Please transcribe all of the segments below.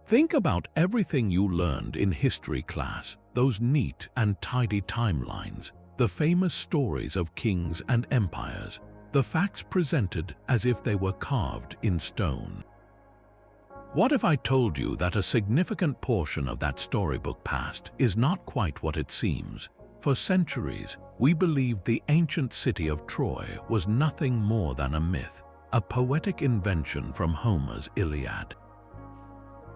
Think about everything you learned in history class, those neat and tidy timelines, the famous stories of kings and empires, the facts presented as if they were carved in stone. What if I told you that a significant portion of that storybook past is not quite what it seems? For centuries, we believed the ancient city of Troy was nothing more than a myth, a poetic invention from Homer's Iliad.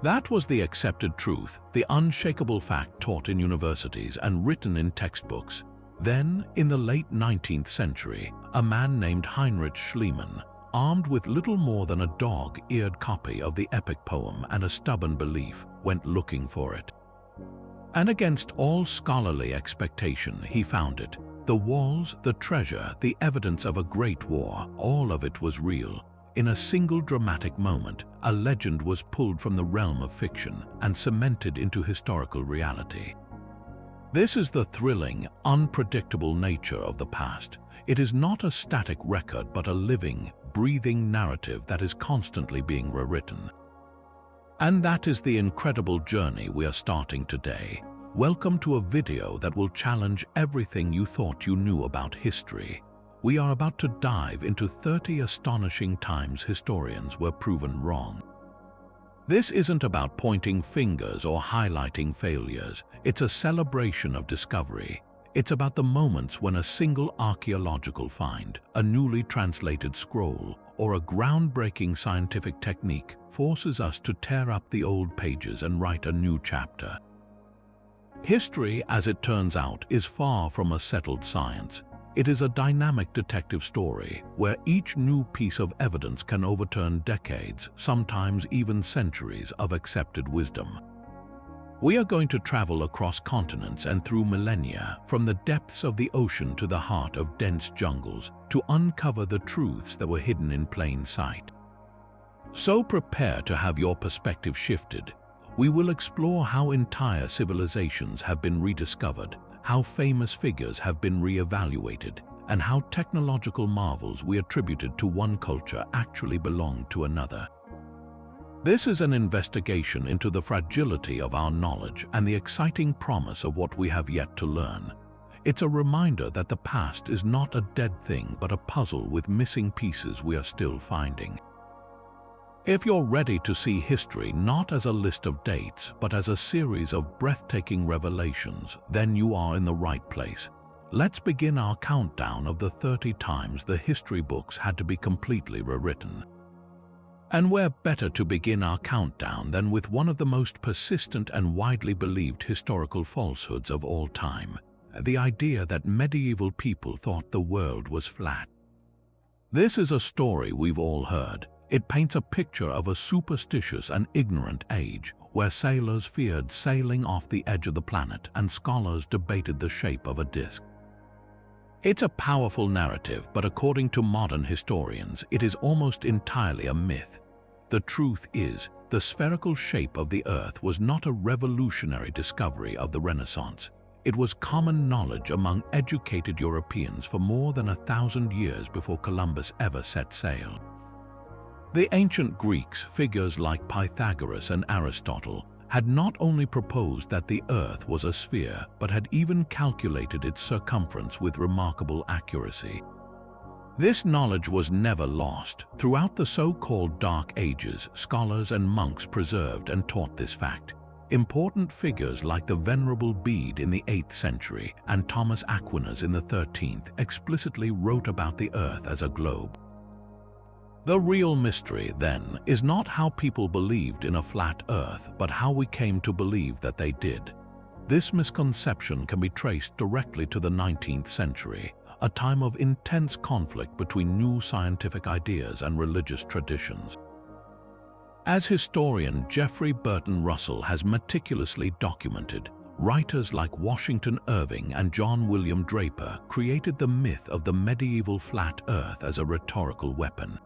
That was the accepted truth, the unshakable fact taught in universities and written in textbooks. Then, in the late 19th century, a man named Heinrich Schliemann, armed with little more than a dog-eared copy of the epic poem and a stubborn belief, went looking for it. And against all scholarly expectation, he found it. The walls, the treasure, the evidence of a great war, all of it was real. In a single dramatic moment, a legend was pulled from the realm of fiction and cemented into historical reality. This is the thrilling, unpredictable nature of the past. It is not a static record but a living, breathing narrative that is constantly being rewritten. And that is the incredible journey we are starting today. Welcome to a video that will challenge everything you thought you knew about history. We are about to dive into 30 astonishing times historians were proven wrong. This isn't about pointing fingers or highlighting failures. It's a celebration of discovery. It's about the moments when a single archaeological find, a newly translated scroll, or a groundbreaking scientific technique forces us to tear up the old pages and write a new chapter. History, as it turns out, is far from a settled science. It is a dynamic detective story where each new piece of evidence can overturn decades, sometimes even centuries of accepted wisdom. We are going to travel across continents and through millennia, from the depths of the ocean to the heart of dense jungles, to uncover the truths that were hidden in plain sight. So prepare to have your perspective shifted. We will explore how entire civilizations have been rediscovered, how famous figures have been re-evaluated, and how technological marvels we attributed to one culture actually belonged to another. This is an investigation into the fragility of our knowledge and the exciting promise of what we have yet to learn. It's a reminder that the past is not a dead thing but a puzzle with missing pieces we are still finding. If you're ready to see history not as a list of dates, but as a series of breathtaking revelations, then you are in the right place. Let's begin our countdown of the 30 times the history books had to be completely rewritten. And where better to begin our countdown than with one of the most persistent and widely believed historical falsehoods of all time, the idea that medieval people thought the world was flat. This is a story we've all heard. It paints a picture of a superstitious and ignorant age where sailors feared sailing off the edge of the planet and scholars debated the shape of a disk. It's a powerful narrative, but according to modern historians, it is almost entirely a myth. The truth is, the spherical shape of the Earth was not a revolutionary discovery of the Renaissance. It was common knowledge among educated Europeans for more than 1,000 years before Columbus ever set sail. The ancient Greeks, figures like Pythagoras and Aristotle, had not only proposed that the Earth was a sphere, but had even calculated its circumference with remarkable accuracy. This knowledge was never lost. Throughout the so-called Dark Ages, scholars and monks preserved and taught this fact. Important figures like the Venerable Bede in the 8th century and Thomas Aquinas in the 13th explicitly wrote about the Earth as a globe. The real mystery, then, is not how people believed in a flat Earth, but how we came to believe that they did. This misconception can be traced directly to the 19th century, a time of intense conflict between new scientific ideas and religious traditions. As historian Jeffrey Burton Russell has meticulously documented, writers like Washington Irving and John William Draper created the myth of the medieval flat Earth as a rhetorical weapon.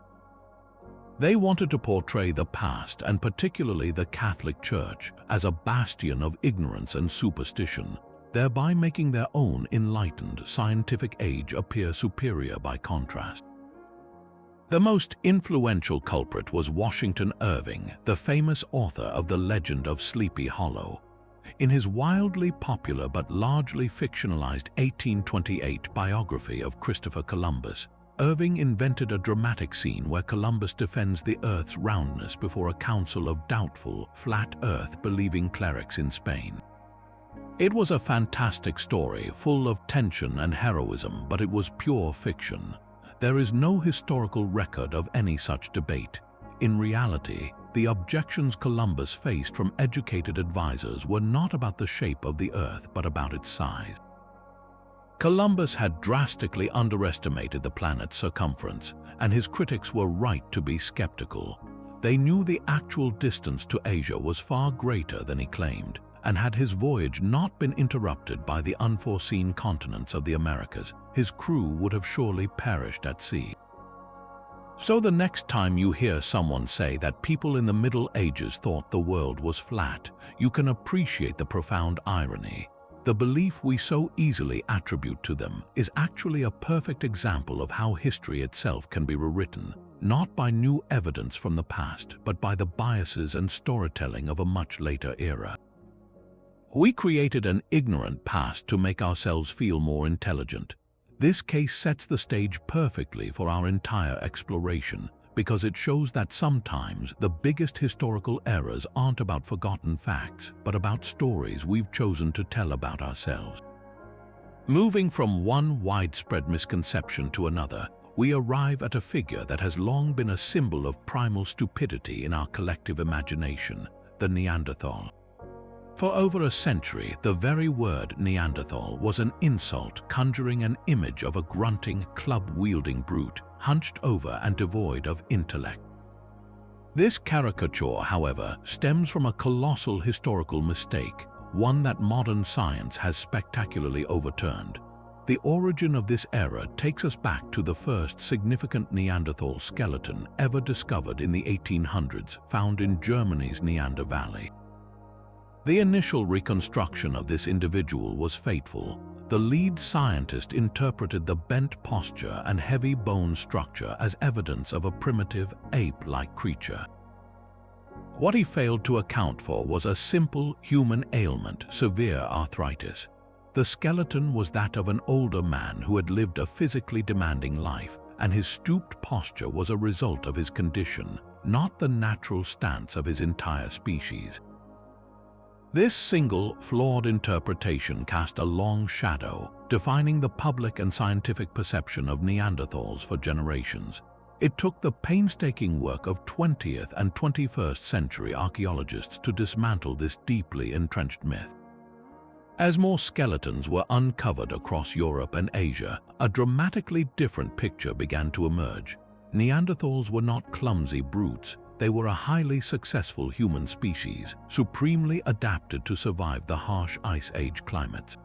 They wanted to portray the past, and particularly the Catholic Church, as a bastion of ignorance and superstition, thereby making their own enlightened scientific age appear superior by contrast. The most influential culprit was Washington Irving, the famous author of the legend of Sleepy Hollow. In his wildly popular but largely fictionalized 1828 biography of Christopher Columbus, Irving invented a dramatic scene where Columbus defends the Earth's roundness before a council of doubtful, flat Earth-believing clerics in Spain. It was a fantastic story, full of tension and heroism, but it was pure fiction. There is no historical record of any such debate. In reality, the objections Columbus faced from educated advisors were not about the shape of the Earth, but about its size. Columbus had drastically underestimated the planet's circumference, and his critics were right to be skeptical. They knew the actual distance to Asia was far greater than he claimed, and had his voyage not been interrupted by the unforeseen continents of the Americas, his crew would have surely perished at sea. So the next time you hear someone say that people in the Middle Ages thought the world was flat, you can appreciate the profound irony. The belief we so easily attribute to them is actually a perfect example of how history itself can be rewritten, not by new evidence from the past, but by the biases and storytelling of a much later era. We created an ignorant past to make ourselves feel more intelligent. This case sets the stage perfectly for our entire exploration, because it shows that sometimes the biggest historical errors aren't about forgotten facts, but about stories we've chosen to tell about ourselves. Moving from one widespread misconception to another, we arrive at a figure that has long been a symbol of primal stupidity in our collective imagination, the Neanderthal. For over a century, the very word Neanderthal was an insult, conjuring an image of a grunting, club-wielding brute, hunched over and devoid of intellect. This caricature, however, stems from a colossal historical mistake, one that modern science has spectacularly overturned. The origin of this error takes us back to the first significant Neanderthal skeleton ever discovered in the 1800s, found in Germany's Neander Valley. The initial reconstruction of this individual was fateful. The lead scientist interpreted the bent posture and heavy bone structure as evidence of a primitive, ape-like creature. What he failed to account for was a simple human ailment, severe arthritis. The skeleton was that of an older man who had lived a physically demanding life, and his stooped posture was a result of his condition, not the natural stance of his entire species. This single, flawed interpretation cast a long shadow, defining the public and scientific perception of Neanderthals for generations. It took the painstaking work of 20th and 21st century archaeologists to dismantle this deeply entrenched myth. As more skeletons were uncovered across Europe and Asia, a dramatically different picture began to emerge. Neanderthals were not clumsy brutes. They were a highly successful human species, supremely adapted to survive the harsh Ice Age climates.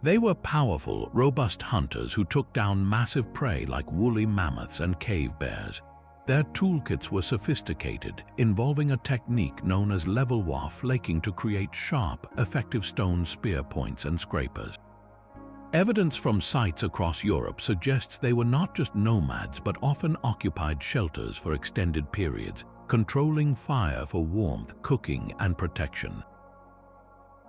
They were powerful, robust hunters who took down massive prey like woolly mammoths and cave bears. Their toolkits were sophisticated, involving a technique known as levallois flaking to create sharp, effective stone spear points and scrapers. Evidence from sites across Europe suggests they were not just nomads but often occupied shelters for extended periods, controlling fire for warmth, cooking, and protection.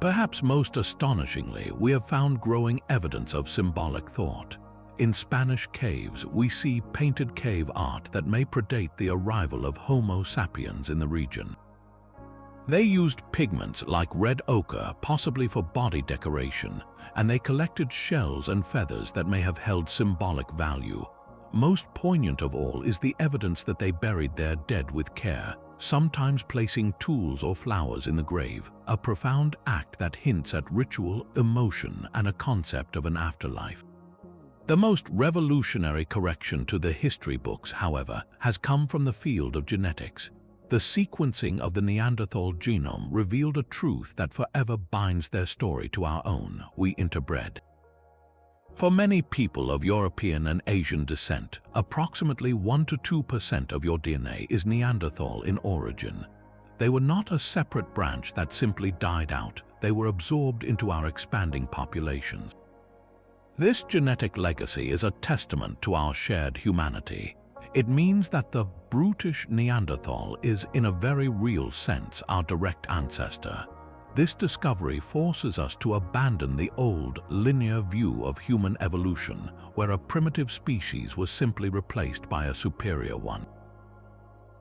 Perhaps most astonishingly, we have found growing evidence of symbolic thought. In Spanish caves, we see painted cave art that may predate the arrival of Homo sapiens in the region. They used pigments like red ochre, possibly for body decoration, and they collected shells and feathers that may have held symbolic value. Most poignant of all is the evidence that they buried their dead with care, sometimes placing tools or flowers in the grave, a profound act that hints at ritual, emotion, and a concept of an afterlife. The most revolutionary correction to the history books, however, has come from the field of genetics. The sequencing of the Neanderthal genome revealed a truth that forever binds their story to our own: we interbred. For many people of European and Asian descent, approximately 1 to 2% of your DNA is Neanderthal in origin. They were not a separate branch that simply died out. They were absorbed into our expanding populations. This genetic legacy is a testament to our shared humanity. It means that the brutish Neanderthal is, in a very real sense, our direct ancestor. This discovery forces us to abandon the old, linear view of human evolution, where a primitive species was simply replaced by a superior one.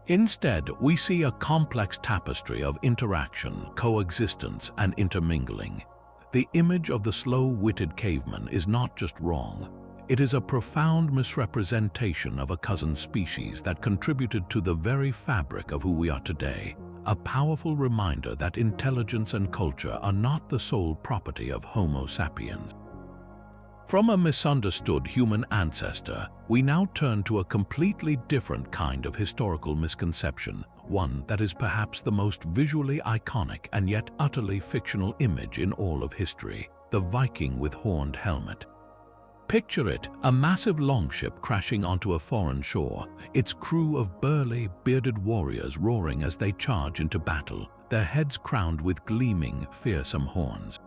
Instead, we see a complex tapestry of interaction, coexistence, and intermingling. The image of the slow-witted caveman is not just wrong. It is a profound misrepresentation of a cousin species that contributed to the very fabric of who we are today, a powerful reminder that intelligence and culture are not the sole property of Homo sapiens. From a misunderstood human ancestor, we now turn to a completely different kind of historical misconception, one that is perhaps the most visually iconic and yet utterly fictional image in all of history: the Viking with horned helmet. Picture it, a massive longship crashing onto a foreign shore, its crew of burly, bearded warriors roaring as they charge into battle, their heads crowned with gleaming, fearsome horns.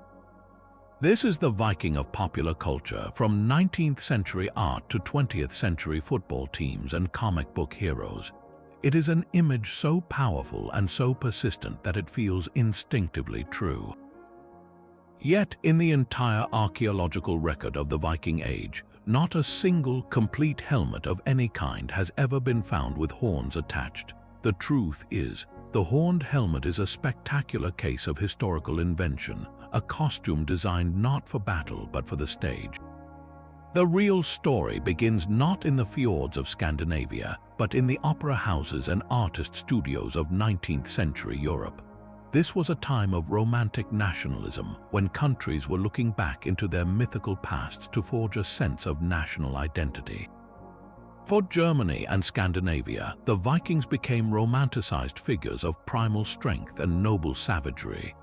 This is the Viking of popular culture, from 19th century art to 20th century football teams and comic book heroes. It is an image so powerful and so persistent that it feels instinctively true. Yet, in the entire archaeological record of the Viking Age, not a single complete helmet of any kind has ever been found with horns attached. The truth is, the horned helmet is a spectacular case of historical invention, a costume designed not for battle but for the stage. The real story begins not in the fjords of Scandinavia, but in the opera houses and artist studios of 19th century Europe. This was a time of romantic nationalism, when countries were looking back into their mythical pasts to forge a sense of national identity. For Germany and Scandinavia, the Vikings became romanticized figures of primal strength and noble savagery.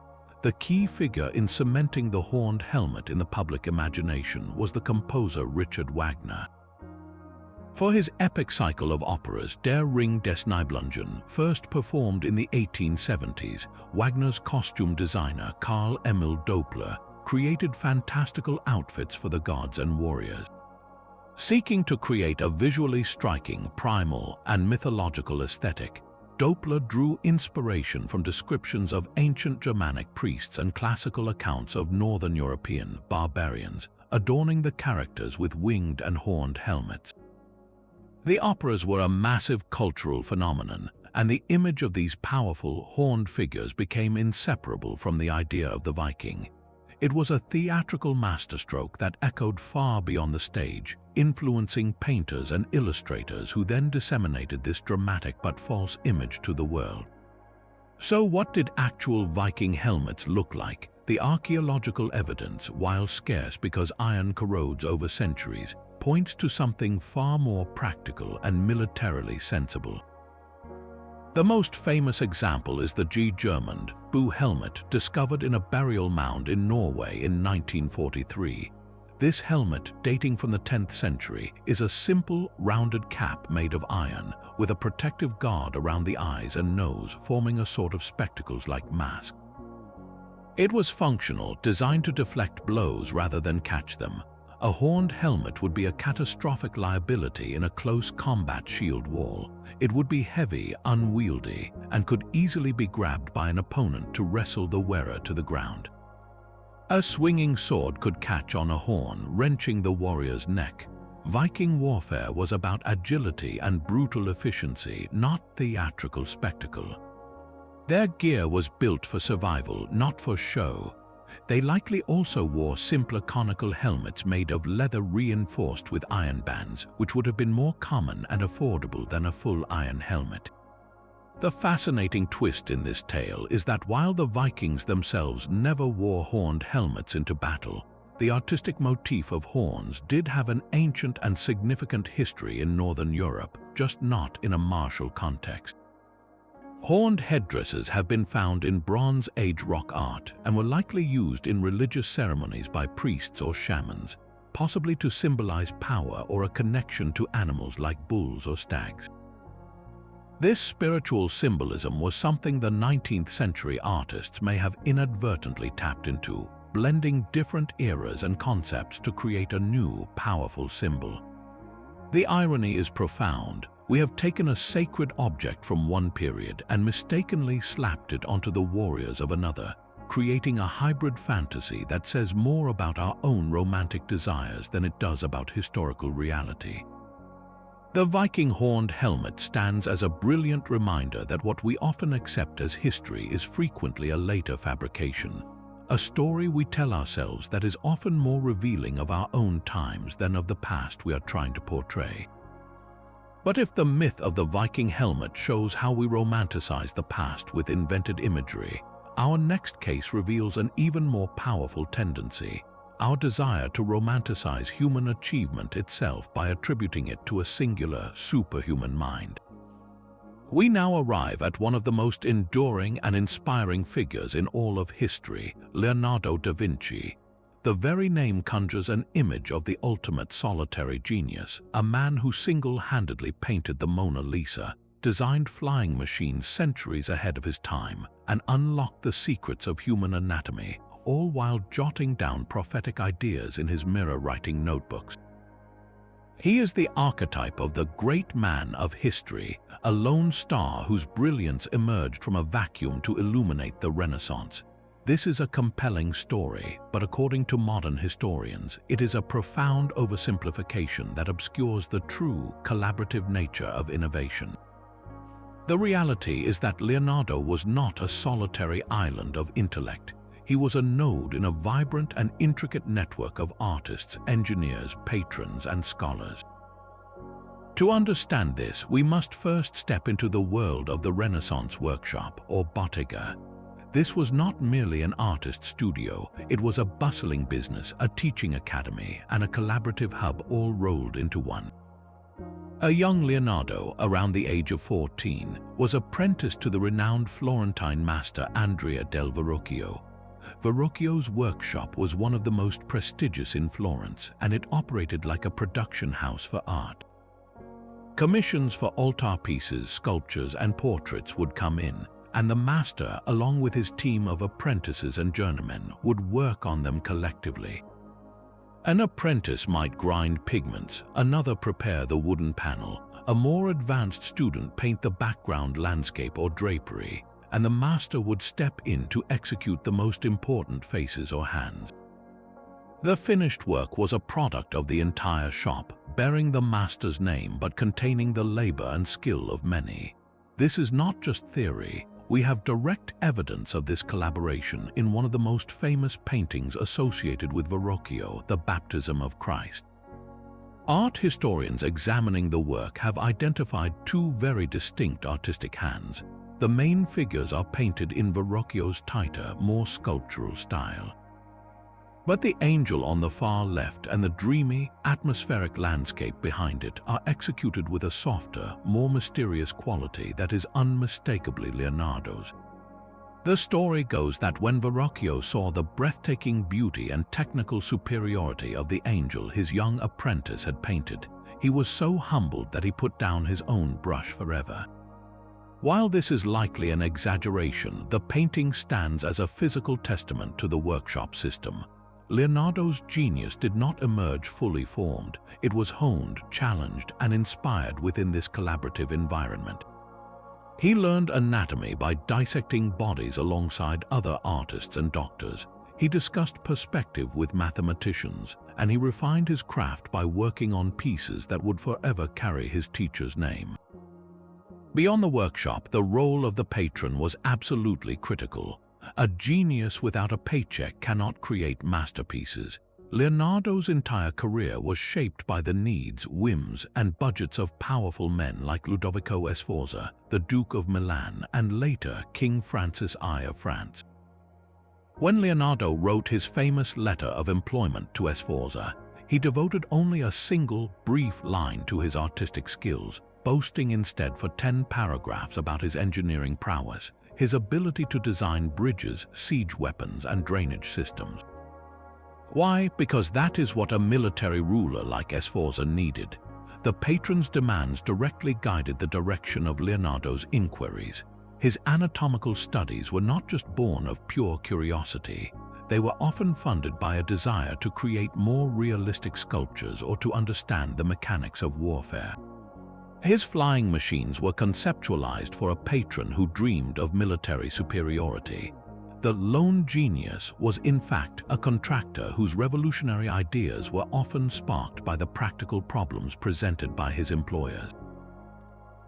The key figure in cementing the horned helmet in the public imagination was the composer Richard Wagner. For his epic cycle of operas, Der Ring des Nibelungen, first performed in the 1870s, Wagner's costume designer Carl Emil Doppler created fantastical outfits for the gods and warriors. Seeking to create a visually striking, primal, and mythological aesthetic, Doppler drew inspiration from descriptions of ancient Germanic priests and classical accounts of Northern European barbarians, adorning the characters with winged and horned helmets. The operas were a massive cultural phenomenon, and the image of these powerful, horned figures became inseparable from the idea of the Viking. It was a theatrical masterstroke that echoed far beyond the stage, influencing painters and illustrators who then disseminated this dramatic but false image to the world. So what did actual Viking helmets look like? The archaeological evidence, while scarce because iron corrodes over centuries, points to something far more practical and militarily sensible. The most famous example is the G-Germund Boe helmet, discovered in a burial mound in Norway in 1943. This helmet, dating from the 10th century, is a simple, rounded cap made of iron, with a protective guard around the eyes and nose, forming a sort of spectacles-like mask. It was functional, designed to deflect blows rather than catch them. A horned helmet would be a catastrophic liability in a close combat shield wall. It would be heavy, unwieldy, and could easily be grabbed by an opponent to wrestle the wearer to the ground. A swinging sword could catch on a horn, wrenching the warrior's neck. Viking warfare was about agility and brutal efficiency, not theatrical spectacle. Their gear was built for survival, not for show. They likely also wore simpler conical helmets made of leather reinforced with iron bands, which would have been more common and affordable than a full iron helmet. The fascinating twist in this tale is that while the Vikings themselves never wore horned helmets into battle, the artistic motif of horns did have an ancient and significant history in Northern Europe, just not in a martial context. Horned headdresses have been found in Bronze Age rock art and were likely used in religious ceremonies by priests or shamans, possibly to symbolize power or a connection to animals like bulls or stags. This spiritual symbolism was something the 19th century artists may have inadvertently tapped into, blending different eras and concepts to create a new, powerful symbol. The irony is profound. We have taken a sacred object from one period and mistakenly slapped it onto the warriors of another, creating a hybrid fantasy that says more about our own romantic desires than it does about historical reality. The Viking horned helmet stands as a brilliant reminder that what we often accept as history is frequently a later fabrication, a story we tell ourselves that is often more revealing of our own times than of the past we are trying to portray. But if the myth of the Viking helmet shows how we romanticize the past with invented imagery, our next case reveals an even more powerful tendency: our desire to romanticize human achievement itself by attributing it to a singular, superhuman mind. We now arrive at one of the most enduring and inspiring figures in all of history, Leonardo da Vinci. The very name conjures an image of the ultimate solitary genius, a man who single-handedly painted the Mona Lisa, designed flying machines centuries ahead of his time, and unlocked the secrets of human anatomy, all while jotting down prophetic ideas in his mirror-writing notebooks. He is the archetype of the great man of history, a lone star whose brilliance emerged from a vacuum to illuminate the Renaissance. This is a compelling story, but according to modern historians, it is a profound oversimplification that obscures the true, collaborative nature of innovation. The reality is that Leonardo was not a solitary island of intellect. He was a node in a vibrant and intricate network of artists, engineers, patrons, and scholars. To understand this, we must first step into the world of the Renaissance workshop, or bottega. This was not merely an artist's studio, it was a bustling business, a teaching academy, and a collaborative hub all rolled into one. A young Leonardo, around the age of 14, was apprenticed to the renowned Florentine master Andrea del Verrocchio. Verrocchio's workshop was one of the most prestigious in Florence, and it operated like a production house for art. Commissions for altarpieces, sculptures, and portraits would come in, and the master, along with his team of apprentices and journeymen, would work on them collectively. An apprentice might grind pigments, another prepare the wooden panel, a more advanced student paint the background landscape or drapery, and the master would step in to execute the most important faces or hands. The finished work was a product of the entire shop, bearing the master's name but containing the labor and skill of many. This is not just theory. We have direct evidence of this collaboration in one of the most famous paintings associated with Verrocchio, the Baptism of Christ. Art historians examining the work have identified two very distinct artistic hands. The main figures are painted in Verrocchio's tighter, more sculptural style. But the angel on the far left and the dreamy, atmospheric landscape behind it are executed with a softer, more mysterious quality that is unmistakably Leonardo's. The story goes that when Verrocchio saw the breathtaking beauty and technical superiority of the angel his young apprentice had painted, he was so humbled that he put down his own brush forever. While this is likely an exaggeration, the painting stands as a physical testament to the workshop system. Leonardo's genius did not emerge fully formed. It was honed, challenged, and inspired within this collaborative environment. He learned anatomy by dissecting bodies alongside other artists and doctors. He discussed perspective with mathematicians, and he refined his craft by working on pieces that would forever carry his teacher's name. Beyond the workshop, the role of the patron was absolutely critical. A genius without a paycheck cannot create masterpieces. Leonardo's entire career was shaped by the needs, whims, and budgets of powerful men like Ludovico Sforza, the Duke of Milan, and later King Francis I of France. When Leonardo wrote his famous letter of employment to Sforza, he devoted only a single, brief line to his artistic skills, boasting instead for 10 paragraphs about his engineering prowess, his ability to design bridges, siege weapons, and drainage systems. Why? Because that is what a military ruler like Sforza needed. The patron's demands directly guided the direction of Leonardo's inquiries. His anatomical studies were not just born of pure curiosity. They were often funded by a desire to create more realistic sculptures or to understand the mechanics of warfare. His flying machines were conceptualized for a patron who dreamed of military superiority. The lone genius was in fact a contractor whose revolutionary ideas were often sparked by the practical problems presented by his employers.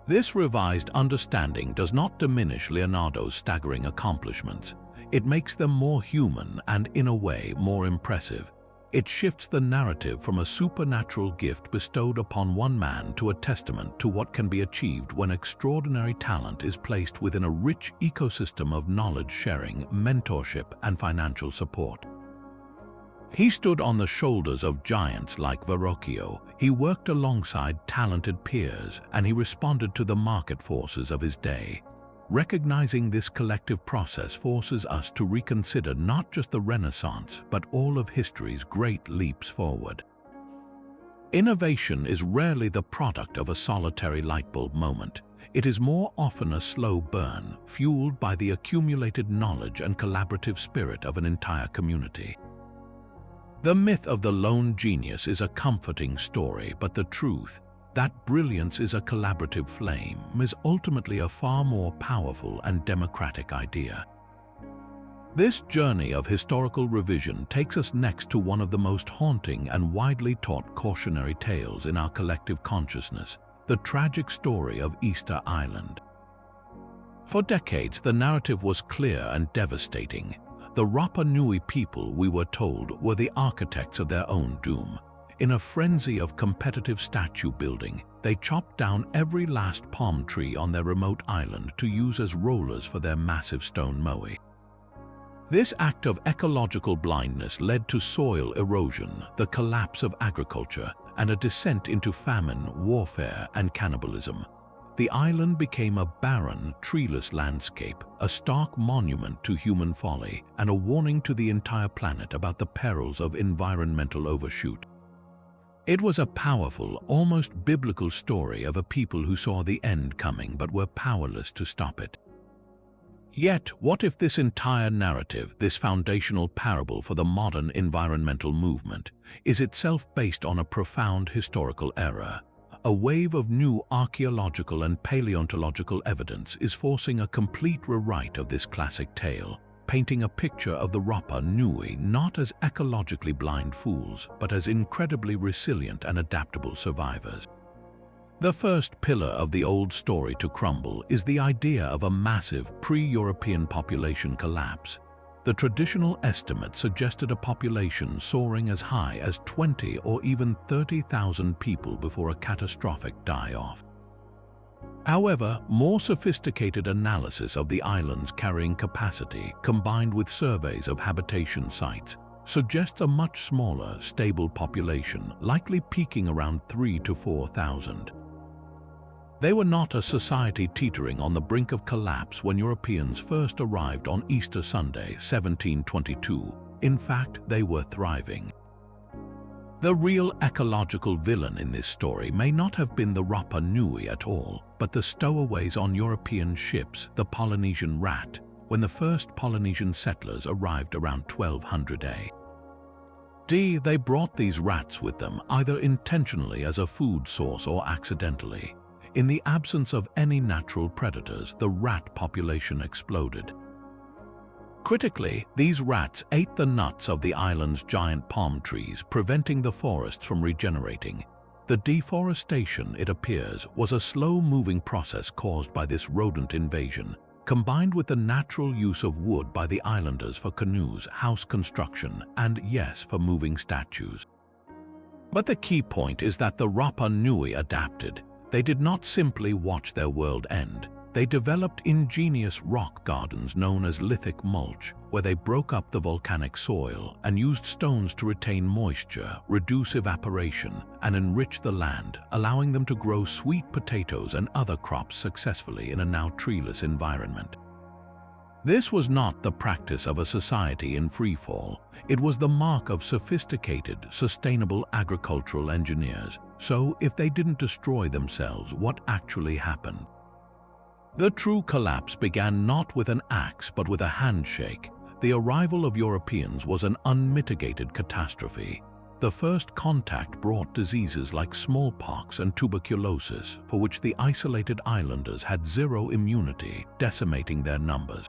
This revised understanding does not diminish Leonardo's staggering accomplishments. It makes them more human and, in a way, more impressive. It shifts the narrative from a supernatural gift bestowed upon one man to a testament to what can be achieved when extraordinary talent is placed within a rich ecosystem of knowledge sharing, mentorship, and financial support. He stood on the shoulders of giants like Verrocchio. He worked alongside talented peers, and he responded to the market forces of his day. Recognizing this collective process forces us to reconsider not just the Renaissance, but all of history's great leaps forward. Innovation is rarely the product of a solitary lightbulb moment. It is more often a slow burn, fueled by the accumulated knowledge and collaborative spirit of an entire community. The myth of the lone genius is a comforting story, but the truth, that brilliance is a collaborative flame, is ultimately a far more powerful and democratic idea. This journey of historical revision takes us next to one of the most haunting and widely taught cautionary tales in our collective consciousness, the tragic story of Easter Island. For decades, the narrative was clear and devastating. The Rapa Nui people, we were told, were the architects of their own doom. In a frenzy of competitive statue building, they chopped down every last palm tree on their remote island to use as rollers for their massive stone moai. This act of ecological blindness led to soil erosion, the collapse of agriculture, and a descent into famine, warfare, and cannibalism. The island became a barren, treeless landscape, a stark monument to human folly, and a warning to the entire planet about the perils of environmental overshoot. It was a powerful, almost biblical story of a people who saw the end coming but were powerless to stop it. Yet, what if this entire narrative, this foundational parable for the modern environmental movement, is itself based on a profound historical error? A wave of new archaeological and paleontological evidence is forcing a complete rewrite of this classic tale, painting a picture of the Rapa Nui not as ecologically blind fools, but as incredibly resilient and adaptable survivors. The first pillar of the old story to crumble is the idea of a massive pre-European population collapse. The traditional estimate suggested a population soaring as high as 20 or even 30,000 people before a catastrophic die-off. However, more sophisticated analysis of the island's carrying capacity, combined with surveys of habitation sites, suggests a much smaller, stable population, likely peaking around 3,000 to 4,000. They were not a society teetering on the brink of collapse when Europeans first arrived on Easter Sunday, 1722. In fact, they were thriving. The real ecological villain in this story may not have been the Rapa Nui at all, but the stowaways on European ships, the Polynesian rat, when the first Polynesian settlers arrived around 1200 AD. They brought these rats with them, either intentionally as a food source or accidentally. In the absence of any natural predators, the rat population exploded. Critically, these rats ate the nuts of the island's giant palm trees, preventing the forests from regenerating. The deforestation, it appears, was a slow-moving process caused by this rodent invasion, combined with the natural use of wood by the islanders for canoes, house construction, and, yes, for moving statues. But the key point is that the Rapa Nui adapted. They did not simply watch their world end. They developed ingenious rock gardens known as lithic mulch, where they broke up the volcanic soil and used stones to retain moisture, reduce evaporation, and enrich the land, allowing them to grow sweet potatoes and other crops successfully in a now treeless environment. This was not the practice of a society in freefall. It was the mark of sophisticated, sustainable agricultural engineers. So, if they didn't destroy themselves, what actually happened? The true collapse began not with an axe but with a handshake. The arrival of Europeans was an unmitigated catastrophe. The first contact brought diseases like smallpox and tuberculosis, for which the isolated islanders had zero immunity, decimating their numbers.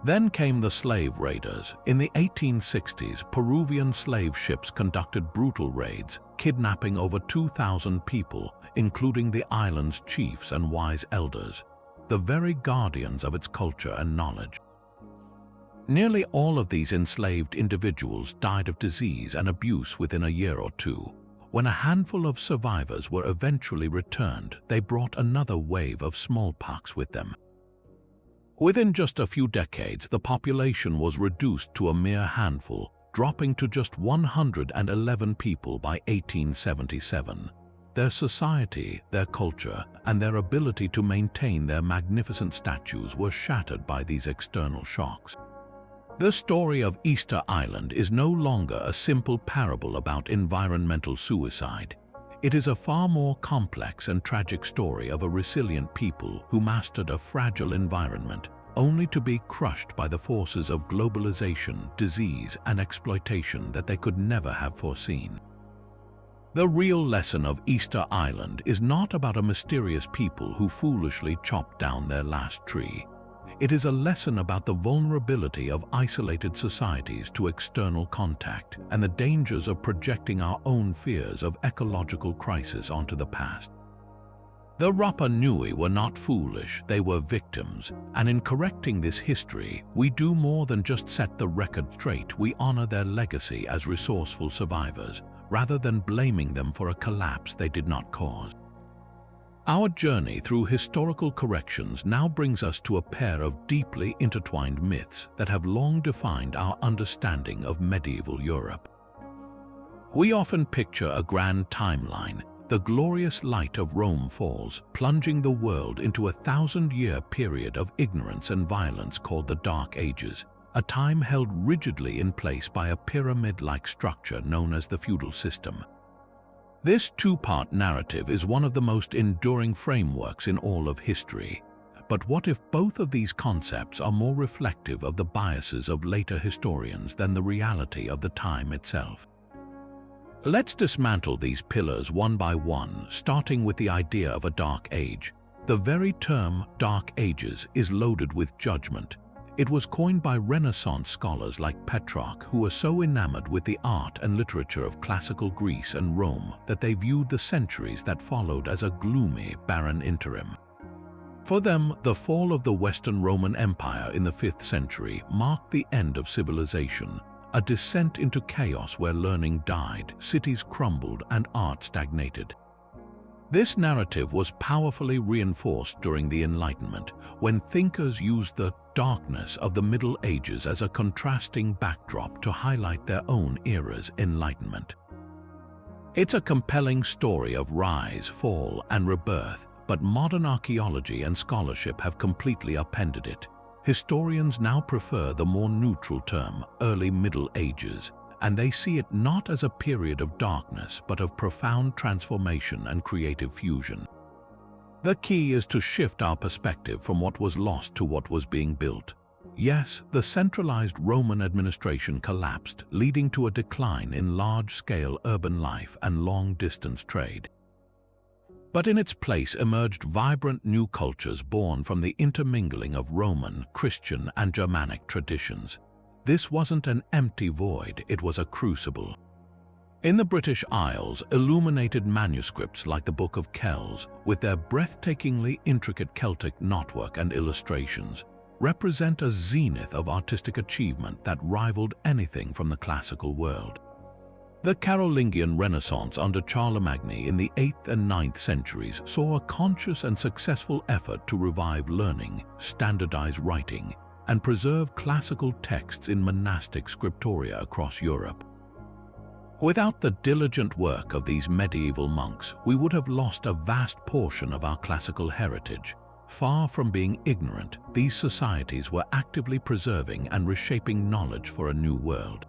Then came the slave raiders. In the 1860s, Peruvian slave ships conducted brutal raids, kidnapping over 2,000 people, including the island's chiefs and wise elders, the very guardians of its culture and knowledge. Nearly all of these enslaved individuals died of disease and abuse within a year or two. When a handful of survivors were eventually returned, they brought another wave of smallpox with them. Within just a few decades, the population was reduced to a mere handful, dropping to just 111 people by 1877. Their society, their culture, and their ability to maintain their magnificent statues were shattered by these external shocks. The story of Easter Island is no longer a simple parable about environmental suicide. It is a far more complex and tragic story of a resilient people who mastered a fragile environment, only to be crushed by the forces of globalization, disease, and exploitation that they could never have foreseen. The real lesson of Easter Island is not about a mysterious people who foolishly chopped down their last tree. It is a lesson about the vulnerability of isolated societies to external contact and the dangers of projecting our own fears of ecological crisis onto the past. The Rapa Nui were not foolish, they were victims, and in correcting this history, we do more than just set the record straight. We honor their legacy as resourceful survivors, rather than blaming them for a collapse they did not cause. Our journey through historical corrections now brings us to a pair of deeply intertwined myths that have long defined our understanding of medieval Europe. We often picture a grand timeline, the glorious light of Rome falls, plunging the world into a 1,000-year period of ignorance and violence called the Dark Ages, a time held rigidly in place by a pyramid-like structure known as the feudal system. This two-part narrative is one of the most enduring frameworks in all of history. But what if both of these concepts are more reflective of the biases of later historians than the reality of the time itself? Let's dismantle these pillars one by one, starting with the idea of a Dark Age. The very term Dark Ages is loaded with judgment. It was coined by Renaissance scholars like Petrarch, who were so enamored with the art and literature of classical Greece and Rome that they viewed the centuries that followed as a gloomy, barren interim. For them, the fall of the Western Roman Empire in the 5th century marked the end of civilization, a descent into chaos where learning died, cities crumbled, and art stagnated. This narrative was powerfully reinforced during the Enlightenment, when thinkers used the darkness of the Middle Ages as a contrasting backdrop to highlight their own era's enlightenment. It's a compelling story of rise, fall, and rebirth, but modern archaeology and scholarship have completely upended it. Historians now prefer the more neutral term, early Middle Ages, and they see it not as a period of darkness, but of profound transformation and creative fusion. The key is to shift our perspective from what was lost to what was being built. Yes, the centralized Roman administration collapsed, leading to a decline in large-scale urban life and long-distance trade. But in its place emerged vibrant new cultures born from the intermingling of Roman, Christian, and Germanic traditions. This wasn't an empty void, it was a crucible. In the British Isles, illuminated manuscripts like the Book of Kells, with their breathtakingly intricate Celtic knotwork and illustrations, represent a zenith of artistic achievement that rivaled anything from the classical world. The Carolingian Renaissance under Charlemagne in the 8th and 9th centuries saw a conscious and successful effort to revive learning, standardize writing, and preserve classical texts in monastic scriptoria across Europe. Without the diligent work of these medieval monks, we would have lost a vast portion of our classical heritage. Far from being ignorant, these societies were actively preserving and reshaping knowledge for a new world.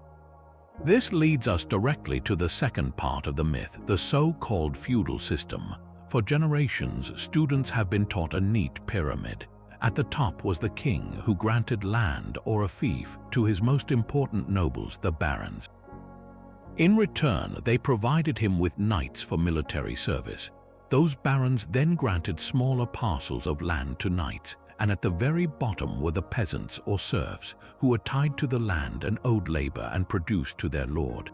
This leads us directly to the second part of the myth, the so-called feudal system. For generations, students have been taught a neat pyramid. At the top was the king, who granted land or a fief to his most important nobles, the barons. In return, they provided him with knights for military service. Those barons then granted smaller parcels of land to knights, and at the very bottom were the peasants or serfs, who were tied to the land and owed labor and produce to their lord.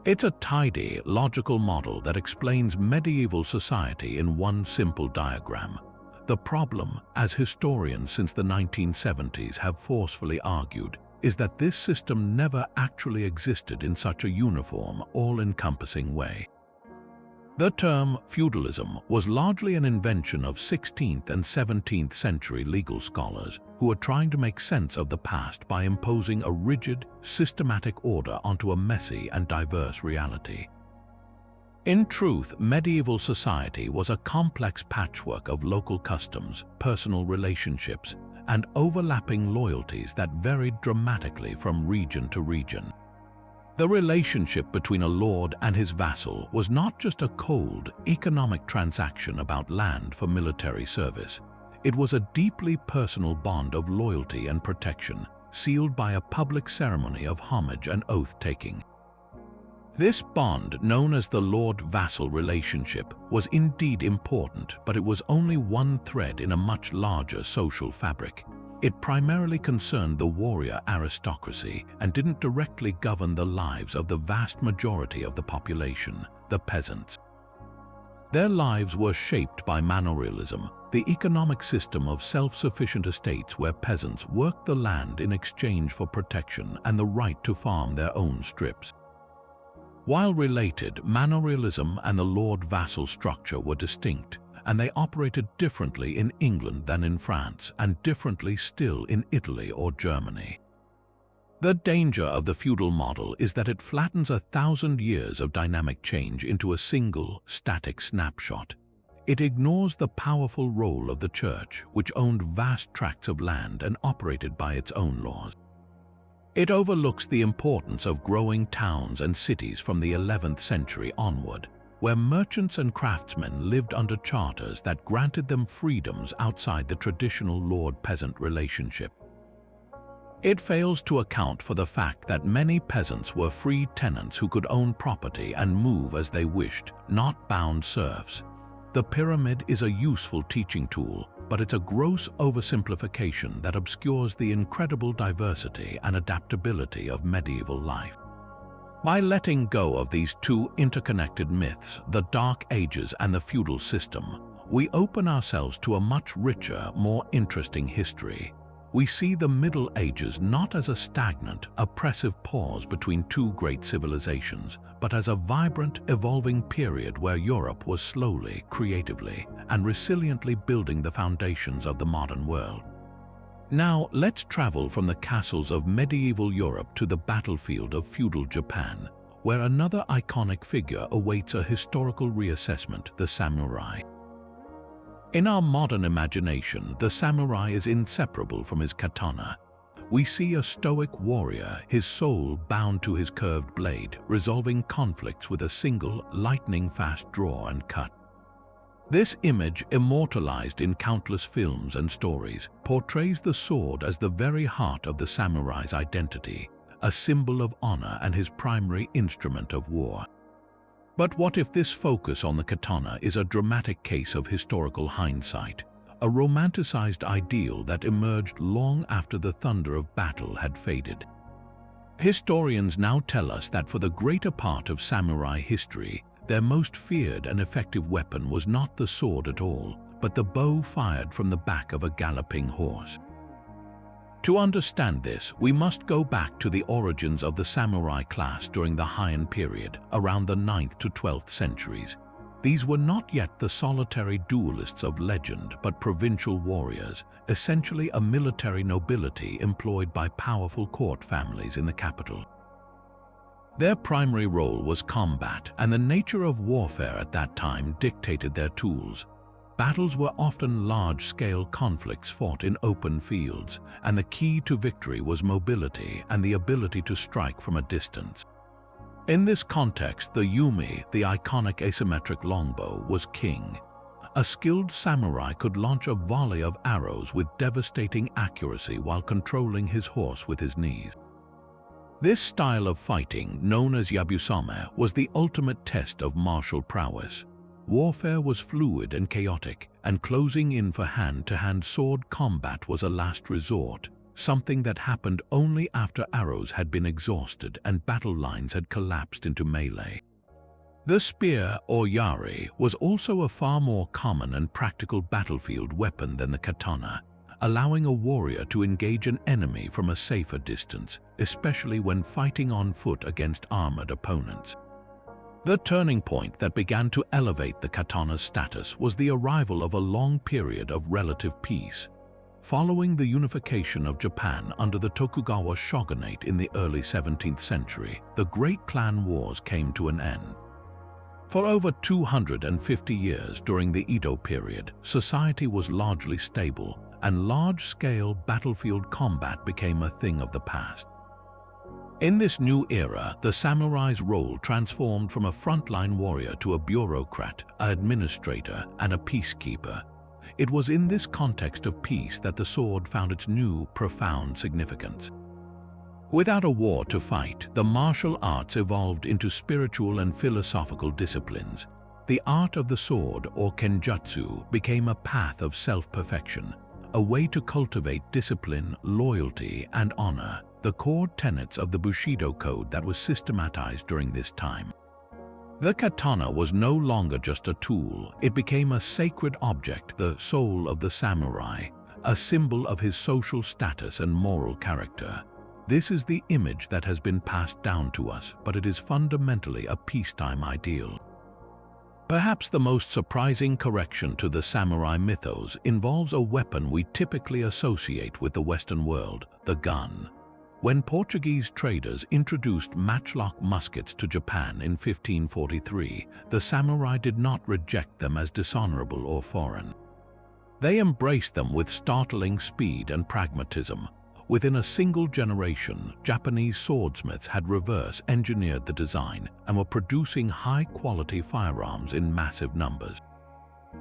It's a tidy, logical model that explains medieval society in one simple diagram. The problem, as historians since the 1970s have forcefully argued, is that this system never actually existed in such a uniform, all-encompassing way. The term feudalism was largely an invention of 16th and 17th century legal scholars who were trying to make sense of the past by imposing a rigid, systematic order onto a messy and diverse reality. In truth, medieval society was a complex patchwork of local customs, personal relationships, and overlapping loyalties that varied dramatically from region to region. The relationship between a lord and his vassal was not just a cold, economic transaction about land for military service. It was a deeply personal bond of loyalty and protection, sealed by a public ceremony of homage and oath-taking. This bond, known as the lord-vassal relationship, was indeed important, but it was only one thread in a much larger social fabric. It primarily concerned the warrior aristocracy and didn't directly govern the lives of the vast majority of the population, the peasants. Their lives were shaped by manorialism, the economic system of self-sufficient estates where peasants worked the land in exchange for protection and the right to farm their own strips. While related, manorialism and the lord-vassal structure were distinct, and they operated differently in England than in France, and differently still in Italy or Germany. The danger of the feudal model is that it flattens 1,000 years of dynamic change into a single, static snapshot. It ignores the powerful role of the church, which owned vast tracts of land and operated by its own laws. It overlooks the importance of growing towns and cities from the 11th century onward, where merchants and craftsmen lived under charters that granted them freedoms outside the traditional lord-peasant relationship. It fails to account for the fact that many peasants were free tenants who could own property and move as they wished, not bound serfs. The pyramid is a useful teaching tool, but it's a gross oversimplification that obscures the incredible diversity and adaptability of medieval life. By letting go of these two interconnected myths, the Dark Ages and the feudal system, we open ourselves to a much richer, more interesting history. We see the Middle Ages not as a stagnant, oppressive pause between two great civilizations, but as a vibrant, evolving period where Europe was slowly, creatively, and resiliently building the foundations of the modern world. Now, let's travel from the castles of medieval Europe to the battlefield of feudal Japan, where another iconic figure awaits a historical reassessment: the samurai. In our modern imagination, the samurai is inseparable from his katana. We see a stoic warrior, his soul bound to his curved blade, resolving conflicts with a single, lightning-fast draw and cut. This image, immortalized in countless films and stories, portrays the sword as the very heart of the samurai's identity, a symbol of honor and his primary instrument of war. But what if this focus on the katana is a dramatic case of historical hindsight, a romanticized ideal that emerged long after the thunder of battle had faded? Historians now tell us that for the greater part of samurai history, their most feared and effective weapon was not the sword at all, but the bow fired from the back of a galloping horse. To understand this, we must go back to the origins of the samurai class during the Heian period, around the 9th to 12th centuries. These were not yet the solitary duelists of legend, but provincial warriors, essentially a military nobility employed by powerful court families in the capital. Their primary role was combat, and the nature of warfare at that time dictated their tools. Battles were often large-scale conflicts fought in open fields, and the key to victory was mobility and the ability to strike from a distance. In this context, the yumi, the iconic asymmetric longbow, was king. A skilled samurai could launch a volley of arrows with devastating accuracy while controlling his horse with his knees. This style of fighting, known as yabusame, was the ultimate test of martial prowess. Warfare was fluid and chaotic, and closing in for hand-to-hand sword combat was a last resort, something that happened only after arrows had been exhausted and battle lines had collapsed into melee. The spear, or yari, was also a far more common and practical battlefield weapon than the katana, allowing a warrior to engage an enemy from a safer distance, especially when fighting on foot against armored opponents. The turning point that began to elevate the katana's status was the arrival of a long period of relative peace. Following the unification of Japan under the Tokugawa shogunate in the early 17th century, the Great Clan Wars came to an end. For over 250 years during the Edo period, society was largely stable, and large-scale battlefield combat became a thing of the past. In this new era, the samurai's role transformed from a frontline warrior to a bureaucrat, an administrator, and a peacekeeper. It was in this context of peace that the sword found its new, profound significance. Without a war to fight, the martial arts evolved into spiritual and philosophical disciplines. The art of the sword, or kenjutsu, became a path of self-perfection, a way to cultivate discipline, loyalty, and honor, the core tenets of the Bushido code that was systematized during this time. The katana was no longer just a tool, it became a sacred object, the soul of the samurai, a symbol of his social status and moral character. This is the image that has been passed down to us, but it is fundamentally a peacetime ideal. Perhaps the most surprising correction to the samurai mythos involves a weapon we typically associate with the Western world, the gun. When Portuguese traders introduced matchlock muskets to Japan in 1543, the samurai did not reject them as dishonorable or foreign. They embraced them with startling speed and pragmatism. Within a single generation, Japanese swordsmiths had reverse-engineered the design and were producing high-quality firearms in massive numbers.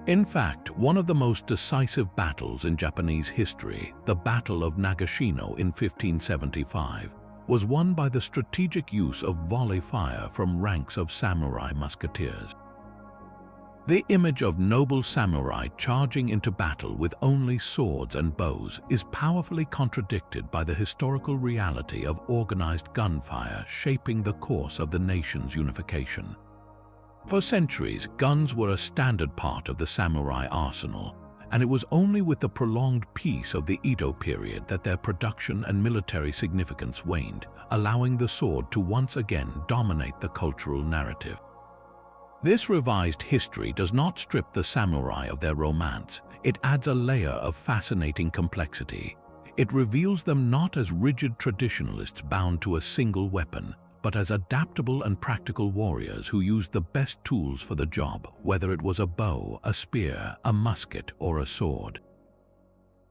In fact, one of the most decisive battles in Japanese history, the Battle of Nagashino in 1575, was won by the strategic use of volley fire from ranks of samurai musketeers. The image of noble samurai charging into battle with only swords and bows is powerfully contradicted by the historical reality of organized gunfire shaping the course of the nation's unification. For centuries, guns were a standard part of the samurai arsenal, and it was only with the prolonged peace of the Edo period that their production and military significance waned, allowing the sword to once again dominate the cultural narrative. This revised history does not strip the samurai of their romance, it adds a layer of fascinating complexity. It reveals them not as rigid traditionalists bound to a single weapon, but as adaptable and practical warriors who used the best tools for the job, whether it was a bow, a spear, a musket, or a sword.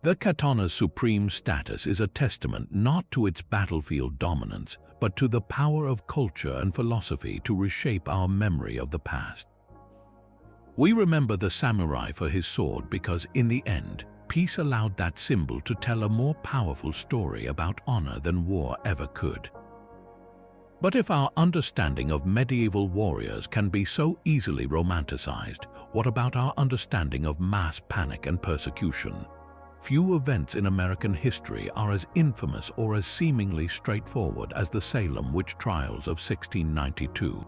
The katana's supreme status is a testament not to its battlefield dominance, but to the power of culture and philosophy to reshape our memory of the past. We remember the samurai for his sword because, in the end, peace allowed that symbol to tell a more powerful story about honor than war ever could. But if our understanding of medieval warriors can be so easily romanticized, what about our understanding of mass panic and persecution? Few events in American history are as infamous or as seemingly straightforward as the Salem witch trials of 1692.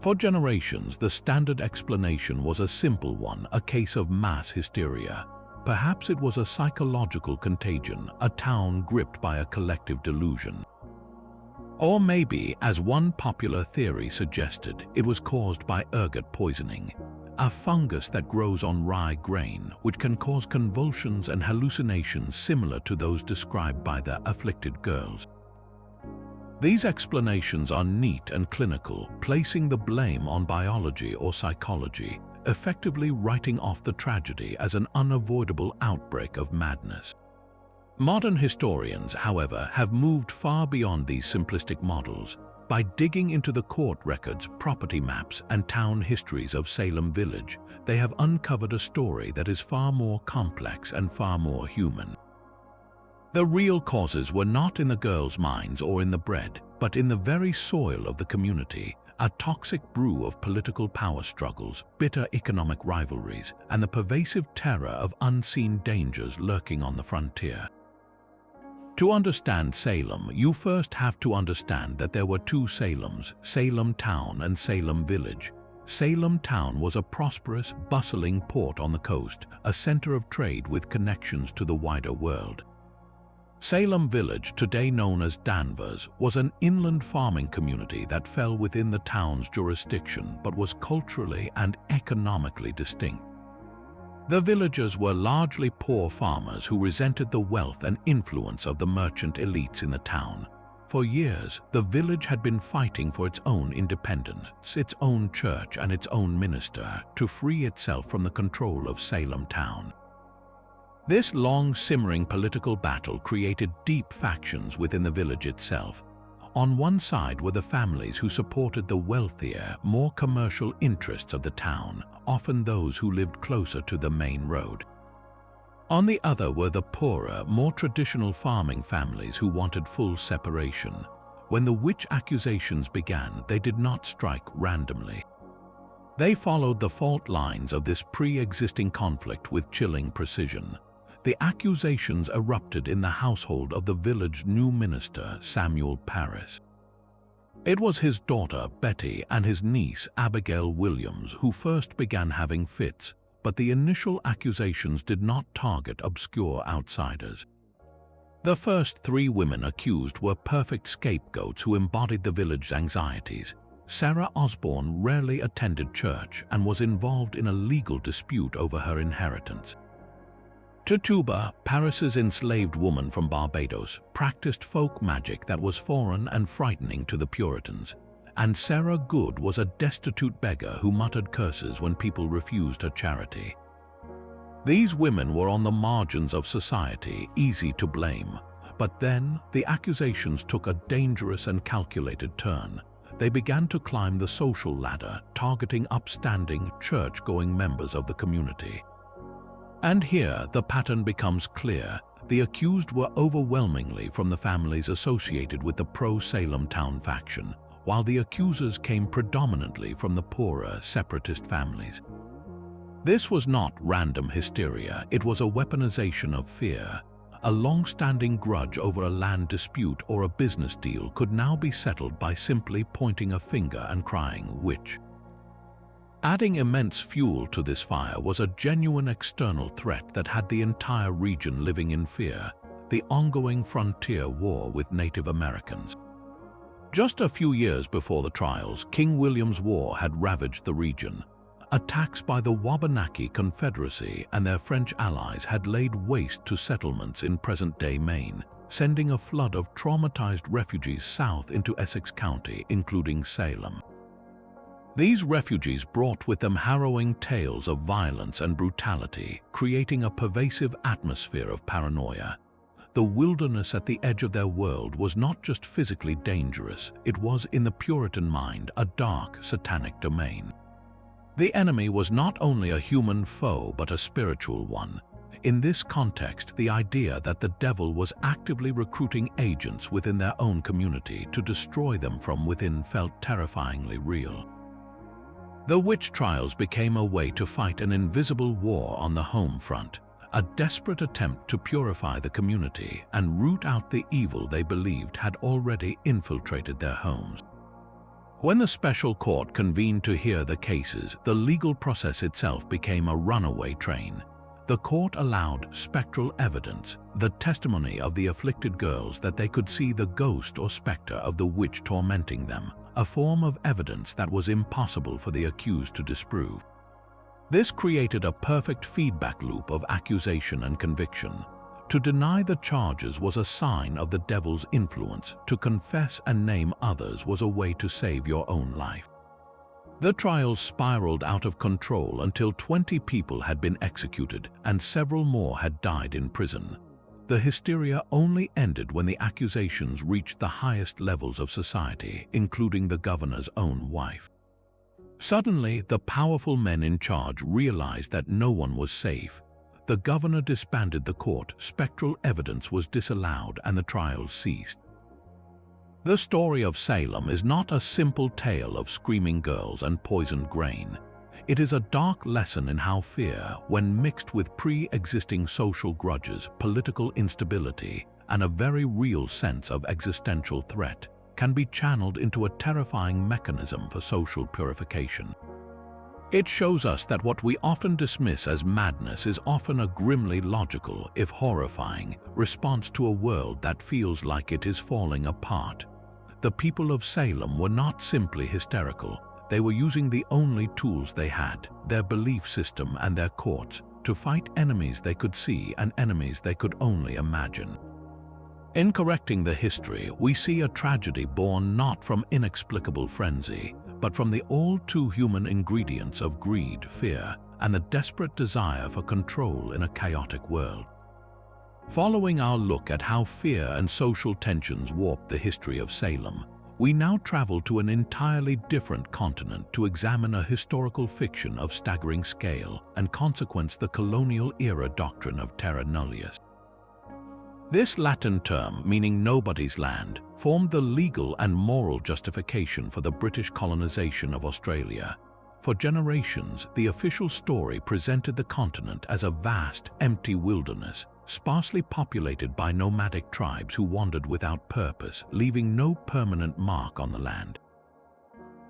For generations, the standard explanation was a simple one, a case of mass hysteria. Perhaps it was a psychological contagion, a town gripped by a collective delusion. Or maybe, as one popular theory suggested, it was caused by ergot poisoning, a fungus that grows on rye grain, which can cause convulsions and hallucinations similar to those described by the afflicted girls. These explanations are neat and clinical, placing the blame on biology or psychology, effectively writing off the tragedy as an unavoidable outbreak of madness. Modern historians, however, have moved far beyond these simplistic models. By digging into the court records, property maps, and town histories of Salem Village, they have uncovered a story that is far more complex and far more human. The real causes were not in the girls' minds or in the bread, but in the very soil of the community, a toxic brew of political power struggles, bitter economic rivalries, and the pervasive terror of unseen dangers lurking on the frontier. To understand Salem, you first have to understand that there were two Salems, Salem Town and Salem Village. Salem Town was a prosperous, bustling port on the coast, a center of trade with connections to the wider world. Salem Village, today known as Danvers, was an inland farming community that fell within the town's jurisdiction but was culturally and economically distinct. The villagers were largely poor farmers who resented the wealth and influence of the merchant elites in the town. For years, the village had been fighting for its own independence, its own church and its own minister, to free itself from the control of Salem Town. This long simmering political battle created deep factions within the village itself. On one side were the families who supported the wealthier, more commercial interests of the town, often those who lived closer to the main road. On the other were the poorer, more traditional farming families who wanted full separation. When the witch accusations began, they did not strike randomly. They followed the fault lines of this pre-existing conflict with chilling precision. The accusations erupted in the household of the village's new minister, Samuel Parris. It was his daughter, Betty, and his niece, Abigail Williams, who first began having fits, but the initial accusations did not target obscure outsiders. The first three women accused were perfect scapegoats who embodied the village's anxieties. Sarah Osborne rarely attended church and was involved in a legal dispute over her inheritance. Tituba, Paris's enslaved woman from Barbados, practiced folk magic that was foreign and frightening to the Puritans. And Sarah Good was a destitute beggar who muttered curses when people refused her charity. These women were on the margins of society, easy to blame. But then, the accusations took a dangerous and calculated turn. They began to climb the social ladder, targeting upstanding, church-going members of the community. And here, the pattern becomes clear. The accused were overwhelmingly from the families associated with the pro-Salem Town faction, while the accusers came predominantly from the poorer, separatist families. This was not random hysteria, it was a weaponization of fear. A long-standing grudge over a land dispute or a business deal could now be settled by simply pointing a finger and crying, "Witch." Adding immense fuel to this fire was a genuine external threat that had the entire region living in fear: the ongoing frontier war with Native Americans. Just a few years before the trials, King William's War had ravaged the region. Attacks by the Wabanaki Confederacy and their French allies had laid waste to settlements in present-day Maine, sending a flood of traumatized refugees south into Essex County, including Salem. These refugees brought with them harrowing tales of violence and brutality, creating a pervasive atmosphere of paranoia. The wilderness at the edge of their world was not just physically dangerous, it was, in the Puritan mind, a dark, satanic domain. The enemy was not only a human foe but a spiritual one. In this context, the idea that the devil was actively recruiting agents within their own community to destroy them from within felt terrifyingly real. The witch trials became a way to fight an invisible war on the home front, a desperate attempt to purify the community and root out the evil they believed had already infiltrated their homes. When the special court convened to hear the cases, the legal process itself became a runaway train. The court allowed spectral evidence, the testimony of the afflicted girls that they could see the ghost or specter of the witch tormenting them, a form of evidence that was impossible for the accused to disprove. This created a perfect feedback loop of accusation and conviction. To deny the charges was a sign of the devil's influence. To confess and name others was a way to save your own life. The trials spiraled out of control until 20 people had been executed and several more had died in prison. The hysteria only ended when the accusations reached the highest levels of society, including the governor's own wife. Suddenly, the powerful men in charge realized that no one was safe. The governor disbanded the court, spectral evidence was disallowed, and the trials ceased. The story of Salem is not a simple tale of screaming girls and poisoned grain. It is a dark lesson in how fear, when mixed with pre-existing social grudges, political instability, and a very real sense of existential threat, can be channeled into a terrifying mechanism for social purification. It shows us that what we often dismiss as madness is often a grimly logical, if horrifying, response to a world that feels like it is falling apart. The people of Salem were not simply hysterical. They were using the only tools they had, their belief system and their courts, to fight enemies they could see and enemies they could only imagine. In correcting the history, we see a tragedy born not from inexplicable frenzy, but from the all-too-human ingredients of greed, fear, and the desperate desire for control in a chaotic world. Following our look at how fear and social tensions warped the history of Salem, we now travel to an entirely different continent to examine a historical fiction of staggering scale and consequence, the colonial-era doctrine of terra nullius. This Latin term, meaning nobody's land, formed the legal and moral justification for the British colonization of Australia. For generations, the official story presented the continent as a vast, empty wilderness, sparsely populated by nomadic tribes who wandered without purpose, leaving no permanent mark on the land.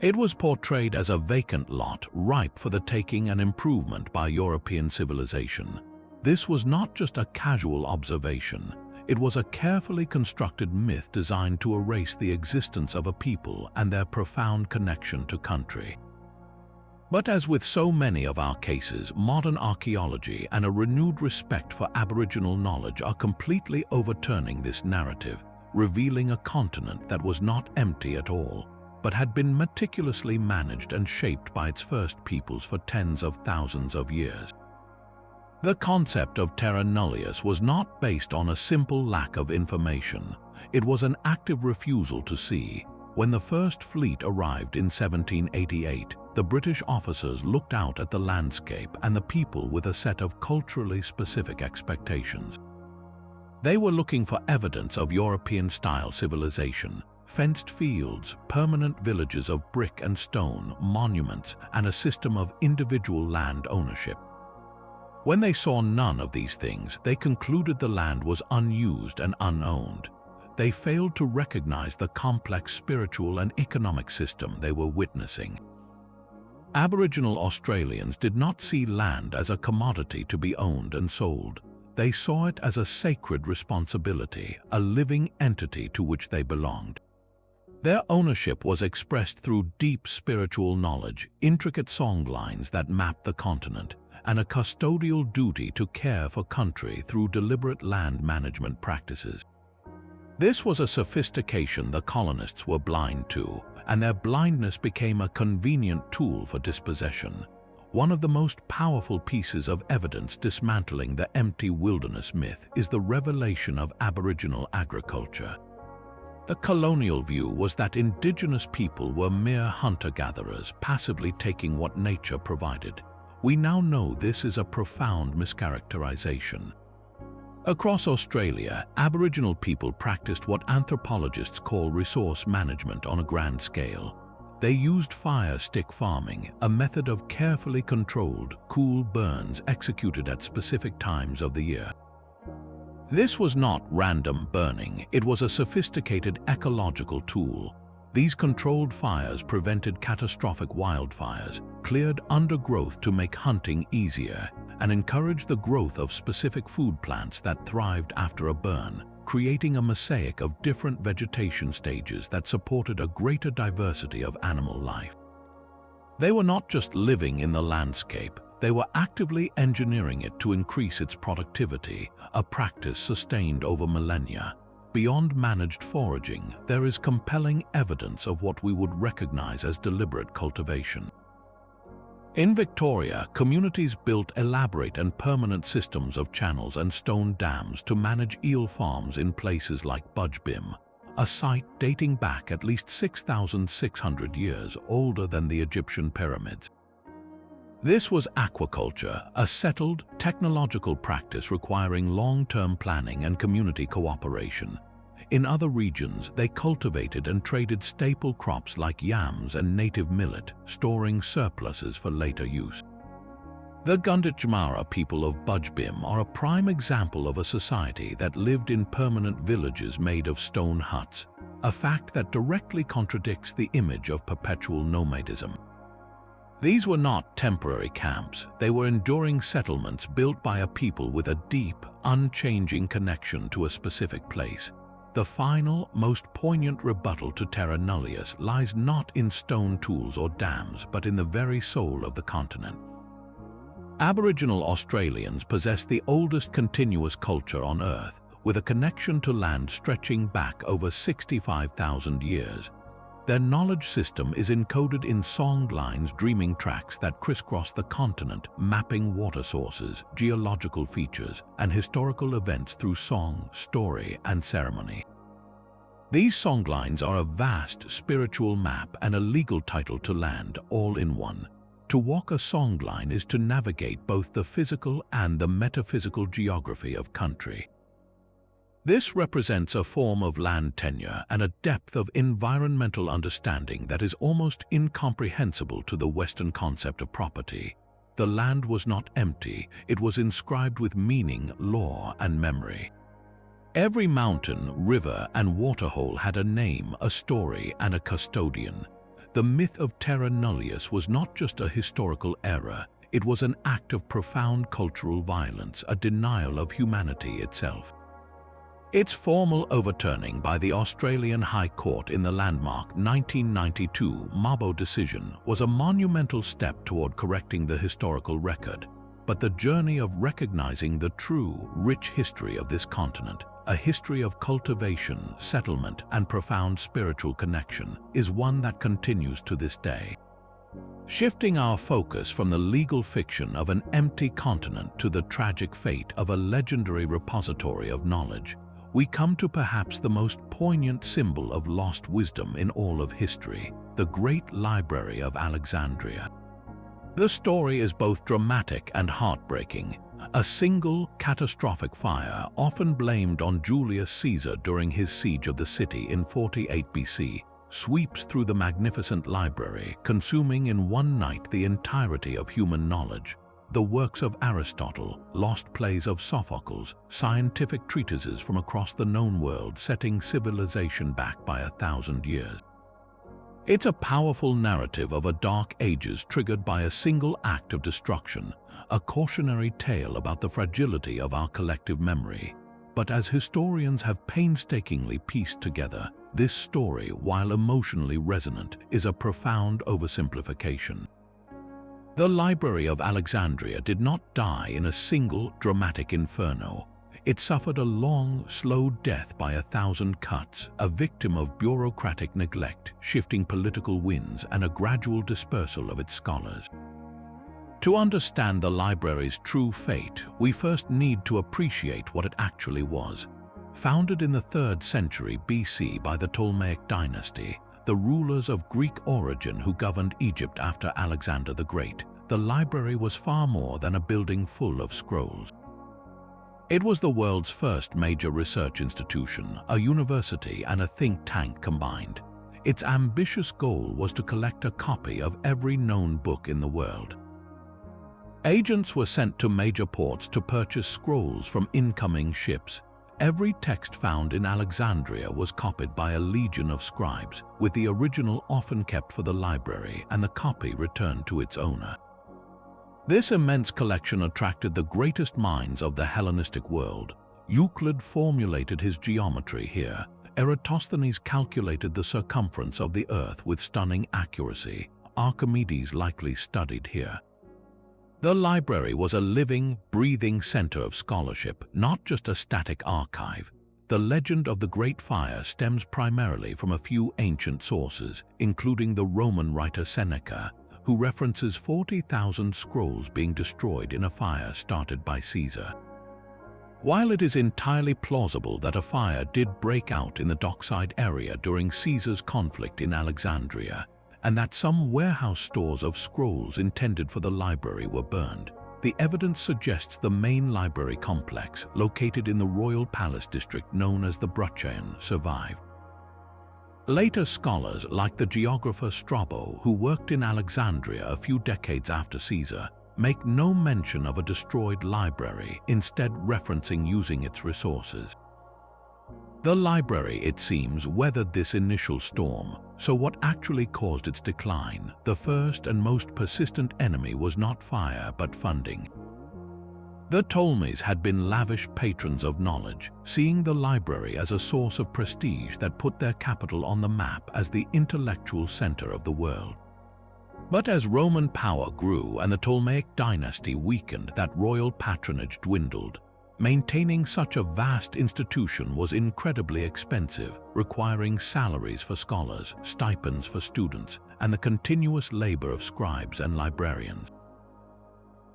It was portrayed as a vacant lot, ripe for the taking and improvement by European civilization. This was not just a casual observation. It was a carefully constructed myth designed to erase the existence of a people and their profound connection to country. But as with so many of our cases, modern archaeology and a renewed respect for Aboriginal knowledge are completely overturning this narrative, revealing a continent that was not empty at all, but had been meticulously managed and shaped by its first peoples for tens of thousands of years. The concept of terra nullius was not based on a simple lack of information. It was an active refusal to see. When the first fleet arrived in 1788, the British officers looked out at the landscape and the people with a set of culturally specific expectations. They were looking for evidence of European-style civilization, fenced fields, permanent villages of brick and stone, monuments, and a system of individual land ownership. When they saw none of these things, they concluded the land was unused and unowned. They failed to recognize the complex spiritual and economic system they were witnessing. Aboriginal Australians did not see land as a commodity to be owned and sold. They saw it as a sacred responsibility, a living entity to which they belonged. Their ownership was expressed through deep spiritual knowledge, intricate songlines that mapped the continent, and a custodial duty to care for country through deliberate land management practices. This was a sophistication the colonists were blind to, and their blindness became a convenient tool for dispossession. One of the most powerful pieces of evidence dismantling the empty wilderness myth is the revelation of Aboriginal agriculture. The colonial view was that indigenous people were mere hunter-gatherers, passively taking what nature provided. We now know this is a profound mischaracterization. Across Australia, Aboriginal people practiced what anthropologists call resource management on a grand scale. They used fire stick farming, a method of carefully controlled, cool burns executed at specific times of the year. This was not random burning, it was a sophisticated ecological tool. These controlled fires prevented catastrophic wildfires, cleared undergrowth to make hunting easier, and encouraged the growth of specific food plants that thrived after a burn, creating a mosaic of different vegetation stages that supported a greater diversity of animal life. They were not just living in the landscape, they were actively engineering it to increase its productivity, a practice sustained over millennia. Beyond managed foraging, there is compelling evidence of what we would recognize as deliberate cultivation. In Victoria, communities built elaborate and permanent systems of channels and stone dams to manage eel farms in places like Budgebim, a site dating back at least 6,600 years older than the Egyptian pyramids. This was aquaculture, a settled, technological practice requiring long-term planning and community cooperation. In other regions, they cultivated and traded staple crops like yams and native millet, storing surpluses for later use. The Gunditjmara people of Bujbim are a prime example of a society that lived in permanent villages made of stone huts, a fact that directly contradicts the image of perpetual nomadism. These were not temporary camps, they were enduring settlements built by a people with a deep, unchanging connection to a specific place. The final, most poignant rebuttal to terra nullius lies not in stone tools or dams, but in the very soul of the continent. Aboriginal Australians possess the oldest continuous culture on Earth, with a connection to land stretching back over 65,000 years. Their knowledge system is encoded in song lines, dreaming tracks that crisscross the continent, mapping water sources, geological features, and historical events through song, story, and ceremony. These songlines are a vast spiritual map and a legal title to land, all in one. To walk a songline is to navigate both the physical and the metaphysical geography of country. This represents a form of land tenure and a depth of environmental understanding that is almost incomprehensible to the Western concept of property. The land was not empty, it was inscribed with meaning, lore, and memory. Every mountain, river, and waterhole had a name, a story, and a custodian. The myth of terra nullius was not just a historical error, it was an act of profound cultural violence, a denial of humanity itself. Its formal overturning by the Australian High Court in the landmark 1992 Mabo decision was a monumental step toward correcting the historical record. But the journey of recognizing the true, rich history of this continent, a history of cultivation, settlement, and profound spiritual connection, is one that continues to this day. Shifting our focus from the legal fiction of an empty continent to the tragic fate of a legendary repository of knowledge, we come to perhaps the most poignant symbol of lost wisdom in all of history, the Great Library of Alexandria. The story is both dramatic and heartbreaking. A single, catastrophic fire, often blamed on Julius Caesar during his siege of the city in 48 BC, sweeps through the magnificent library, consuming in one night the entirety of human knowledge. The works of Aristotle, lost plays of Sophocles, scientific treatises from across the known world, setting civilization back by 1,000 years. It's a powerful narrative of a dark ages triggered by a single act of destruction, a cautionary tale about the fragility of our collective memory. But as historians have painstakingly pieced together, this story, while emotionally resonant, is a profound oversimplification. The Library of Alexandria did not die in a single dramatic inferno. It suffered a long, slow death by 1,000 cuts, a victim of bureaucratic neglect, shifting political winds, and a gradual dispersal of its scholars. To understand the library's true fate, we first need to appreciate what it actually was. Founded in the 3rd century BC by the Ptolemaic dynasty, the rulers of Greek origin who governed Egypt after Alexander the Great, the library was far more than a building full of scrolls. It was the world's first major research institution, a university and a think tank combined. Its ambitious goal was to collect a copy of every known book in the world. Agents were sent to major ports to purchase scrolls from incoming ships. Every text found in Alexandria was copied by a legion of scribes, with the original often kept for the library and the copy returned to its owner. This immense collection attracted the greatest minds of the Hellenistic world. Euclid formulated his geometry here. Eratosthenes calculated the circumference of the Earth with stunning accuracy. Archimedes likely studied here. The library was a living, breathing center of scholarship, not just a static archive. The legend of the Great Fire stems primarily from a few ancient sources, including the Roman writer Seneca, who references 40,000 scrolls being destroyed in a fire started by Caesar. While it is entirely plausible that a fire did break out in the dockside area during Caesar's conflict in Alexandria, and that some warehouse stores of scrolls intended for the library were burned. The evidence suggests the main library complex, located in the royal palace district known as the Bruchaeon, survived. Later scholars, like the geographer Strabo, who worked in Alexandria a few decades after Caesar, make no mention of a destroyed library, instead referencing using its resources. The library, it seems, weathered this initial storm, so what actually caused its decline? The first and most persistent enemy was not fire but funding. The Ptolemies had been lavish patrons of knowledge, seeing the library as a source of prestige that put their capital on the map as the intellectual center of the world. But as Roman power grew and the Ptolemaic dynasty weakened, that royal patronage dwindled. Maintaining such a vast institution was incredibly expensive, requiring salaries for scholars, stipends for students, and the continuous labor of scribes and librarians.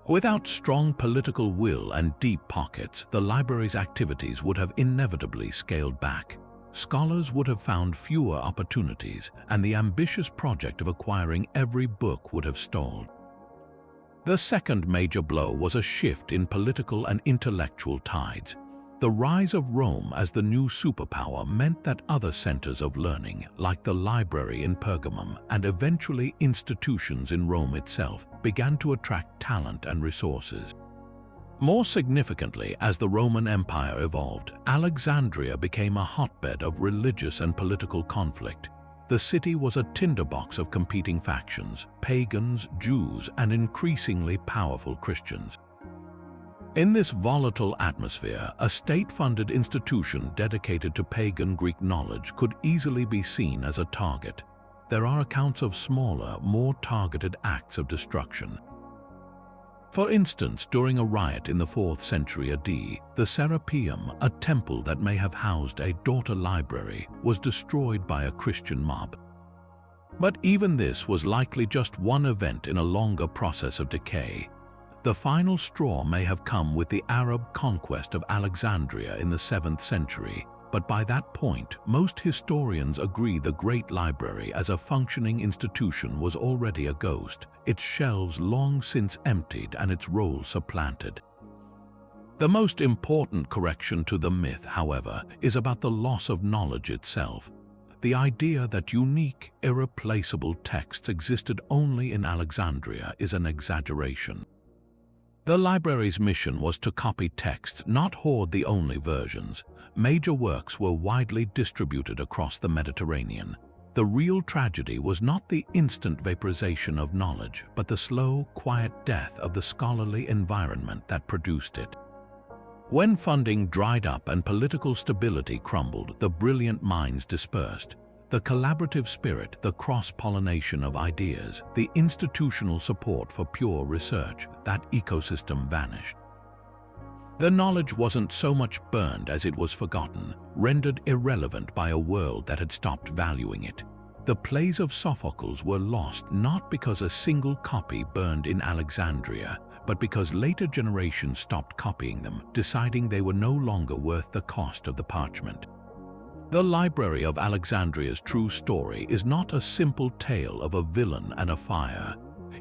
Without strong political will and deep pockets, the library's activities would have inevitably scaled back. Scholars would have found fewer opportunities, and the ambitious project of acquiring every book would have stalled. The second major blow was a shift in political and intellectual tides. The rise of Rome as the new superpower meant that other centers of learning, like the library in Pergamum and eventually institutions in Rome itself, began to attract talent and resources. More significantly, as the Roman Empire evolved, Alexandria became a hotbed of religious and political conflict. The city was a tinderbox of competing factions, pagans, Jews, and increasingly powerful Christians. In this volatile atmosphere, a state-funded institution dedicated to pagan Greek knowledge could easily be seen as a target. There are accounts of smaller, more targeted acts of destruction. For instance, during a riot in the 4th century AD, the Serapeum, a temple that may have housed a daughter library, was destroyed by a Christian mob. But even this was likely just one event in a longer process of decay. The final straw may have come with the Arab conquest of Alexandria in the 7th century, but by that point, most historians agree the Great Library as a functioning institution was already a ghost, its shelves long since emptied and its role supplanted. The most important correction to the myth, however, is about the loss of knowledge itself. The idea that unique, irreplaceable texts existed only in Alexandria is an exaggeration. The library's mission was to copy texts, not hoard the only versions. Major works were widely distributed across the Mediterranean. The real tragedy was not the instant vaporization of knowledge, but the slow, quiet death of the scholarly environment that produced it. When funding dried up and political stability crumbled, the brilliant minds dispersed. The collaborative spirit, the cross-pollination of ideas, the institutional support for pure research, that ecosystem vanished. The knowledge wasn't so much burned as it was forgotten, rendered irrelevant by a world that had stopped valuing it. The plays of Sophocles were lost not because a single copy burned in Alexandria, but because later generations stopped copying them, deciding they were no longer worth the cost of the parchment. The Library of Alexandria's true story is not a simple tale of a villain and a fire.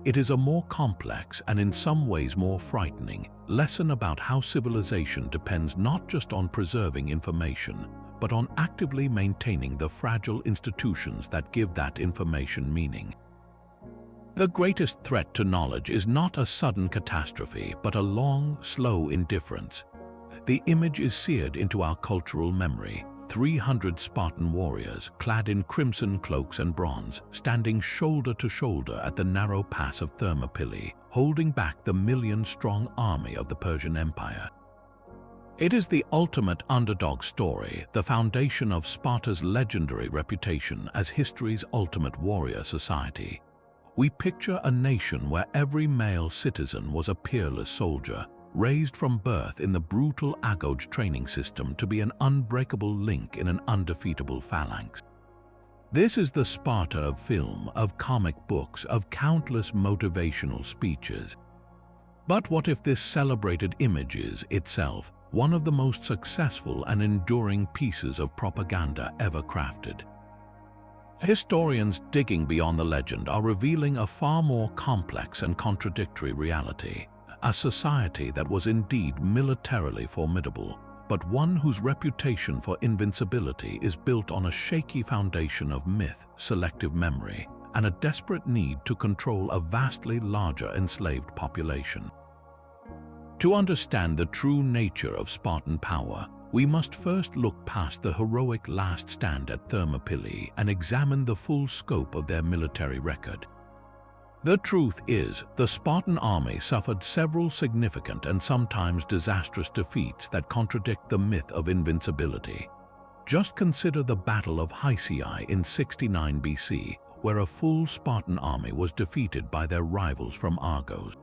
It is a more complex and in some ways more frightening lesson about how civilization depends not just on preserving information, but on actively maintaining the fragile institutions that give that information meaning. The greatest threat to knowledge is not a sudden catastrophe, but a long, slow indifference. The image is seared into our cultural memory. 300 Spartan warriors, clad in crimson cloaks and bronze, standing shoulder to shoulder at the narrow pass of Thermopylae, holding back the million-strong army of the Persian Empire. It is the ultimate underdog story, the foundation of Sparta's legendary reputation as history's ultimate warrior society. We picture a nation where every male citizen was a peerless soldier, raised from birth in the brutal Agoj training system to be an unbreakable link in an undefeatable phalanx. This is the Sparta of film, of comic books, of countless motivational speeches. But what if this celebrated image is, itself, one of the most successful and enduring pieces of propaganda ever crafted? Historians digging beyond the legend are revealing a far more complex and contradictory reality, a society that was indeed militarily formidable, but one whose reputation for invincibility is built on a shaky foundation of myth, selective memory, and a desperate need to control a vastly larger enslaved population. To understand the true nature of Spartan power, we must first look past the heroic last stand at Thermopylae and examine the full scope of their military record. The truth is, the Spartan army suffered several significant and sometimes disastrous defeats that contradict the myth of invincibility. Just consider the Battle of Hysiae in 69 BC, where a full Spartan army was defeated by their rivals from Argos.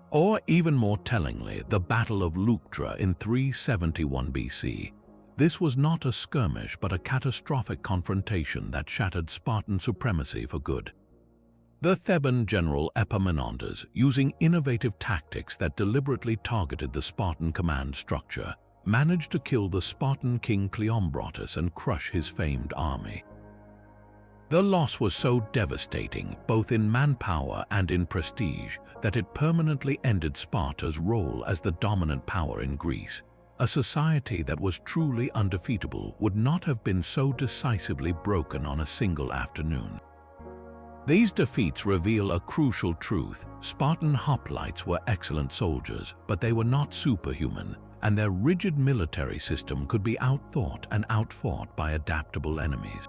Or, even more tellingly, the Battle of Leuctra in 371 BC. This was not a skirmish but a catastrophic confrontation that shattered Spartan supremacy for good. The Theban general Epaminondas, using innovative tactics that deliberately targeted the Spartan command structure, managed to kill the Spartan king Cleombrotus and crush his famed army. The loss was so devastating, both in manpower and in prestige, that it permanently ended Sparta's role as the dominant power in Greece. A society that was truly undefeatable would not have been so decisively broken on a single afternoon. These defeats reveal a crucial truth. Spartan hoplites were excellent soldiers, but they were not superhuman, and their rigid military system could be outthought and outfought by adaptable enemies.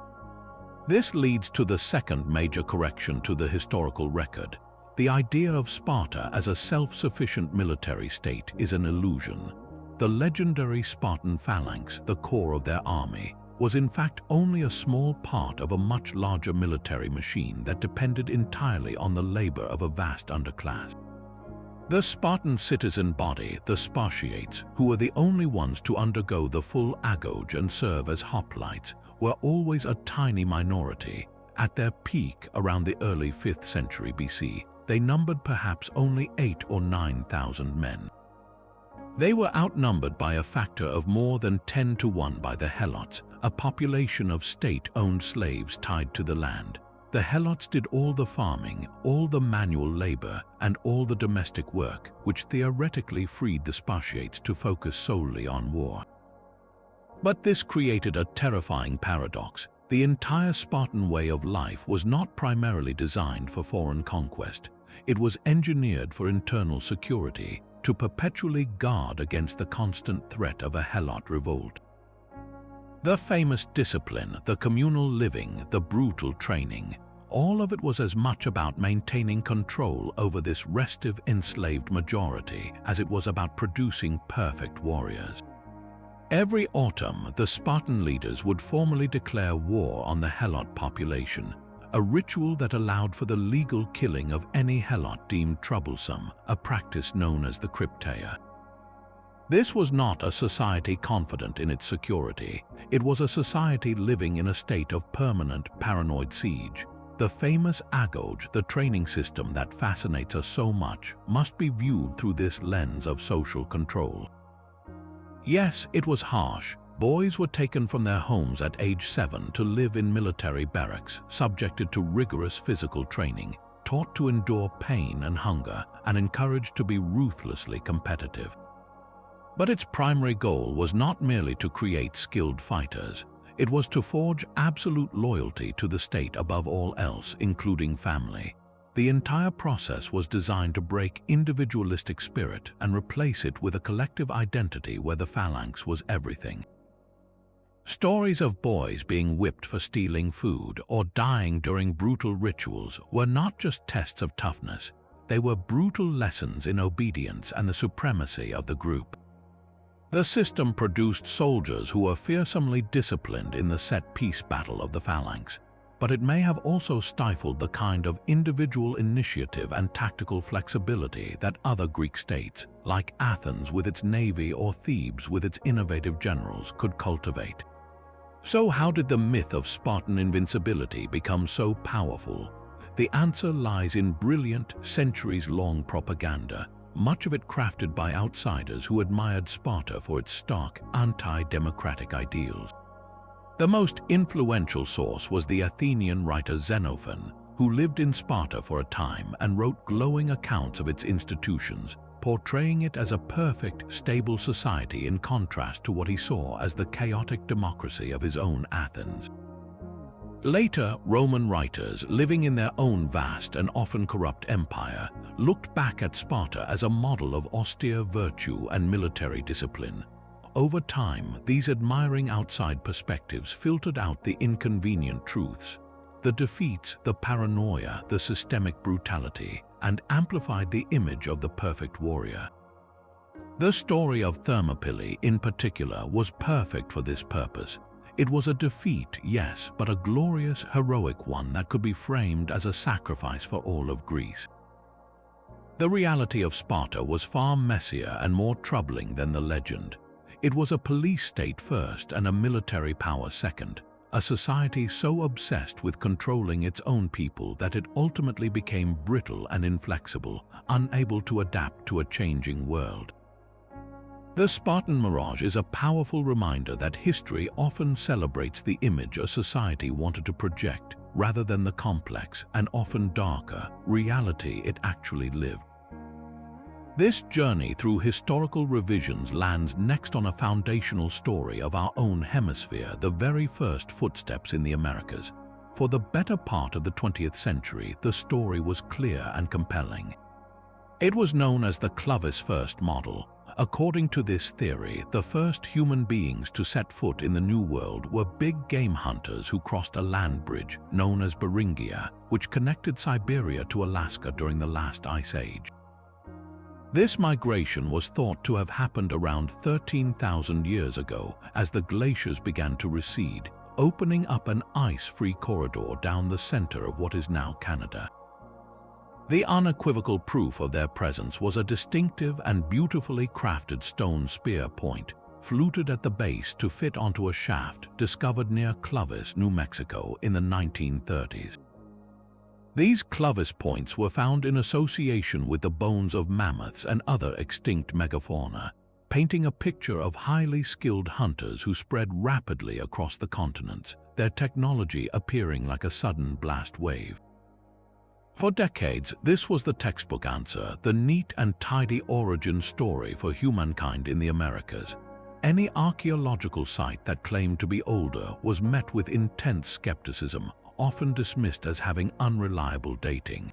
This leads to the second major correction to the historical record. The idea of Sparta as a self-sufficient military state is an illusion. The legendary Spartan phalanx, the core of their army, was in fact only a small part of a much larger military machine that depended entirely on the labor of a vast underclass. The Spartan citizen body, the Spartiates, who were the only ones to undergo the full agoge and serve as hoplites, were always a tiny minority. At their peak around the early 5th century BC, they numbered perhaps only 8,000 or 9,000 men. They were outnumbered by a factor of more than 10 to 1 by the Helots, a population of state-owned slaves tied to the land. The Helots did all the farming, all the manual labor, and all the domestic work, which theoretically freed the Spartiates to focus solely on war. But this created a terrifying paradox. The entire Spartan way of life was not primarily designed for foreign conquest. It was engineered for internal security, to perpetually guard against the constant threat of a Helot revolt. The famous discipline, the communal living, the brutal training, all of it was as much about maintaining control over this restive enslaved majority as it was about producing perfect warriors. Every autumn, the Spartan leaders would formally declare war on the Helot population, a ritual that allowed for the legal killing of any Helot deemed troublesome, a practice known as the crypteia. This was not a society confident in its security. It was a society living in a state of permanent paranoid siege. The famous agoge, the training system that fascinates us so much, must be viewed through this lens of social control. Yes, it was harsh. Boys were taken from their homes at age 7 to live in military barracks, subjected to rigorous physical training, taught to endure pain and hunger, and encouraged to be ruthlessly competitive. But its primary goal was not merely to create skilled fighters. It was to forge absolute loyalty to the state above all else, including family. The entire process was designed to break individualistic spirit and replace it with a collective identity where the phalanx was everything. Stories of boys being whipped for stealing food or dying during brutal rituals were not just tests of toughness. They were brutal lessons in obedience and the supremacy of the group. The system produced soldiers who were fearsomely disciplined in the set-piece battle of the phalanx, but it may have also stifled the kind of individual initiative and tactical flexibility that other Greek states, like Athens with its navy or Thebes with its innovative generals, could cultivate. So how did the myth of Spartan invincibility become so powerful? The answer lies in brilliant, centuries-long propaganda, much of it crafted by outsiders who admired Sparta for its stark, anti-democratic ideals. The most influential source was the Athenian writer Xenophon, who lived in Sparta for a time and wrote glowing accounts of its institutions, portraying it as a perfect, stable society in contrast to what he saw as the chaotic democracy of his own Athens. Later, Roman writers, living in their own vast and often corrupt empire, looked back at Sparta as a model of austere virtue and military discipline. Over time, these admiring outside perspectives filtered out the inconvenient truths, the defeats, the paranoia, the systemic brutality, and amplified the image of the perfect warrior. The story of Thermopylae, in particular, was perfect for this purpose. It was a defeat, yes, but a glorious, heroic one that could be framed as a sacrifice for all of Greece. The reality of Sparta was far messier and more troubling than the legend. It was a police state first and a military power second, a society so obsessed with controlling its own people that it ultimately became brittle and inflexible, unable to adapt to a changing world. The Spartan mirage is a powerful reminder that history often celebrates the image a society wanted to project, rather than the complex and often darker reality it actually lived. This journey through historical revisions lands next on a foundational story of our own hemisphere, the very first footsteps in the Americas. For the better part of the 20th century, the story was clear and compelling. It was known as the Clovis first model. According to this theory, the first human beings to set foot in the New World were big game hunters who crossed a land bridge known as Beringia, which connected Siberia to Alaska during the last ice age. This migration was thought to have happened around 13,000 years ago as the glaciers began to recede, opening up an ice-free corridor down the center of what is now Canada. The unequivocal proof of their presence was a distinctive and beautifully crafted stone spear point, fluted at the base to fit onto a shaft discovered near Clovis, New Mexico in the 1930s. These Clovis points were found in association with the bones of mammoths and other extinct megafauna, painting a picture of highly skilled hunters who spread rapidly across the continents, their technology appearing like a sudden blast wave. For decades, this was the textbook answer, the neat and tidy origin story for humankind in the Americas. Any archaeological site that claimed to be older was met with intense skepticism, often dismissed as having unreliable dating.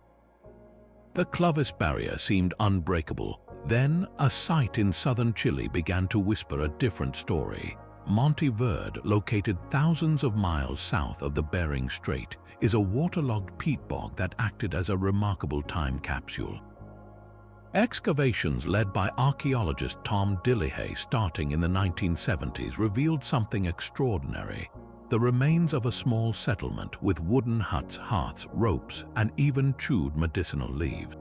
The Clovis barrier seemed unbreakable. Then, a site in southern Chile began to whisper a different story. Monte Verde, located thousands of miles south of the Bering Strait, is a waterlogged peat bog that acted as a remarkable time capsule. Excavations led by archaeologist Tom Dillehay starting in the 1970s revealed something extraordinary. The remains of a small settlement with wooden huts, hearths, ropes, and even chewed medicinal leaves.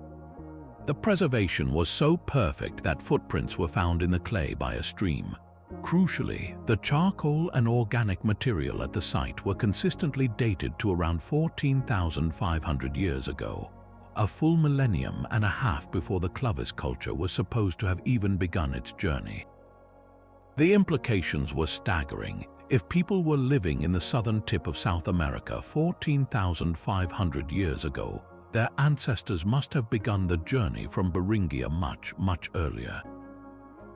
The preservation was so perfect that footprints were found in the clay by a stream. Crucially, the charcoal and organic material at the site were consistently dated to around 14,500 years ago, a full millennium and a half before the Clovis culture was supposed to have even begun its journey. The implications were staggering. If people were living in the southern tip of South America 14,500 years ago, their ancestors must have begun the journey from Beringia much earlier.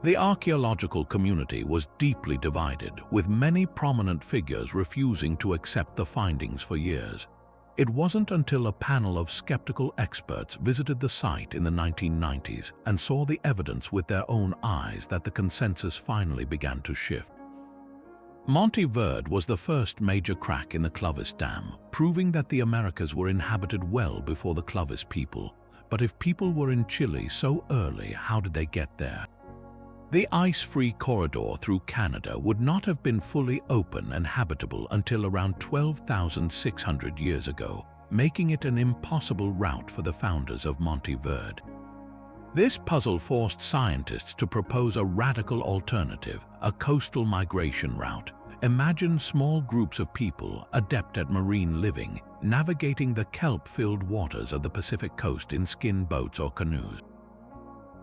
The archaeological community was deeply divided, with many prominent figures refusing to accept the findings for years. It wasn't until a panel of skeptical experts visited the site in the 1990s and saw the evidence with their own eyes that the consensus finally began to shift. Monte Verde was the first major crack in the Clovis Dam, proving that the Americas were inhabited well before the Clovis people. But if people were in Chile so early, how did they get there? The ice-free corridor through Canada would not have been fully open and habitable until around 12,600 years ago, making it an impossible route for the founders of Monte Verde. This puzzle forced scientists to propose a radical alternative, a coastal migration route. Imagine small groups of people, adept at marine living, navigating the kelp-filled waters of the Pacific coast in skin boats or canoes.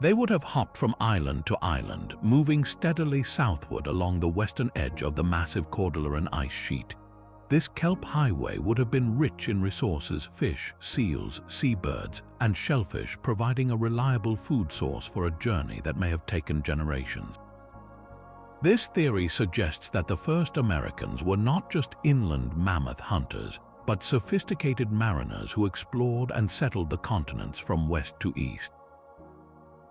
They would have hopped from island to island, moving steadily southward along the western edge of the massive Cordilleran ice sheet. This kelp highway would have been rich in resources: fish, seals, seabirds, and shellfish, providing a reliable food source for a journey that may have taken generations. This theory suggests that the first Americans were not just inland mammoth hunters, but sophisticated mariners who explored and settled the continents from west to east.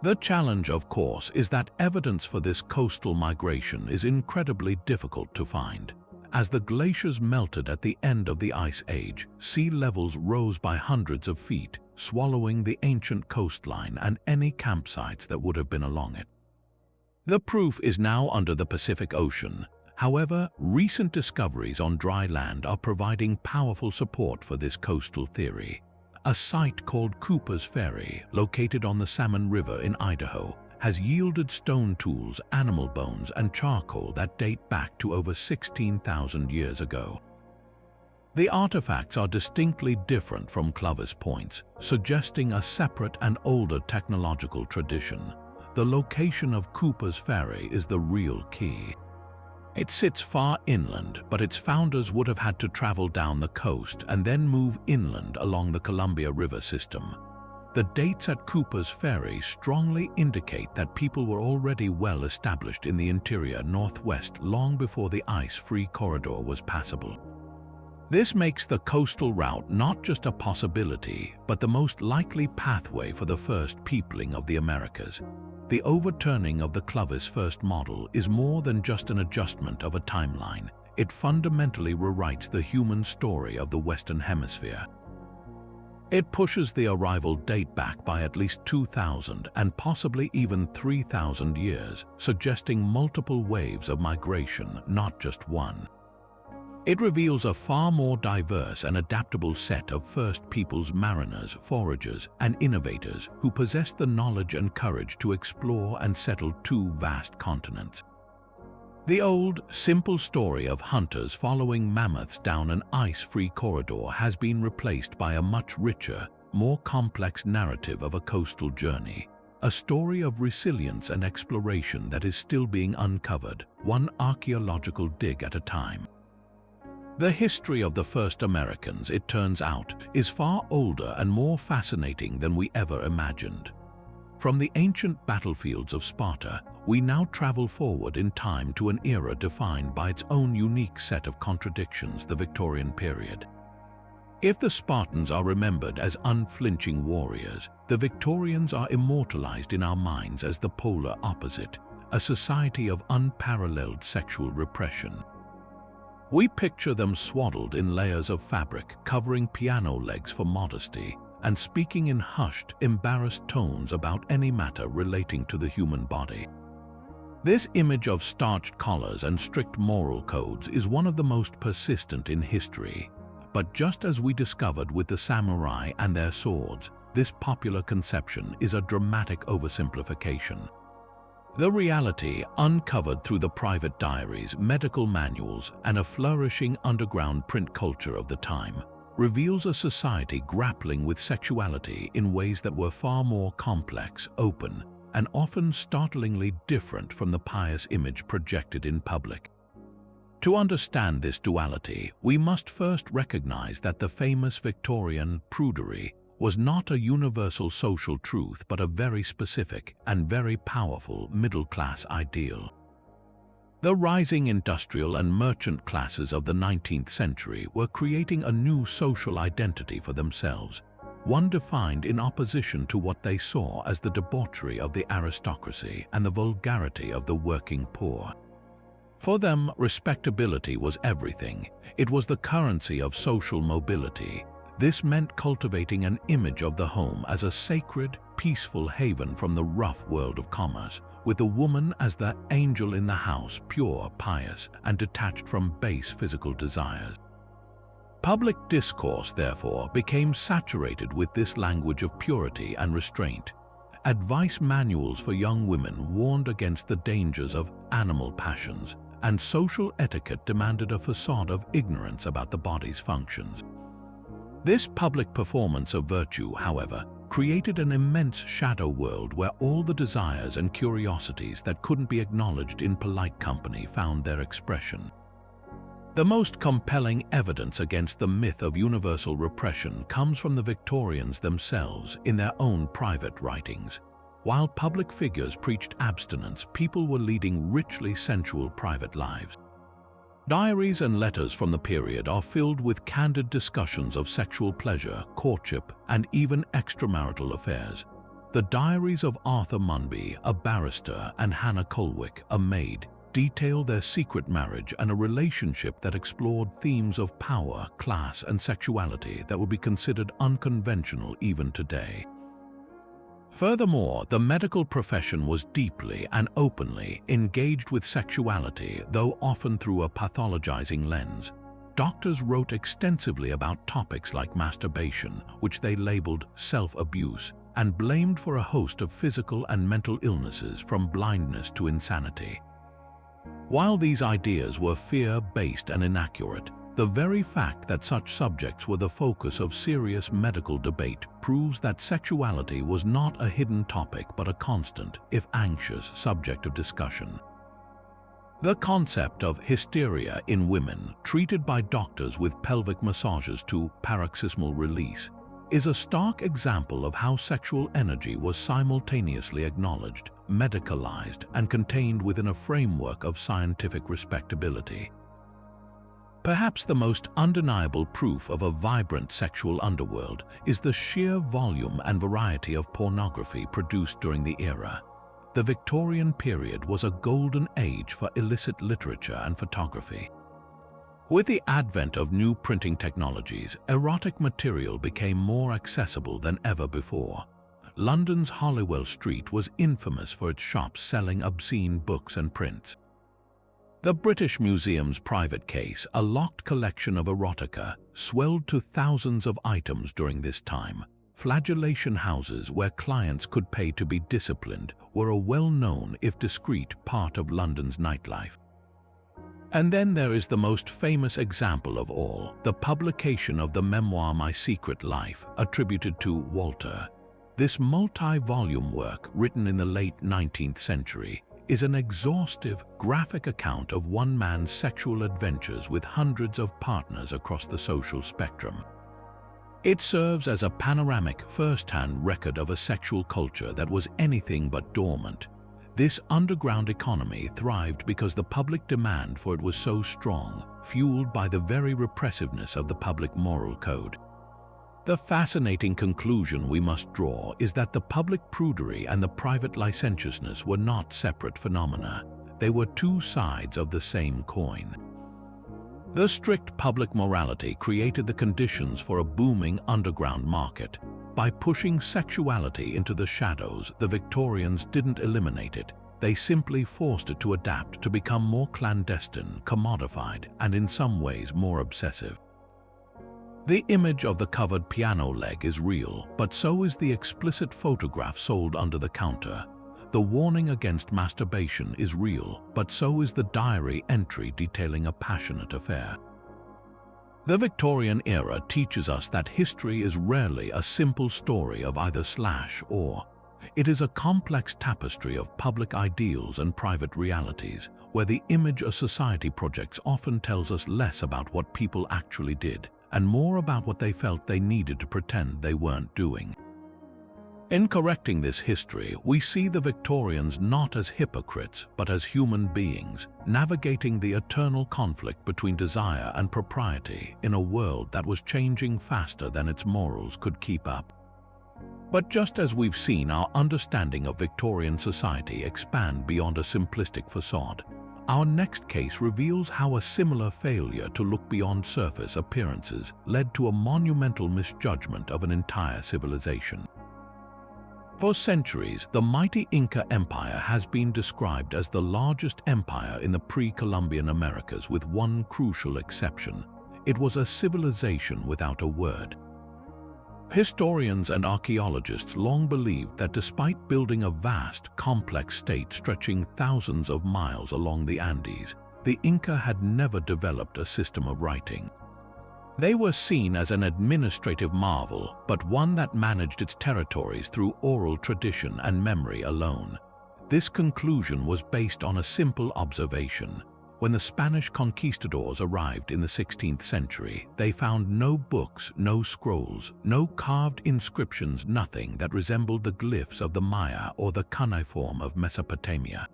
The challenge, of course, is that evidence for this coastal migration is incredibly difficult to find. As the glaciers melted at the end of the Ice Age, sea levels rose by hundreds of feet, swallowing the ancient coastline and any campsites that would have been along it. The proof is now under the Pacific Ocean. However, recent discoveries on dry land are providing powerful support for this coastal theory. A site called Cooper's Ferry, located on the Salmon River in Idaho, has yielded stone tools, animal bones, and charcoal that date back to over 16,000 years ago. The artifacts are distinctly different from Clovis points, suggesting a separate and older technological tradition. The location of Cooper's Ferry is the real key. It sits far inland, but its founders would have had to travel down the coast and then move inland along the Columbia River system. The dates at Cooper's Ferry strongly indicate that people were already well established in the interior northwest long before the ice-free corridor was passable. This makes the coastal route not just a possibility, but the most likely pathway for the first peopling of the Americas. The overturning of the Clovis first model is more than just an adjustment of a timeline. It fundamentally rewrites the human story of the Western Hemisphere. It pushes the arrival date back by at least 2,000 and possibly even 3,000 years, suggesting multiple waves of migration, not just one. It reveals a far more diverse and adaptable set of First Peoples mariners, foragers, and innovators who possessed the knowledge and courage to explore and settle two vast continents. The old, simple story of hunters following mammoths down an ice-free corridor has been replaced by a much richer, more complex narrative of a coastal journey, a story of resilience and exploration that is still being uncovered, one archaeological dig at a time. The history of the first Americans, it turns out, is far older and more fascinating than we ever imagined. From the ancient battlefields of Sparta, we now travel forward in time to an era defined by its own unique set of contradictions, the Victorian period. If the Spartans are remembered as unflinching warriors, the Victorians are immortalized in our minds as the polar opposite, a society of unparalleled sexual repression. We picture them swaddled in layers of fabric, covering piano legs for modesty, and speaking in hushed, embarrassed tones about any matter relating to the human body. This image of starched collars and strict moral codes is one of the most persistent in history. But just as we discovered with the samurai and their swords, this popular conception is a dramatic oversimplification. The reality, uncovered through the private diaries, medical manuals, and a flourishing underground print culture of the time, reveals a society grappling with sexuality in ways that were far more complex, open, and often startlingly different from the pious image projected in public. To understand this duality, we must first recognize that the famous Victorian prudery was not a universal social truth but a very specific and very powerful middle-class ideal. The rising industrial and merchant classes of the 19th century were creating a new social identity for themselves, one defined in opposition to what they saw as the debauchery of the aristocracy and the vulgarity of the working poor. For them, respectability was everything. It was the currency of social mobility. This meant cultivating an image of the home as a sacred, peaceful haven from the rough world of commerce, with the woman as the angel in the house, pure, pious, and detached from base physical desires. Public discourse, therefore, became saturated with this language of purity and restraint. Advice manuals for young women warned against the dangers of animal passions, and social etiquette demanded a facade of ignorance about the body's functions. This public performance of virtue, however, created an immense shadow world where all the desires and curiosities that couldn't be acknowledged in polite company found their expression. The most compelling evidence against the myth of universal repression comes from the Victorians themselves in their own private writings. While public figures preached abstinence, people were leading richly sensual private lives. Diaries and letters from the period are filled with candid discussions of sexual pleasure, courtship, and even extramarital affairs. The diaries of Arthur Munby, a barrister, and Hannah Colwick, a maid, detail their secret marriage and a relationship that explored themes of power, class, and sexuality that would be considered unconventional even today. Furthermore, the medical profession was deeply and openly engaged with sexuality, though often through a pathologizing lens. Doctors wrote extensively about topics like masturbation, which they labeled self-abuse, and blamed for a host of physical and mental illnesses from blindness to insanity. While these ideas were fear-based and inaccurate, the very fact that such subjects were the focus of serious medical debate proves that sexuality was not a hidden topic but a constant, if anxious, subject of discussion. The concept of hysteria in women, treated by doctors with pelvic massages to paroxysmal release, is a stark example of how sexual energy was simultaneously acknowledged, medicalized, and contained within a framework of scientific respectability. Perhaps the most undeniable proof of a vibrant sexual underworld is the sheer volume and variety of pornography produced during the era. The Victorian period was a golden age for illicit literature and photography. With the advent of new printing technologies, erotic material became more accessible than ever before. London's Holywell Street was infamous for its shops selling obscene books and prints. The British Museum's private case, a locked collection of erotica, swelled to thousands of items during this time. Flagellation houses where clients could pay to be disciplined were a well-known, if discreet, part of London's nightlife. And then there is the most famous example of all, the publication of the memoir My Secret Life, attributed to Walter. This multi-volume work, written in the late 19th century, is an exhaustive, graphic account of one man's sexual adventures with hundreds of partners across the social spectrum. It serves as a panoramic, first-hand record of a sexual culture that was anything but dormant. This underground economy thrived because the public demand for it was so strong, fueled by the very repressiveness of the public moral code. The fascinating conclusion we must draw is that the public prudery and the private licentiousness were not separate phenomena. They were two sides of the same coin. The strict public morality created the conditions for a booming underground market. By pushing sexuality into the shadows, the Victorians didn't eliminate it. They simply forced it to adapt to become more clandestine, commodified, and in some ways more obsessive. The image of the covered piano leg is real, but so is the explicit photograph sold under the counter. The warning against masturbation is real, but so is the diary entry detailing a passionate affair. The Victorian era teaches us that history is rarely a simple story of either slash or. It is a complex tapestry of public ideals and private realities, where the image a society projects often tells us less about what people actually did, and more about what they felt they needed to pretend they weren't doing. In correcting this history, we see the Victorians not as hypocrites, but as human beings, navigating the eternal conflict between desire and propriety in a world that was changing faster than its morals could keep up. But just as we've seen our understanding of Victorian society expand beyond a simplistic facade, our next case reveals how a similar failure to look beyond surface appearances led to a monumental misjudgment of an entire civilization. For centuries, the mighty Inca Empire has been described as the largest empire in the pre-Columbian Americas, with one crucial exception. It was a civilization without a word. Historians and archaeologists long believed that despite building a vast, complex state stretching thousands of miles along the Andes, the Inca had never developed a system of writing. They were seen as an administrative marvel, but one that managed its territories through oral tradition and memory alone. This conclusion was based on a simple observation. When the Spanish conquistadors arrived in the 16th century, they found no books, no scrolls, no carved inscriptions, nothing that resembled the glyphs of the Maya or the cuneiform of Mesopotamia.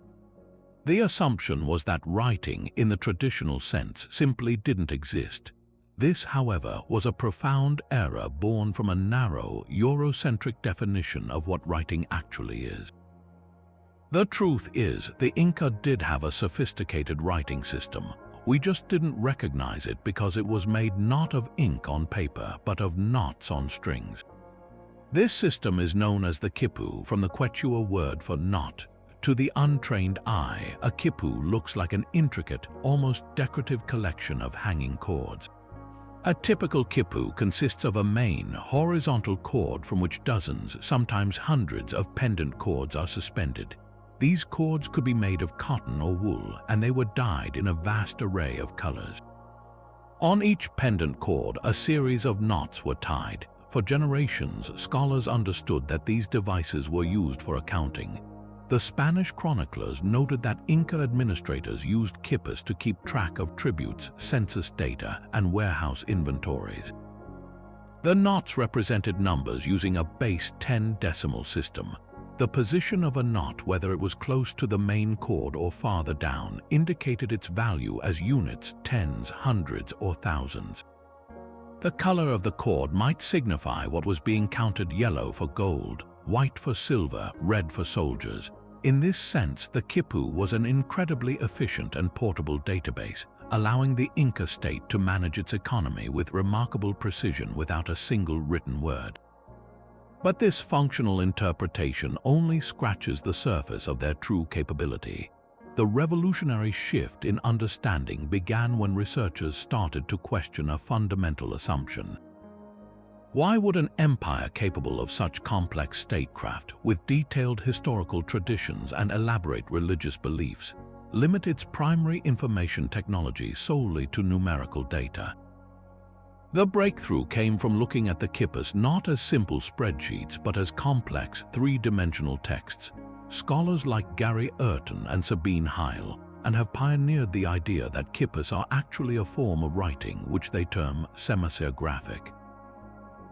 The assumption was that writing, in the traditional sense, simply didn't exist. This, however, was a profound error born from a narrow, Eurocentric definition of what writing actually is. The truth is, the Inca did have a sophisticated writing system. We just didn't recognize it because it was made not of ink on paper, but of knots on strings. This system is known as the quipu, from the Quechua word for knot. To the untrained eye, a quipu looks like an intricate, almost decorative collection of hanging cords. A typical quipu consists of a main, horizontal cord from which dozens, sometimes hundreds, of pendant cords are suspended. These cords could be made of cotton or wool, and they were dyed in a vast array of colors. On each pendant cord, a series of knots were tied. For generations, scholars understood that these devices were used for accounting. The Spanish chroniclers noted that Inca administrators used quipus to keep track of tributes, census data, and warehouse inventories. The knots represented numbers using a base 10 decimal system. The position of a knot, whether it was close to the main cord or farther down, indicated its value as units, tens, hundreds, or thousands. The color of the cord might signify what was being counted: yellow for gold, white for silver, red for soldiers. In this sense, the quipu was an incredibly efficient and portable database, allowing the Inca state to manage its economy with remarkable precision without a single written word. But this functional interpretation only scratches the surface of their true capability. The revolutionary shift in understanding began when researchers started to question a fundamental assumption. Why would an empire capable of such complex statecraft, with detailed historical traditions and elaborate religious beliefs, limit its primary information technology solely to numerical data? The breakthrough came from looking at the quipus not as simple spreadsheets but as complex, three-dimensional texts. Scholars like Gary Urton and Sabine Heil have pioneered the idea that quipus are actually a form of writing which they term semasiographic.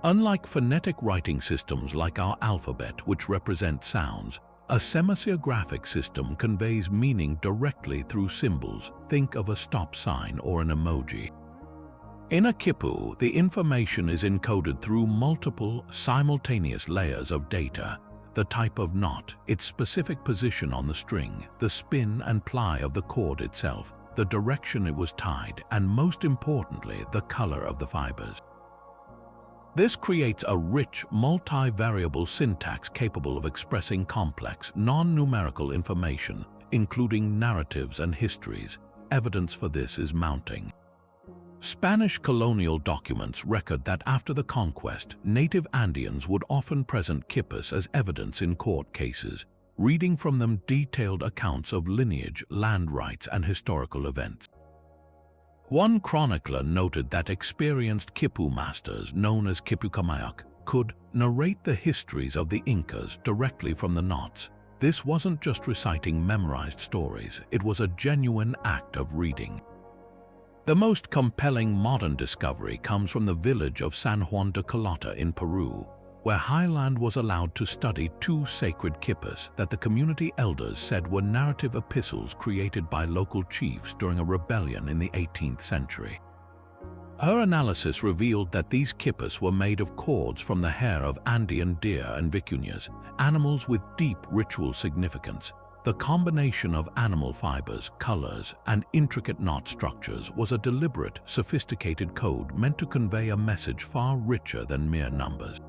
Unlike phonetic writing systems like our alphabet, which represent sounds, a semasiographic system conveys meaning directly through symbols. Think of a stop sign or an emoji. In a quipu, the information is encoded through multiple, simultaneous layers of data: the type of knot, its specific position on the string, the spin and ply of the cord itself, the direction it was tied, and most importantly, the color of the fibers. This creates a rich, multi-variable syntax capable of expressing complex, non-numerical information, including narratives and histories. Evidence for this is mounting. Spanish colonial documents record that after the conquest, native Andeans would often present quipus as evidence in court cases, reading from them detailed accounts of lineage, land rights, and historical events. One chronicler noted that experienced quipu masters, known as quipucamayoc, could narrate the histories of the Incas directly from the knots. This wasn't just reciting memorized stories, it was a genuine act of reading. The most compelling modern discovery comes from the village of San Juan de Colata in Peru, where Highland was allowed to study two sacred quipus that the community elders said were narrative epistles created by local chiefs during a rebellion in the 18th century. Her analysis revealed that these quipus were made of cords from the hair of Andean deer and vicuñas, animals with deep ritual significance. The combination of animal fibers, colors, and intricate knot structures was a deliberate, sophisticated code meant to convey a message far richer than mere numbers.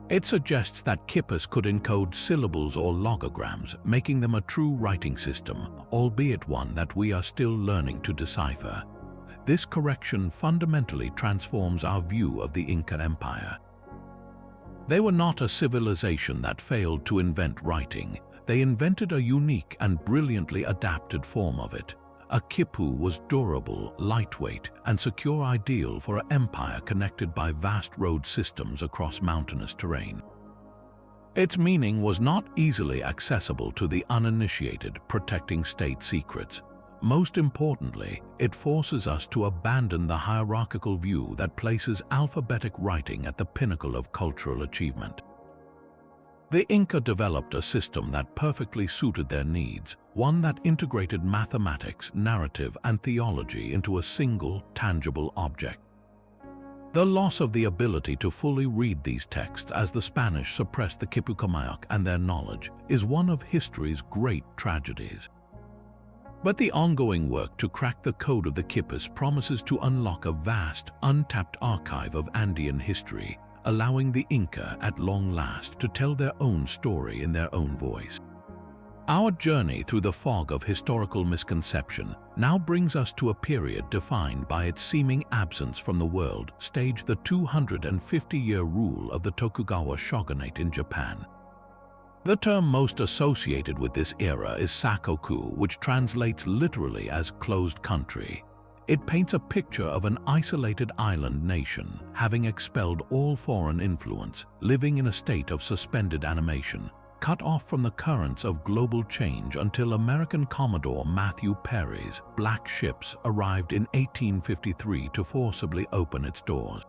It suggests that quipus could encode syllables or logograms, making them a true writing system, albeit one that we are still learning to decipher. This correction fundamentally transforms our view of the Inca Empire. They were not a civilization that failed to invent writing. They invented a unique and brilliantly adapted form of it. A quipu was durable, lightweight, and secure, ideal for an empire connected by vast road systems across mountainous terrain. Its meaning was not easily accessible to the uninitiated, protecting state secrets. Most importantly, it forces us to abandon the hierarchical view that places alphabetic writing at the pinnacle of cultural achievement. The Inca developed a system that perfectly suited their needs, one that integrated mathematics, narrative, and theology into a single, tangible object. The loss of the ability to fully read these texts as the Spanish suppressed the Quipucamayoc and their knowledge is one of history's great tragedies. But the ongoing work to crack the code of the Quipus promises to unlock a vast, untapped archive of Andean history, allowing the Inca at long last to tell their own story in their own voice. Our journey through the fog of historical misconception now brings us to a period defined by its seeming absence from the world stage, the 250-year rule of the Tokugawa shogunate in Japan. The term most associated with this era is sakoku, which translates literally as closed country. It paints a picture of an isolated island nation, having expelled all foreign influence, living in a state of suspended animation, cut off from the currents of global change until American Commodore Matthew Perry's Black Ships arrived in 1853 to forcibly open its doors.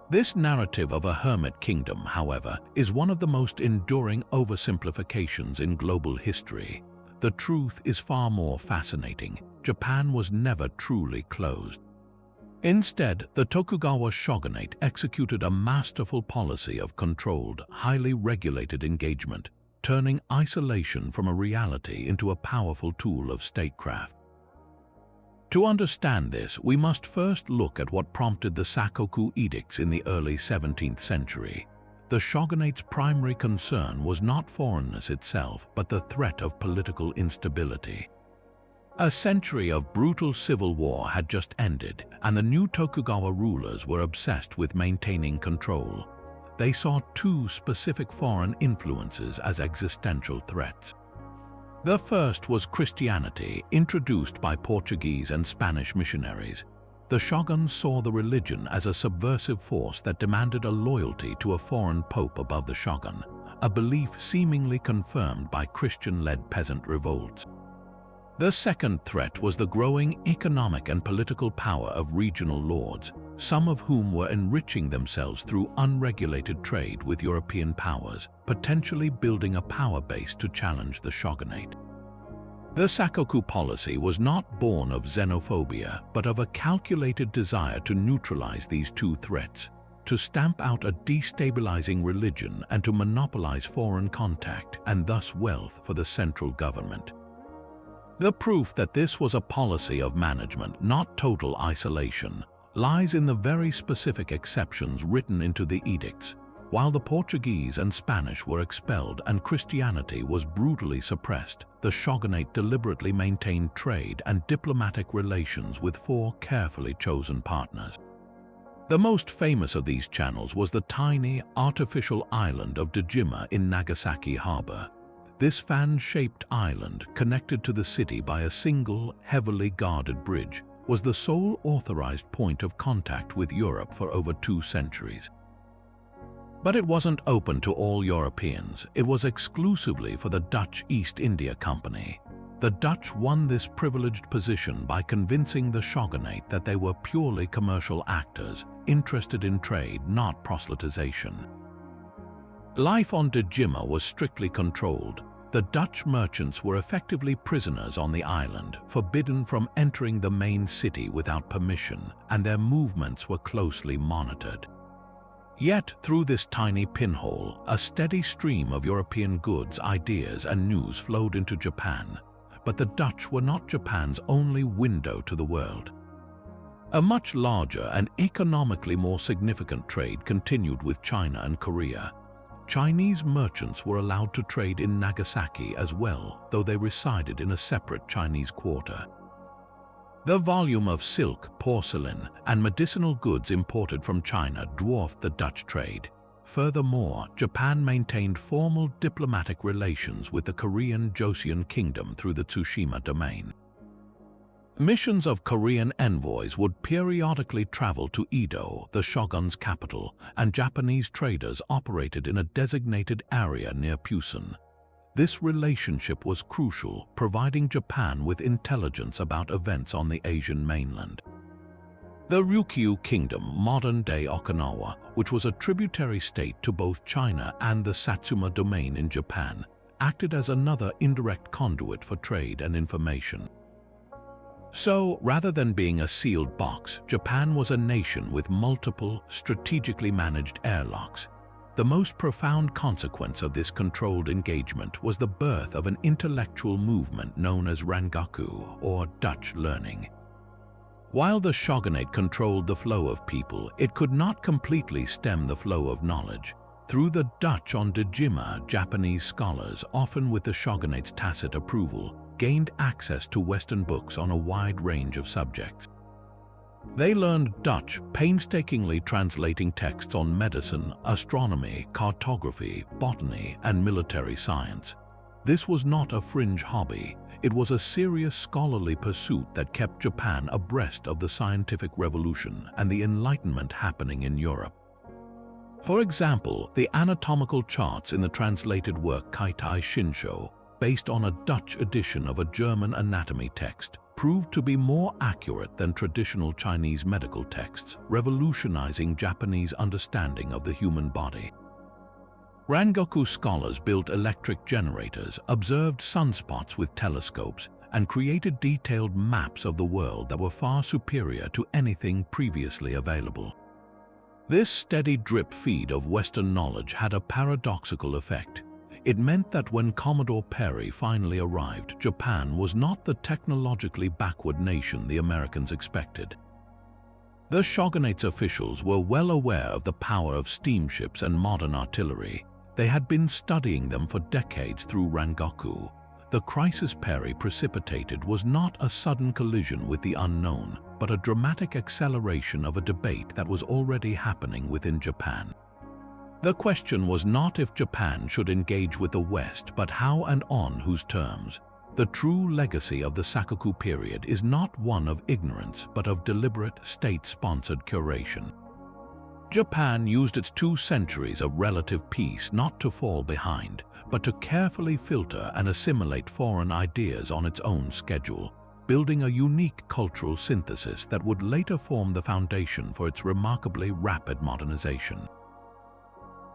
This narrative of a hermit kingdom, however, is one of the most enduring oversimplifications in global history. The truth is far more fascinating. Japan was never truly closed. Instead, the Tokugawa shogunate executed a masterful policy of controlled, highly regulated engagement, turning isolation from a reality into a powerful tool of statecraft. To understand this, we must first look at what prompted the Sakoku edicts in the early 17th century. The shogunate's primary concern was not foreignness itself, but the threat of political instability. A century of brutal civil war had just ended, and the new Tokugawa rulers were obsessed with maintaining control. They saw two specific foreign influences as existential threats. The first was Christianity, introduced by Portuguese and Spanish missionaries. The shoguns saw the religion as a subversive force that demanded a loyalty to a foreign pope above the shogun, a belief seemingly confirmed by Christian-led peasant revolts. The second threat was the growing economic and political power of regional lords, some of whom were enriching themselves through unregulated trade with European powers, potentially building a power base to challenge the shogunate. The Sakoku policy was not born of xenophobia, but of a calculated desire to neutralize these two threats, to stamp out a destabilizing religion and to monopolize foreign contact and thus wealth for the central government. The proof that this was a policy of management, not total isolation, lies in the very specific exceptions written into the edicts. While the Portuguese and Spanish were expelled and Christianity was brutally suppressed, the shogunate deliberately maintained trade and diplomatic relations with four carefully chosen partners. The most famous of these channels was the tiny, artificial island of Dejima in Nagasaki harbor. This fan-shaped island, connected to the city by a single, heavily guarded bridge, was the sole authorized point of contact with Europe for over 2 centuries. But it wasn't open to all Europeans. It was exclusively for the Dutch East India Company. The Dutch won this privileged position by convincing the shogunate that they were purely commercial actors, interested in trade, not proselytization. Life on Dejima was strictly controlled. The Dutch merchants were effectively prisoners on the island, forbidden from entering the main city without permission, and their movements were closely monitored. Yet, through this tiny pinhole, a steady stream of European goods, ideas, and news flowed into Japan. But the Dutch were not Japan's only window to the world. A much larger and economically more significant trade continued with China and Korea. Chinese merchants were allowed to trade in Nagasaki as well, though they resided in a separate Chinese quarter. The volume of silk, porcelain, and medicinal goods imported from China dwarfed the Dutch trade. Furthermore, Japan maintained formal diplomatic relations with the Korean Joseon Kingdom through the Tsushima domain. Missions of Korean envoys would periodically travel to Edo, the shogun's capital, and Japanese traders operated in a designated area near Pusan. This relationship was crucial, providing Japan with intelligence about events on the Asian mainland. The Ryukyu Kingdom, modern-day Okinawa, which was a tributary state to both China and the Satsuma domain in Japan, acted as another indirect conduit for trade and information. So, rather than being a sealed box, Japan was a nation with multiple, strategically managed airlocks. The most profound consequence of this controlled engagement was the birth of an intellectual movement known as Rangaku, or Dutch learning. While the shogunate controlled the flow of people, it could not completely stem the flow of knowledge. Through the Dutch on Dejima, Japanese scholars, often with the shogunate's tacit approval, gained access to Western books on a wide range of subjects. They learned Dutch, painstakingly translating texts on medicine, astronomy, cartography, botany, and military science. This was not a fringe hobby. It was a serious scholarly pursuit that kept Japan abreast of the scientific revolution and the Enlightenment happening in Europe. For example, the anatomical charts in the translated work Kaitai Shinsho, based on a Dutch edition of a German anatomy text, proved to be more accurate than traditional Chinese medical texts, revolutionizing Japanese understanding of the human body. Rangaku scholars built electric generators, observed sunspots with telescopes, and created detailed maps of the world that were far superior to anything previously available. This steady drip feed of Western knowledge had a paradoxical effect. It meant that when Commodore Perry finally arrived, Japan was not the technologically backward nation the Americans expected. The shogunate's officials were well aware of the power of steamships and modern artillery. They had been studying them for decades through Rangaku. The crisis Perry precipitated was not a sudden collision with the unknown, but a dramatic acceleration of a debate that was already happening within Japan. The question was not if Japan should engage with the West, but how and on whose terms. The true legacy of the Sakoku period is not one of ignorance, but of deliberate, state-sponsored curation. Japan used its 2 centuries of relative peace not to fall behind, but to carefully filter and assimilate foreign ideas on its own schedule, building a unique cultural synthesis that would later form the foundation for its remarkably rapid modernization.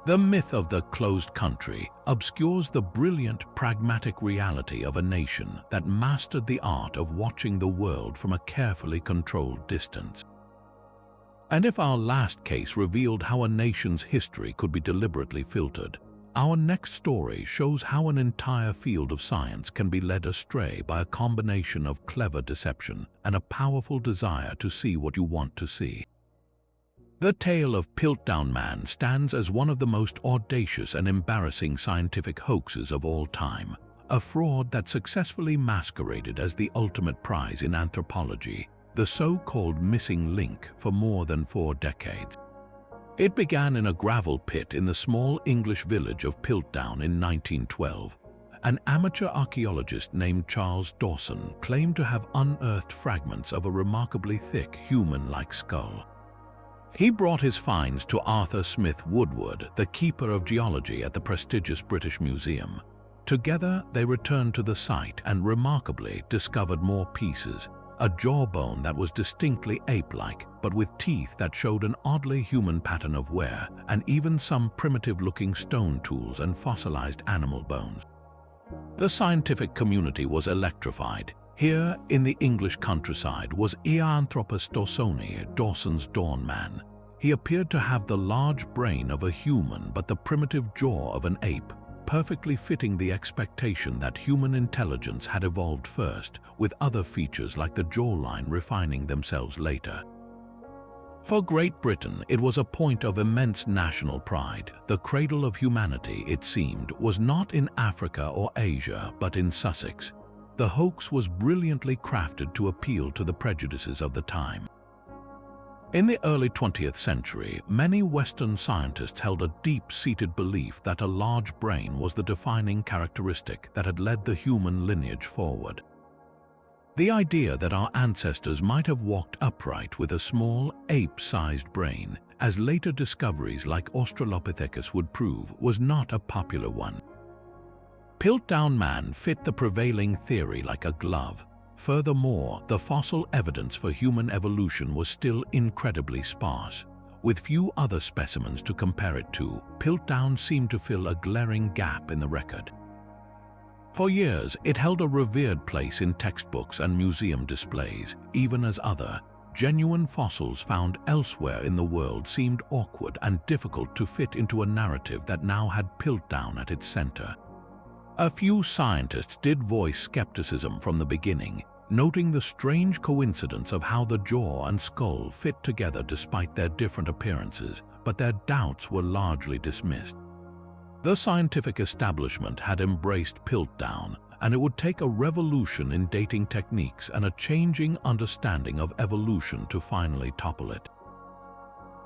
The myth of the closed country obscures the brilliant, pragmatic reality of a nation that mastered the art of watching the world from a carefully controlled distance. And if our last case revealed how a nation's history could be deliberately filtered, our next story shows how an entire field of science can be led astray by a combination of clever deception and a powerful desire to see what you want to see. The tale of Piltdown Man stands as one of the most audacious and embarrassing scientific hoaxes of all time, a fraud that successfully masqueraded as the ultimate prize in anthropology, the so-called missing link, for more than 4 decades. It began in a gravel pit in the small English village of Piltdown in 1912. An amateur archaeologist named Charles Dawson claimed to have unearthed fragments of a remarkably thick, human-like skull. He brought his finds to Arthur Smith Woodward, the keeper of geology at the prestigious British Museum. Together, they returned to the site and remarkably discovered more pieces, a jawbone that was distinctly ape-like, but with teeth that showed an oddly human pattern of wear, and even some primitive-looking stone tools and fossilized animal bones. The scientific community was electrified. Here, in the English countryside, was Eanthropus dawsoni, Dawson's Dawn Man. He appeared to have the large brain of a human but the primitive jaw of an ape, perfectly fitting the expectation that human intelligence had evolved first, with other features like the jawline refining themselves later. For Great Britain, it was a point of immense national pride. The cradle of humanity, it seemed, was not in Africa or Asia, but in Sussex. The hoax was brilliantly crafted to appeal to the prejudices of the time. In the early 20th century, many Western scientists held a deep-seated belief that a large brain was the defining characteristic that had led the human lineage forward. The idea that our ancestors might have walked upright with a small, ape-sized brain, as later discoveries like Australopithecus would prove, was not a popular one. Piltdown man fit the prevailing theory like a glove. Furthermore, the fossil evidence for human evolution was still incredibly sparse. With few other specimens to compare it to, Piltdown seemed to fill a glaring gap in the record. For years, it held a revered place in textbooks and museum displays, even as other, genuine fossils found elsewhere in the world seemed awkward and difficult to fit into a narrative that now had Piltdown at its center. A few scientists did voice skepticism from the beginning, noting the strange coincidence of how the jaw and skull fit together despite their different appearances, but their doubts were largely dismissed. The scientific establishment had embraced Piltdown, and it would take a revolution in dating techniques and a changing understanding of evolution to finally topple it.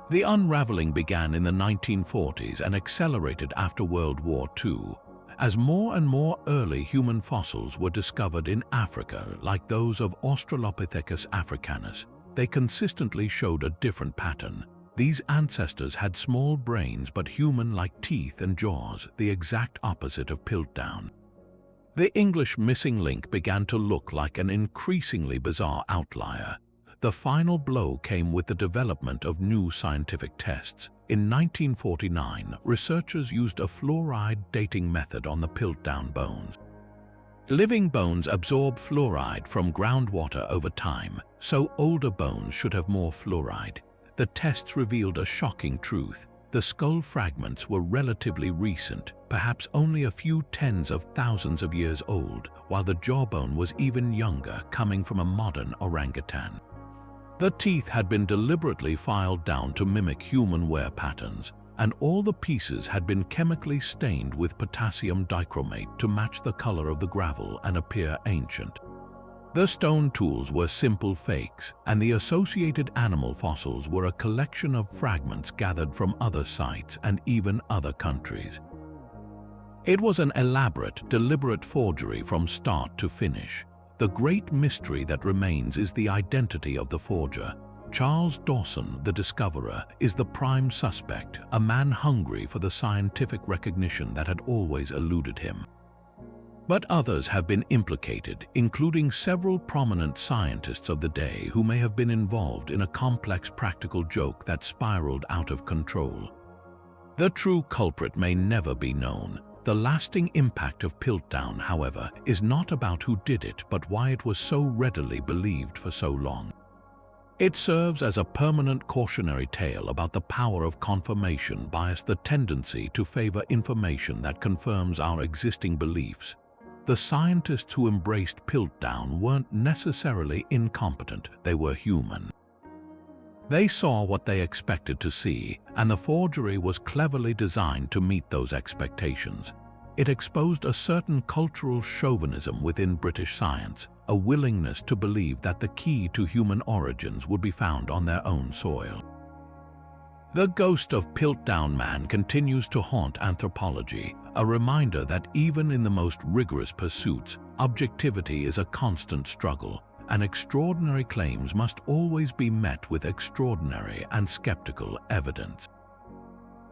The unraveling began in the 1940s and accelerated after World War II, as more and more early human fossils were discovered in Africa, like those of Australopithecus africanus. They consistently showed a different pattern. These ancestors had small brains but human-like teeth and jaws, the exact opposite of Piltdown. The English missing link began to look like an increasingly bizarre outlier. The final blow came with the development of new scientific tests. In 1949, researchers used a fluoride dating method on the Piltdown bones. Living bones absorb fluoride from groundwater over time, so older bones should have more fluoride. The tests revealed a shocking truth. The skull fragments were relatively recent, perhaps only a few tens of thousands of years old, while the jawbone was even younger, coming from a modern orangutan. The teeth had been deliberately filed down to mimic human wear patterns, and all the pieces had been chemically stained with potassium dichromate to match the color of the gravel and appear ancient. The stone tools were simple fakes, and the associated animal fossils were a collection of fragments gathered from other sites and even other countries. It was an elaborate, deliberate forgery from start to finish. The great mystery that remains is the identity of the forger. Charles Dawson, the discoverer, is the prime suspect, a man hungry for the scientific recognition that had always eluded him. But others have been implicated, including several prominent scientists of the day who may have been involved in a complex practical joke that spiraled out of control. The true culprit may never be known. The lasting impact of Piltdown, however, is not about who did it, but why it was so readily believed for so long. It serves as a permanent cautionary tale about the power of confirmation bias, the tendency to favor information that confirms our existing beliefs. The scientists who embraced Piltdown weren't necessarily incompetent, they were human. They saw what they expected to see, and the forgery was cleverly designed to meet those expectations. It exposed a certain cultural chauvinism within British science, a willingness to believe that the key to human origins would be found on their own soil. The ghost of Piltdown man continues to haunt anthropology, a reminder that even in the most rigorous pursuits, objectivity is a constant struggle, and extraordinary claims must always be met with extraordinary and skeptical evidence.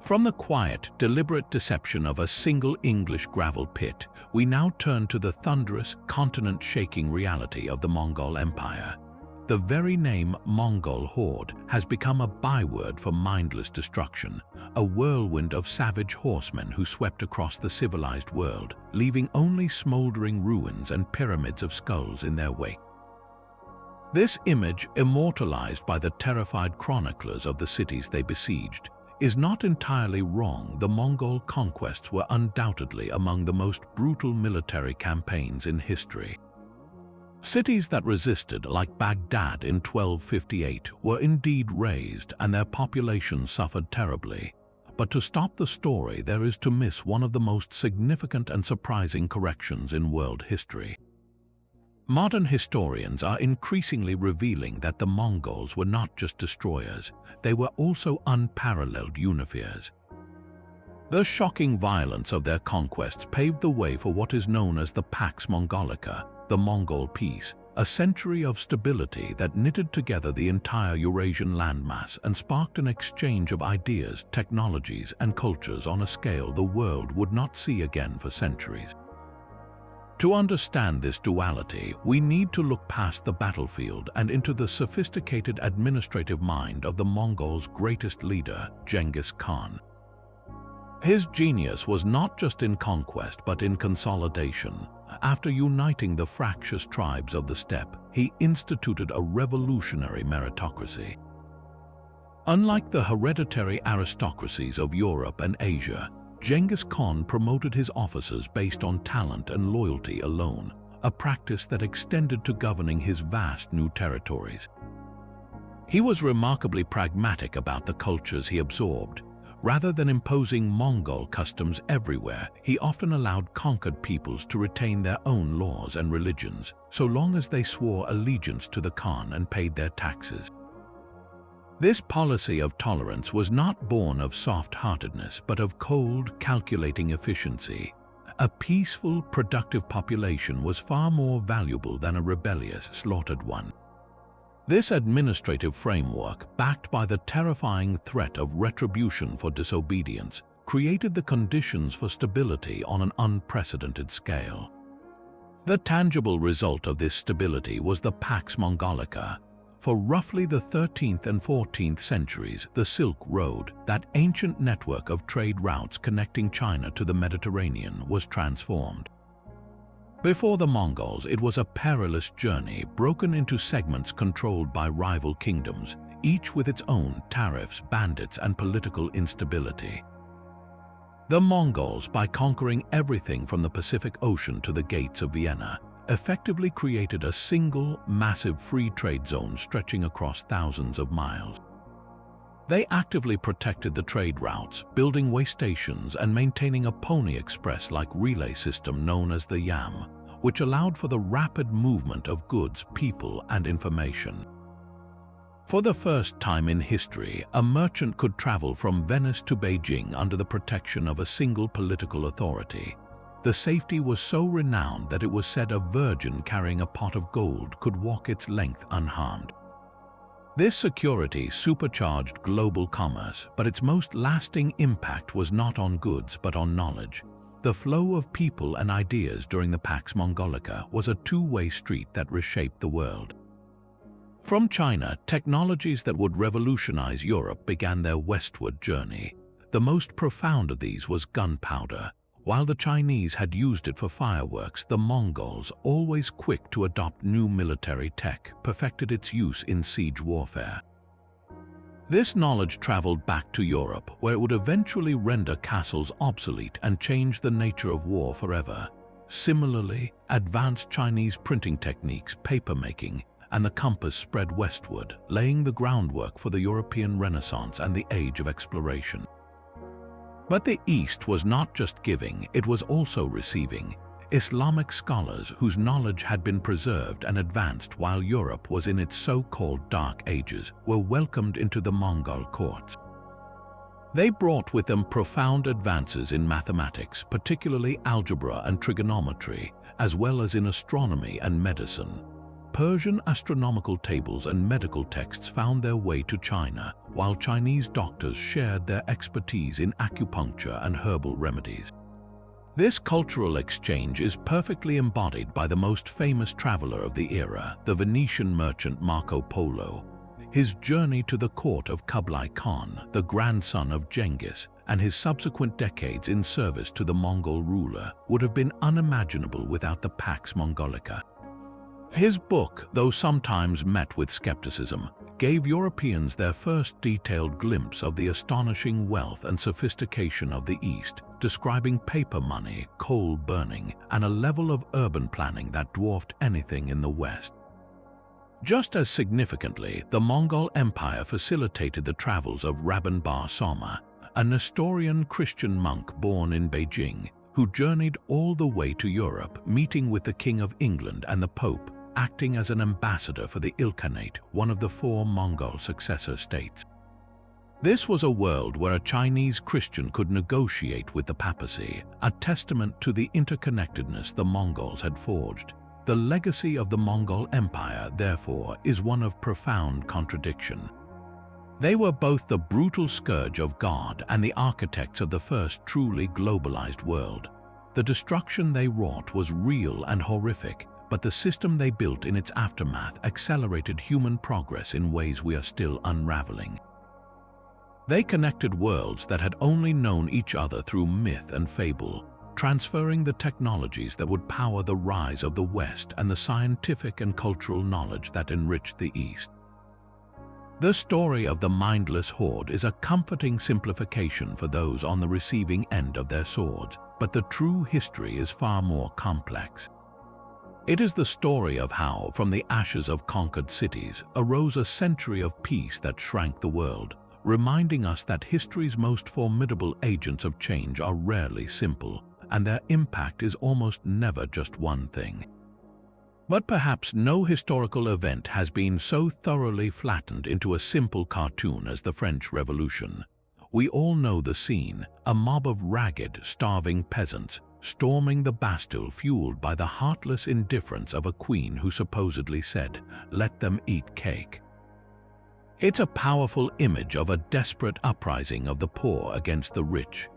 From the quiet, deliberate deception of a single English gravel pit, we now turn to the thunderous, continent-shaking reality of the Mongol Empire. The very name Mongol horde has become a byword for mindless destruction, a whirlwind of savage horsemen who swept across the civilized world, leaving only smoldering ruins and pyramids of skulls in their wake. This image, immortalized by the terrified chroniclers of the cities they besieged, is not entirely wrong. The Mongol conquests were undoubtedly among the most brutal military campaigns in history. Cities that resisted, like Baghdad in 1258, were indeed razed and their population suffered terribly. But to stop the story, there is to miss one of the most significant and surprising corrections in world history. Modern historians are increasingly revealing that the Mongols were not just destroyers, they were also unparalleled unifiers. The shocking violence of their conquests paved the way for what is known as the Pax Mongolica, the Mongol Peace, a century of stability that knitted together the entire Eurasian landmass and sparked an exchange of ideas, technologies, and cultures on a scale the world would not see again for centuries. To understand this duality, we need to look past the battlefield and into the sophisticated administrative mind of the Mongols' greatest leader, Genghis Khan. His genius was not just in conquest but in consolidation. After uniting the fractious tribes of the steppe, he instituted a revolutionary meritocracy. Unlike the hereditary aristocracies of Europe and Asia, Genghis Khan promoted his officers based on talent and loyalty alone, a practice that extended to governing his vast new territories. He was remarkably pragmatic about the cultures he absorbed. Rather than imposing Mongol customs everywhere, he often allowed conquered peoples to retain their own laws and religions, so long as they swore allegiance to the Khan and paid their taxes. This policy of tolerance was not born of soft-heartedness, but of cold, calculating efficiency. A peaceful, productive population was far more valuable than a rebellious, slaughtered one. This administrative framework, backed by the terrifying threat of retribution for disobedience, created the conditions for stability on an unprecedented scale. The tangible result of this stability was the Pax Mongolica. For roughly the 13th and 14th centuries, the Silk Road, that ancient network of trade routes connecting China to the Mediterranean, was transformed. Before the Mongols, it was a perilous journey broken into segments controlled by rival kingdoms, each with its own tariffs, bandits, and political instability. The Mongols, by conquering everything from the Pacific Ocean to the gates of Vienna, effectively created a single, massive free trade zone stretching across thousands of miles. They actively protected the trade routes, building way stations and maintaining a pony express-like relay system known as the Yam, which allowed for the rapid movement of goods, people, and information. For the first time in history, a merchant could travel from Venice to Beijing under the protection of a single political authority. The safety was so renowned that it was said a virgin carrying a pot of gold could walk its length unharmed. This security supercharged global commerce, but its most lasting impact was not on goods but on knowledge. The flow of people and ideas during the Pax Mongolica was a two-way street that reshaped the world. From China, technologies that would revolutionize Europe began their westward journey. The most profound of these was gunpowder. While the Chinese had used it for fireworks, the Mongols, always quick to adopt new military tech, perfected its use in siege warfare. This knowledge traveled back to Europe, where it would eventually render castles obsolete and change the nature of war forever. Similarly, advanced Chinese printing techniques, papermaking, and the compass spread westward, laying the groundwork for the European Renaissance and the Age of Exploration. But the East was not just giving, it was also receiving. Islamic scholars whose knowledge had been preserved and advanced while Europe was in its so-called Dark Ages were welcomed into the Mongol courts. They brought with them profound advances in mathematics, particularly algebra and trigonometry, as well as in astronomy and medicine. Persian astronomical tables and medical texts found their way to China, while Chinese doctors shared their expertise in acupuncture and herbal remedies. This cultural exchange is perfectly embodied by the most famous traveler of the era, the Venetian merchant Marco Polo. His journey to the court of Kublai Khan, the grandson of Genghis, and his subsequent decades in service to the Mongol ruler would have been unimaginable without the Pax Mongolica. His book, though sometimes met with skepticism, gave Europeans their first detailed glimpse of the astonishing wealth and sophistication of the East, describing paper money, coal burning, and a level of urban planning that dwarfed anything in the West. Just as significantly, the Mongol Empire facilitated the travels of Rabban Bar Soma, a Nestorian Christian monk born in Beijing, who journeyed all the way to Europe, meeting with the King of England and the Pope, acting as an ambassador for the Ilkhanate, one of the four Mongol successor states. This was a world where a Chinese Christian could negotiate with the papacy, a testament to the interconnectedness the Mongols had forged. The legacy of the Mongol Empire, therefore, is one of profound contradiction. They were both the brutal scourge of God and the architects of the first truly globalized world. The destruction they wrought was real and horrific, but the system they built in its aftermath accelerated human progress in ways we are still unraveling. They connected worlds that had only known each other through myth and fable, transferring the technologies that would power the rise of the West and the scientific and cultural knowledge that enriched the East. The story of the mindless horde is a comforting simplification for those on the receiving end of their swords, but the true history is far more complex. It is the story of how, from the ashes of conquered cities, arose a century of peace that shrank the world, reminding us that history's most formidable agents of change are rarely simple, and their impact is almost never just one thing. But perhaps no historical event has been so thoroughly flattened into a simple cartoon as the French Revolution. We all know the scene, a mob of ragged, starving peasants storming the Bastille, fueled by the heartless indifference of a queen who supposedly said, "Let them eat cake." It's a powerful image of a desperate uprising of the poor against the rich.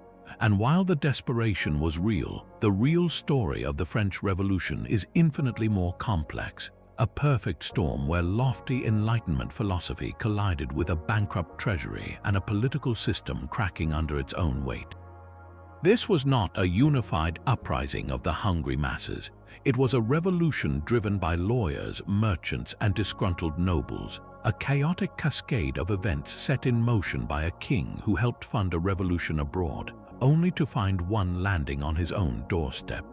And while the desperation was real, the real story of the French Revolution is infinitely more complex, a perfect storm where lofty Enlightenment philosophy collided with a bankrupt treasury and a political system cracking under its own weight. This was not a unified uprising of the hungry masses. It was a revolution driven by lawyers, merchants, and disgruntled nobles, a chaotic cascade of events set in motion by a king who helped fund a revolution abroad, only to find one landing on his own doorstep.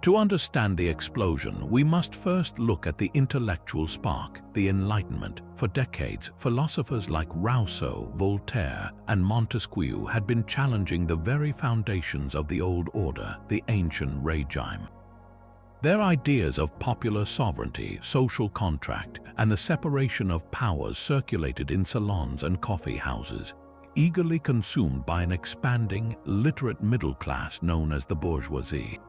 To understand the explosion, we must first look at the intellectual spark, the Enlightenment. For decades, philosophers like Rousseau, Voltaire, and Montesquieu had been challenging the very foundations of the old order, the ancient regime. Their ideas of popular sovereignty, social contract, and the separation of powers circulated in salons and coffee houses, eagerly consumed by an expanding, literate middle class known as the bourgeoisie.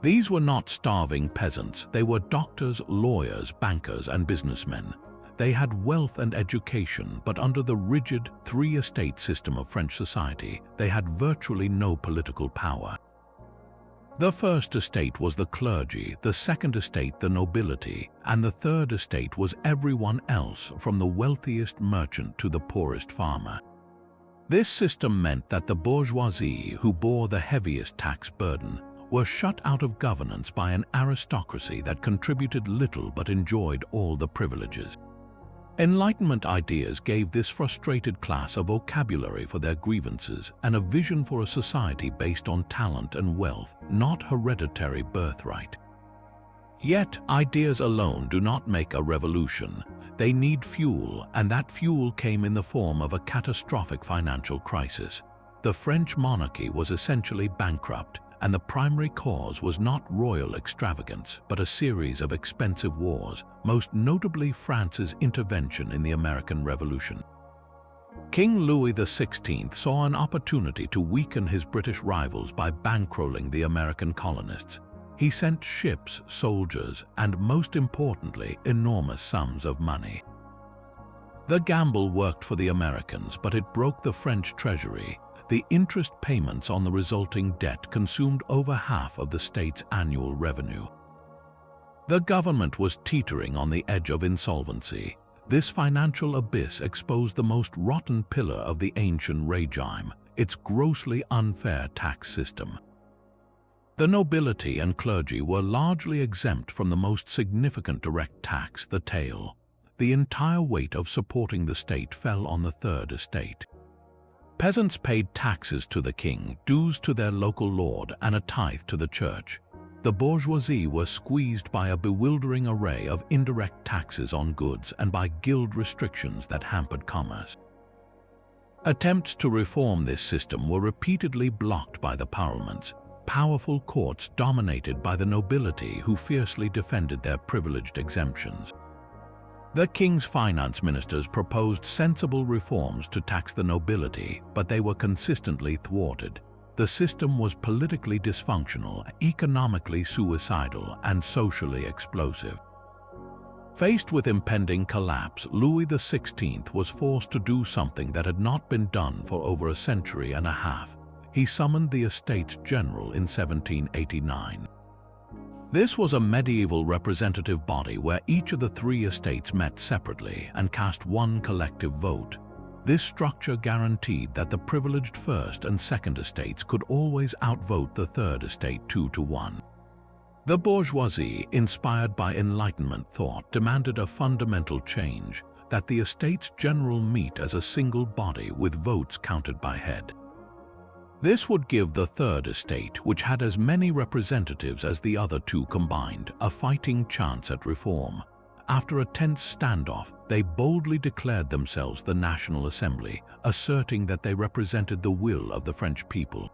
These were not starving peasants, they were doctors, lawyers, bankers, and businessmen. They had wealth and education, but under the rigid three-estate system of French society, they had virtually no political power. The first estate was the clergy, the second estate the nobility, and the third estate was everyone else, from the wealthiest merchant to the poorest farmer. This system meant that the bourgeoisie, who bore the heaviest tax burden, were shut out of governance by an aristocracy that contributed little but enjoyed all the privileges. Enlightenment ideas gave this frustrated class a vocabulary for their grievances and a vision for a society based on talent and wealth, not hereditary birthright. Yet, ideas alone do not make a revolution. They need fuel, and that fuel came in the form of a catastrophic financial crisis. The French monarchy was essentially bankrupt, and the primary cause was not royal extravagance, but a series of expensive wars, most notably France's intervention in the American Revolution. King Louis XVI saw an opportunity to weaken his British rivals by bankrolling the American colonists. He sent ships, soldiers, and most importantly, enormous sums of money. The gamble worked for the Americans, but it broke the French treasury. The interest payments on the resulting debt consumed over half of the state's annual revenue. The government was teetering on the edge of insolvency. This financial abyss exposed the most rotten pillar of the ancient regime, its grossly unfair tax system. The nobility and clergy were largely exempt from the most significant direct tax, the taille. The entire weight of supporting the state fell on the third estate. Peasants paid taxes to the king, dues to their local lord, and a tithe to the church. The bourgeoisie were squeezed by a bewildering array of indirect taxes on goods and by guild restrictions that hampered commerce. Attempts to reform this system were repeatedly blocked by the parliaments, powerful courts dominated by the nobility who fiercely defended their privileged exemptions. The king's finance ministers proposed sensible reforms to tax the nobility, but they were consistently thwarted. The system was politically dysfunctional, economically suicidal, and socially explosive. Faced with impending collapse, Louis XVI was forced to do something that had not been done for over a century and a half. He summoned the Estates General in 1789. This was a medieval representative body where each of the three estates met separately and cast one collective vote. This structure guaranteed that the privileged first and second estates could always outvote the third estate 2-1. The bourgeoisie, inspired by Enlightenment thought, demanded a fundamental change, that the Estates General meet as a single body with votes counted by head. This would give the third estate, which had as many representatives as the other two combined, a fighting chance at reform. After a tense standoff, they boldly declared themselves the National Assembly, asserting that they represented the will of the French people.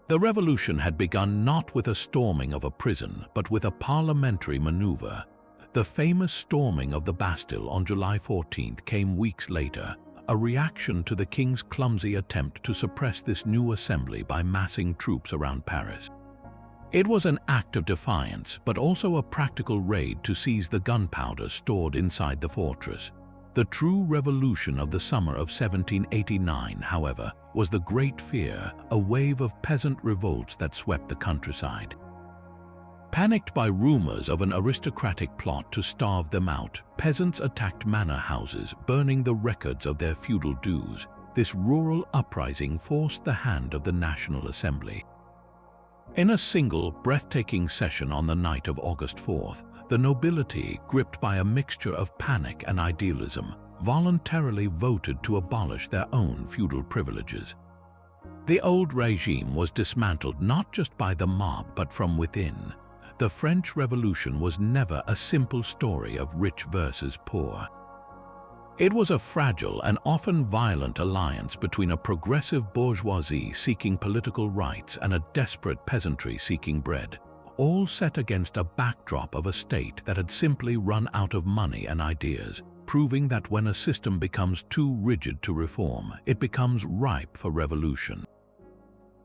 The revolution had begun not with a storming of a prison, but with a parliamentary maneuver. The famous storming of the Bastille on July 14th came weeks later, a reaction to the king's clumsy attempt to suppress this new assembly by massing troops around Paris. It was an act of defiance, but also a practical raid to seize the gunpowder stored inside the fortress. The true revolution of the summer of 1789, however, was the Great Fear, a wave of peasant revolts that swept the countryside. Panicked by rumors of an aristocratic plot to starve them out, peasants attacked manor houses, burning the records of their feudal dues. This rural uprising forced the hand of the National Assembly. In a single, breathtaking session on the night of August 4th, the nobility, gripped by a mixture of panic and idealism, voluntarily voted to abolish their own feudal privileges. The old regime was dismantled not just by the mob but from within. The French Revolution was never a simple story of rich versus poor. It was a fragile and often violent alliance between a progressive bourgeoisie seeking political rights and a desperate peasantry seeking bread, all set against a backdrop of a state that had simply run out of money and ideas, proving that when a system becomes too rigid to reform, it becomes ripe for revolution.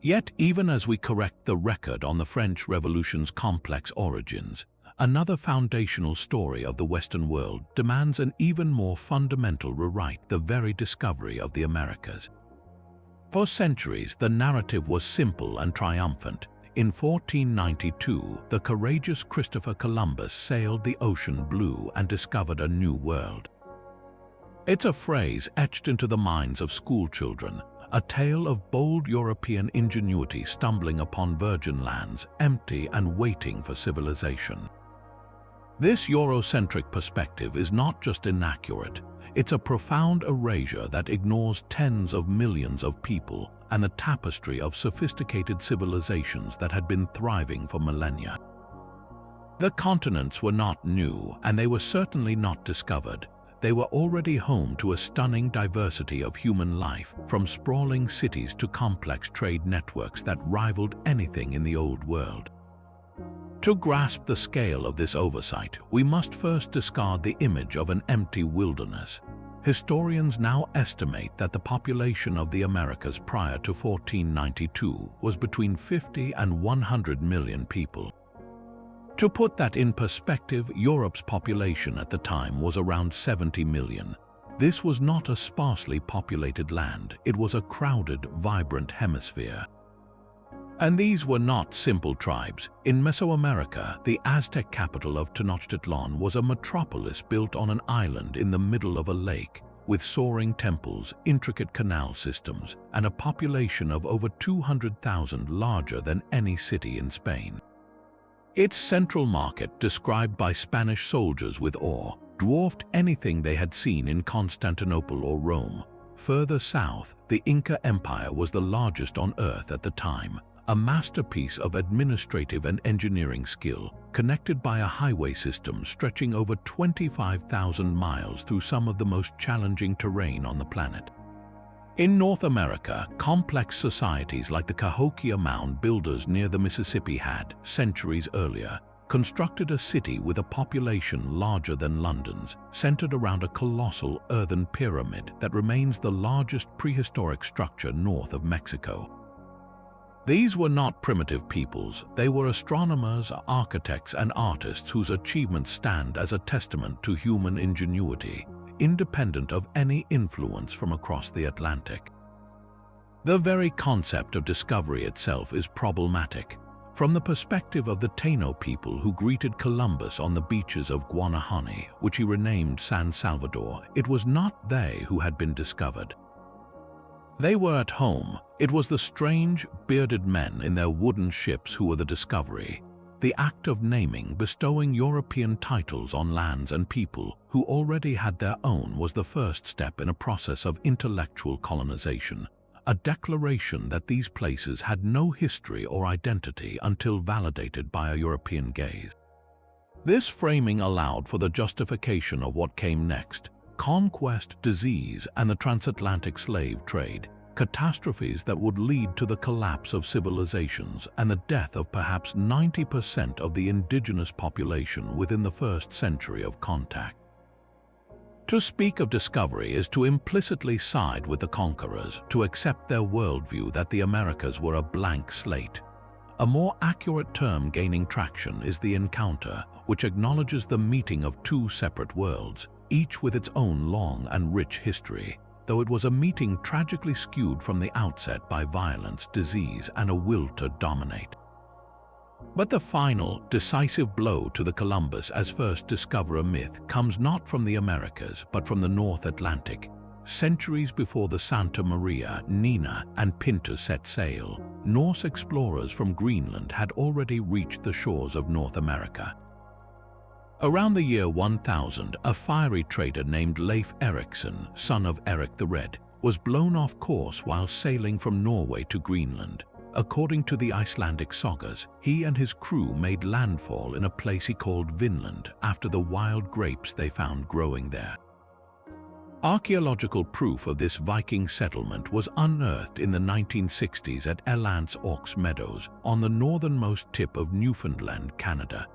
Yet, even as we correct the record on the French Revolution's complex origins, another foundational story of the Western world demands an even more fundamental rewrite: the very discovery of the Americas. For centuries, the narrative was simple and triumphant. In 1492, the courageous Christopher Columbus sailed the ocean blue and discovered a new world. It's a phrase etched into the minds of schoolchildren, a tale of bold European ingenuity stumbling upon virgin lands, empty and waiting for civilization. This Eurocentric perspective is not just inaccurate, it's a profound erasure that ignores tens of millions of people and the tapestry of sophisticated civilizations that had been thriving for millennia. The continents were not new, and they were certainly not discovered. They were already home to a stunning diversity of human life, from sprawling cities to complex trade networks that rivaled anything in the Old World. To grasp the scale of this oversight, we must first discard the image of an empty wilderness. Historians now estimate that the population of the Americas prior to 1492 was between 50 and 100 million people. To put that in perspective, Europe's population at the time was around 70 million. This was not a sparsely populated land, it was a crowded, vibrant hemisphere. And these were not simple tribes. In Mesoamerica, the Aztec capital of Tenochtitlan was a metropolis built on an island in the middle of a lake, with soaring temples, intricate canal systems, and a population of over 200,000, larger than any city in Spain. Its central market, described by Spanish soldiers with awe, dwarfed anything they had seen in Constantinople or Rome. Further south, the Inca Empire was the largest on Earth at the time, a masterpiece of administrative and engineering skill, connected by a highway system stretching over 25,000 miles through some of the most challenging terrain on the planet. In North America, complex societies like the Cahokia Mound builders near the Mississippi had, centuries earlier, constructed a city with a population larger than London's, centered around a colossal earthen pyramid that remains the largest prehistoric structure north of Mexico. These were not primitive peoples, they were astronomers, architects, and artists whose achievements stand as a testament to human ingenuity, independent of any influence from across the Atlantic. The very concept of discovery itself is problematic. From the perspective of the Taino people who greeted Columbus on the beaches of Guanahani, which he renamed San Salvador, it was not they who had been discovered. They were at home. It was the strange, bearded men in their wooden ships who were the discovery. The act of naming, bestowing European titles on lands and people who already had their own, was the first step in a process of intellectual colonization, a declaration that these places had no history or identity until validated by a European gaze. This framing allowed for the justification of what came next: conquest, disease, and the transatlantic slave trade, catastrophes that would lead to the collapse of civilizations and the death of perhaps 90% of the indigenous population within the first century of contact. To speak of discovery is to implicitly side with the conquerors, to accept their worldview that the Americas were a blank slate. A more accurate term gaining traction is the encounter, which acknowledges the meeting of two separate worlds, each with its own long and rich history, though it was a meeting tragically skewed from the outset by violence, disease, and a will to dominate. But the final, decisive blow to the Columbus as first discoverer myth comes not from the Americas, but from the North Atlantic. Centuries before the Santa Maria, Nina, and Pinta set sail, Norse explorers from Greenland had already reached the shores of North America. Around the year 1000, a fiery trader named Leif Erikson, son of Eric the Red, was blown off course while sailing from Norway to Greenland. According to the Icelandic sagas, he and his crew made landfall in a place he called Vinland after the wild grapes they found growing there. Archaeological proof of this Viking settlement was unearthed in the 1960s at Elance Oaks Meadows on the northernmost tip of Newfoundland, Canada.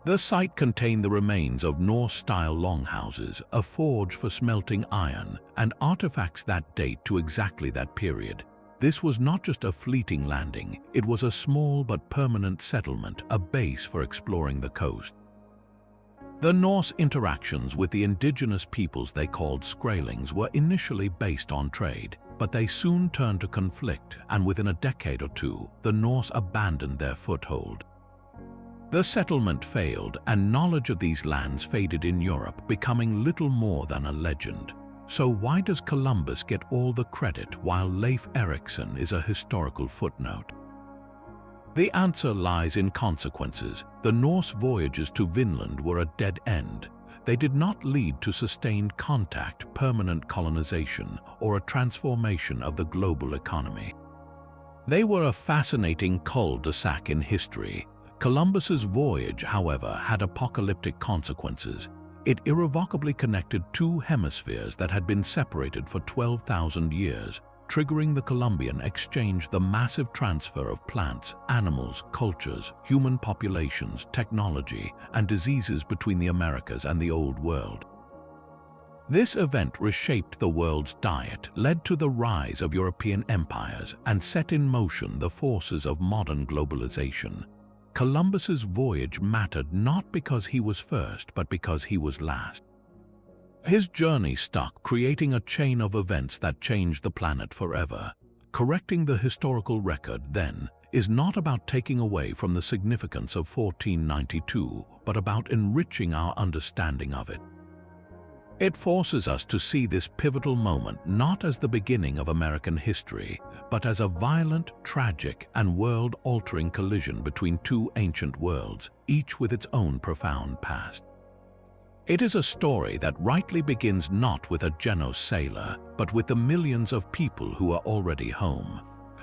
The site contained the remains of Norse-style longhouses, a forge for smelting iron, and artifacts that date to exactly that period. This was not just a fleeting landing, it was a small but permanent settlement, a base for exploring the coast. The Norse interactions with the indigenous peoples they called Skraelings were initially based on trade, but they soon turned to conflict, and within a decade or two, the Norse abandoned their foothold. The settlement failed, and knowledge of these lands faded in Europe, becoming little more than a legend. So why does Columbus get all the credit while Leif Erikson is a historical footnote? The answer lies in consequences. The Norse voyages to Vinland were a dead end. They did not lead to sustained contact, permanent colonization, or a transformation of the global economy. They were a fascinating cul-de-sac in history. Columbus's voyage, however, had apocalyptic consequences. It irrevocably connected two hemispheres that had been separated for 12,000 years, triggering the Columbian Exchange, the massive transfer of plants, animals, cultures, human populations, technology, and diseases between the Americas and the Old World. This event reshaped the world's diet, led to the rise of European empires, and set in motion the forces of modern globalization. Columbus's voyage mattered not because he was first, but because he was last. His journey stuck, creating a chain of events that changed the planet forever. Correcting the historical record, then, is not about taking away from the significance of 1492, but about enriching our understanding of it. It forces us to see this pivotal moment not as the beginning of American history, but as a violent, tragic, and world-altering collision between two ancient worlds, each with its own profound past. It is a story that rightly begins not with a Genos sailor, but with the millions of people who are already home.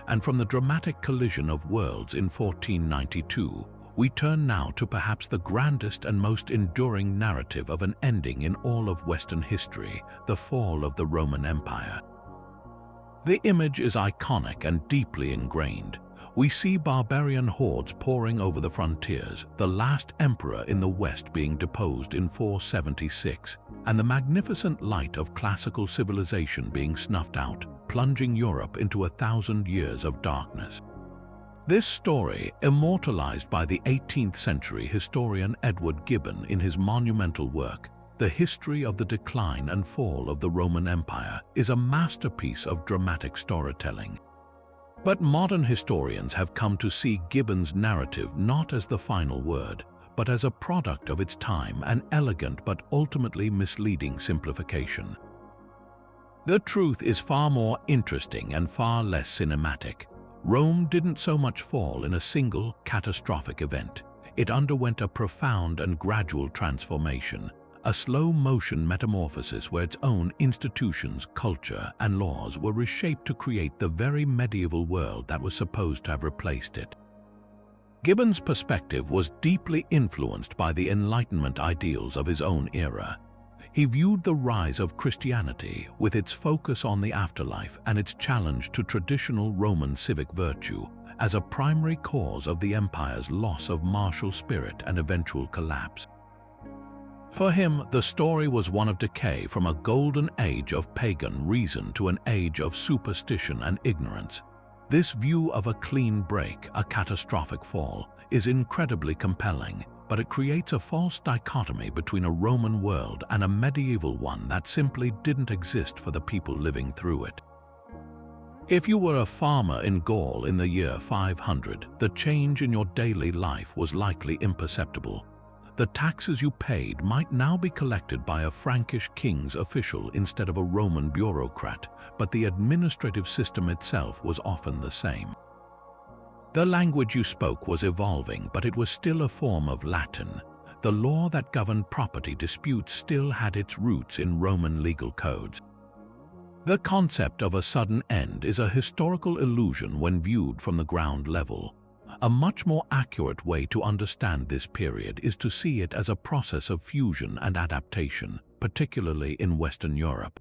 And from the dramatic collision of worlds in 1492, we turn now to perhaps the grandest and most enduring narrative of an ending in all of Western history, the fall of the Roman Empire. The image is iconic and deeply ingrained. We see barbarian hordes pouring over the frontiers, the last emperor in the West being deposed in 476, and the magnificent light of classical civilization being snuffed out, plunging Europe into 1,000 years of darkness. This story, immortalized by the 18th century historian Edward Gibbon in his monumental work, The History of the Decline and Fall of the Roman Empire, is a masterpiece of dramatic storytelling. But modern historians have come to see Gibbon's narrative not as the final word, but as a product of its time, an elegant but ultimately misleading simplification. The truth is far more interesting and far less cinematic. Rome didn't so much fall in a single catastrophic event. It underwent a profound and gradual transformation, a slow-motion metamorphosis where its own institutions, culture, and laws were reshaped to create the very medieval world that was supposed to have replaced it. Gibbon's perspective was deeply influenced by the Enlightenment ideals of his own era. He viewed the rise of Christianity, with its focus on the afterlife and its challenge to traditional Roman civic virtue, as a primary cause of the empire's loss of martial spirit and eventual collapse. For him, the story was one of decay from a golden age of pagan reason to an age of superstition and ignorance. This view of a clean break, a catastrophic fall, is incredibly compelling, but it creates a false dichotomy between a Roman world and a medieval one that simply didn't exist for the people living through it. If you were a farmer in Gaul in the year 500, the change in your daily life was likely imperceptible. The taxes you paid might now be collected by a Frankish king's official instead of a Roman bureaucrat, but the administrative system itself was often the same. The language you spoke was evolving, but it was still a form of Latin. The law that governed property disputes still had its roots in Roman legal codes. The concept of a sudden end is a historical illusion when viewed from the ground level. A much more accurate way to understand this period is to see it as a process of fusion and adaptation, particularly in Western Europe.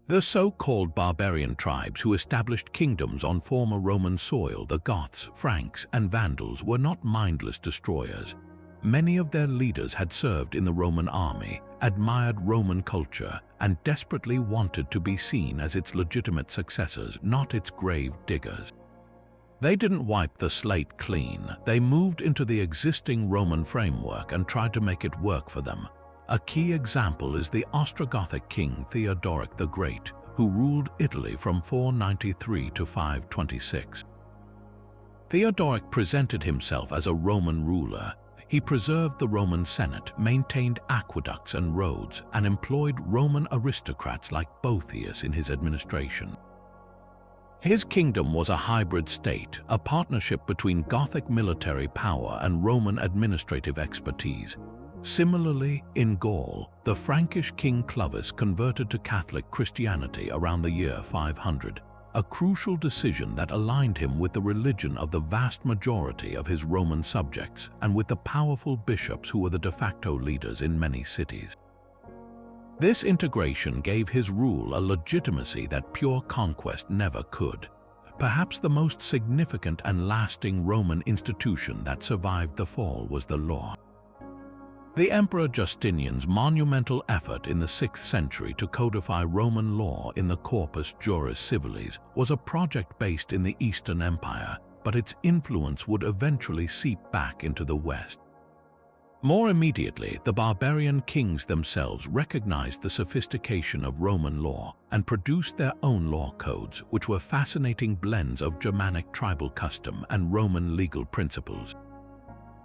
The so-called barbarian tribes who established kingdoms on former Roman soil, the Goths, Franks, and Vandals, were not mindless destroyers. Many of their leaders had served in the Roman army, admired Roman culture, and desperately wanted to be seen as its legitimate successors, not its grave diggers. They didn't wipe the slate clean. They moved into the existing Roman framework and tried to make it work for them. A key example is the Ostrogothic king Theodoric the Great, who ruled Italy from 493 to 526. Theodoric presented himself as a Roman ruler. He preserved the Roman Senate, maintained aqueducts and roads, and employed Roman aristocrats like Boethius in his administration. His kingdom was a hybrid state, a partnership between Gothic military power and Roman administrative expertise. Similarly, in Gaul, the Frankish king Clovis converted to Catholic Christianity around the year 500, a crucial decision that aligned him with the religion of the vast majority of his Roman subjects and with the powerful bishops who were the de facto leaders in many cities. This integration gave his rule a legitimacy that pure conquest never could. Perhaps the most significant and lasting Roman institution that survived the fall was the law. The Emperor Justinian's monumental effort in the 6th century to codify Roman law in the Corpus Juris Civilis was a project based in the Eastern Empire, but its influence would eventually seep back into the West. More immediately, the barbarian kings themselves recognized the sophistication of Roman law and produced their own law codes, which were fascinating blends of Germanic tribal custom and Roman legal principles.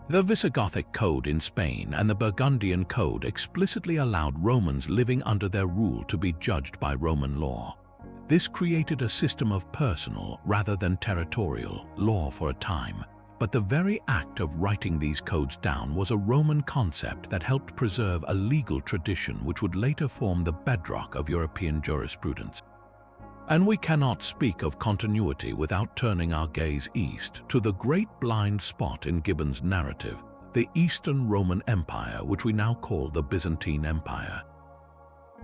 The Visigothic Code in Spain and the Burgundian Code explicitly allowed Romans living under their rule to be judged by Roman law. This created a system of personal, rather than territorial, law for a time. But the very act of writing these codes down was a Roman concept that helped preserve a legal tradition which would later form the bedrock of European jurisprudence. And we cannot speak of continuity without turning our gaze east to the great blind spot in Gibbon's narrative, the Eastern Roman Empire, which we now call the Byzantine Empire.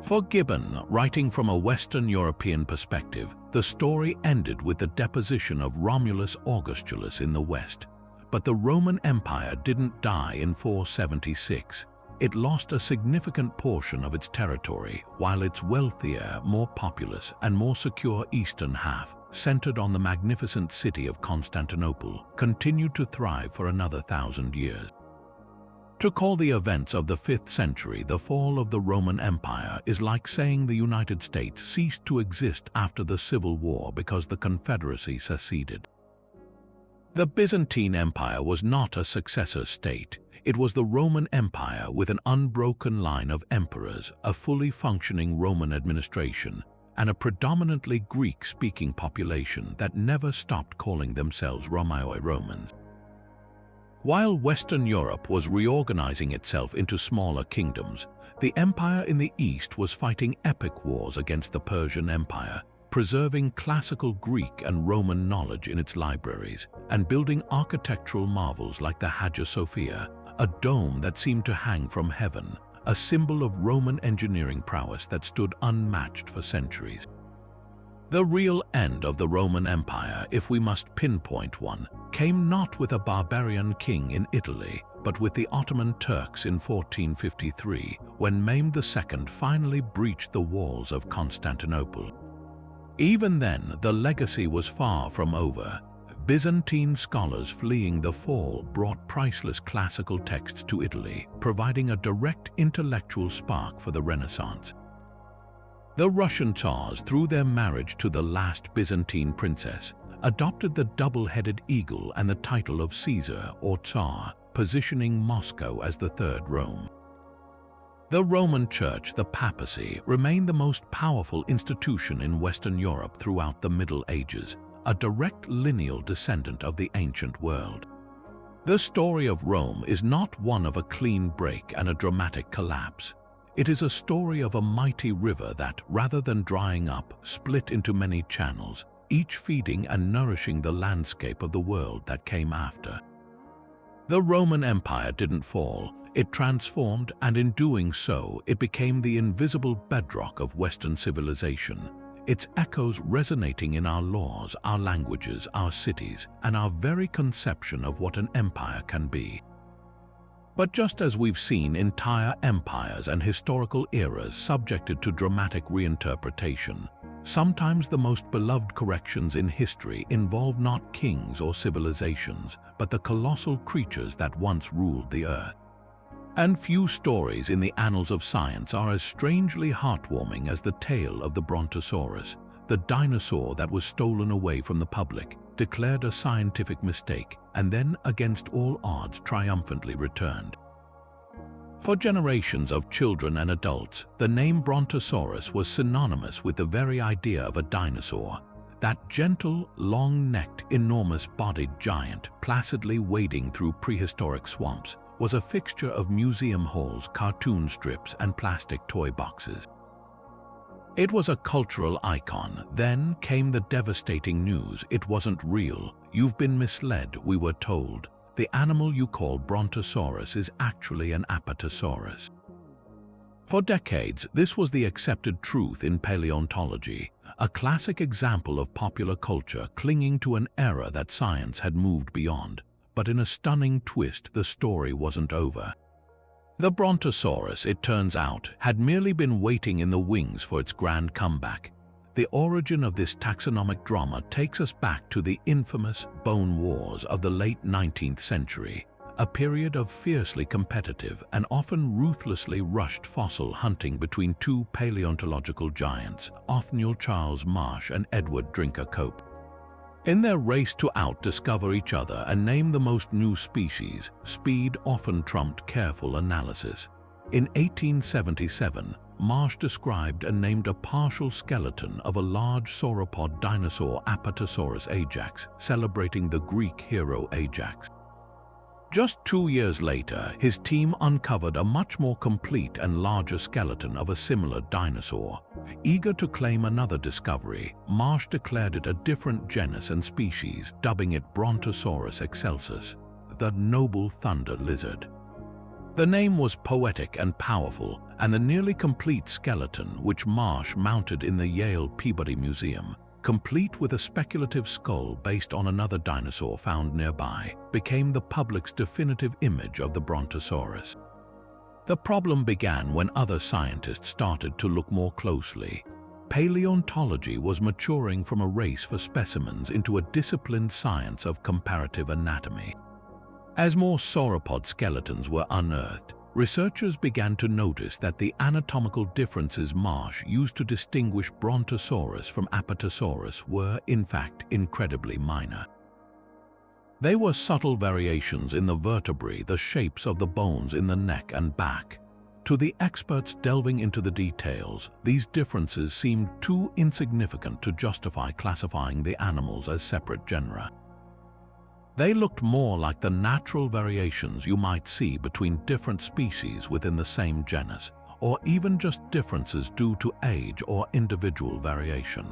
For Gibbon, writing from a Western European perspective, the story ended with the deposition of Romulus Augustulus in the West. But the Roman Empire didn't die in 476. It lost a significant portion of its territory, while its wealthier, more populous, and more secure eastern half centered on the magnificent city of Constantinople, continued to thrive for another 1,000 years. To call the events of the 5th century the fall of the Roman Empire is like saying the United States ceased to exist after the Civil War because the Confederacy seceded. The Byzantine Empire was not a successor state. It was the Roman Empire with an unbroken line of emperors, a fully functioning Roman administration, and a predominantly Greek-speaking population that never stopped calling themselves Romans. While Western Europe was reorganizing itself into smaller kingdoms, the empire in the East was fighting epic wars against the Persian Empire, preserving classical Greek and Roman knowledge in its libraries, and building architectural marvels like the Hagia Sophia, a dome that seemed to hang from heaven, a symbol of Roman engineering prowess that stood unmatched for centuries. The real end of the Roman Empire, if we must pinpoint one, came not with a barbarian king in Italy, but with the Ottoman Turks in 1453, when Mehmed II finally breached the walls of Constantinople. Even then, the legacy was far from over. Byzantine scholars fleeing the fall brought priceless classical texts to Italy, providing a direct intellectual spark for the Renaissance. The Russian Tsars, through their marriage to the last Byzantine princess, adopted the double-headed eagle and the title of Caesar or Tsar, positioning Moscow as the Third Rome. The Roman Church, the papacy, remained the most powerful institution in Western Europe throughout the Middle Ages, a direct lineal descendant of the ancient world. The story of Rome is not one of a clean break and a dramatic collapse. It is a story of a mighty river that, rather than drying up, split into many channels, each feeding and nourishing the landscape of the world that came after. The Roman Empire didn't fall, it transformed, and in doing so, it became the invisible bedrock of Western civilization, its echoes resonating in our laws, our languages, our cities, and our very conception of what an empire can be. But just as we've seen entire empires and historical eras subjected to dramatic reinterpretation, sometimes the most beloved corrections in history involve not kings or civilizations, but the colossal creatures that once ruled the earth. And few stories in the annals of science are as strangely heartwarming as the tale of the Brontosaurus, the dinosaur that was stolen away from the public, declared a scientific mistake, and then, against all odds, triumphantly returned. For generations of children and adults, the name Brontosaurus was synonymous with the very idea of a dinosaur, that gentle, long-necked, enormous-bodied giant placidly wading through prehistoric swamps was a fixture of museum halls, cartoon strips, and plastic toy boxes. It was a cultural icon. Then came the devastating news: it wasn't real. You've been misled, we were told. The animal you call Brontosaurus is actually an Apatosaurus. For decades, this was the accepted truth in paleontology, a classic example of popular culture clinging to an era that science had moved beyond. But in a stunning twist, the story wasn't over. The Brontosaurus, it turns out, had merely been waiting in the wings for its grand comeback. The origin of this taxonomic drama takes us back to the infamous bone wars of the late 19th century, a period of fiercely competitive and often ruthlessly rushed fossil hunting between two paleontological giants, Othniel Charles Marsh and Edward Drinker Cope. In their race to out-discover each other and name the most new species, speed often trumped careful analysis. In 1877, Marsh described and named a partial skeleton of a large sauropod dinosaur, Apatosaurus ajax, celebrating the Greek hero Ajax. Just 2 years later, his team uncovered a much more complete and larger skeleton of a similar dinosaur. Eager to claim another discovery, Marsh declared it a different genus and species, dubbing it Brontosaurus excelsus, the noble thunder lizard. The name was poetic and powerful, and the nearly complete skeleton, which Marsh mounted in the Yale Peabody Museum, complete with a speculative skull based on another dinosaur found nearby, became the public's definitive image of the Brontosaurus. The problem began when other scientists started to look more closely. paleontology was maturing from a race for specimens into a disciplined science of comparative anatomy. As more sauropod skeletons were unearthed, researchers began to notice that the anatomical differences Marsh used to distinguish Brontosaurus from Apatosaurus were, in fact, incredibly minor. They were subtle variations in the vertebrae, the shapes of the bones in the neck and back. To the experts delving into the details, these differences seemed too insignificant to justify classifying the animals as separate genera. They looked more like the natural variations you might see between different species within the same genus, or even just differences due to age or individual variation.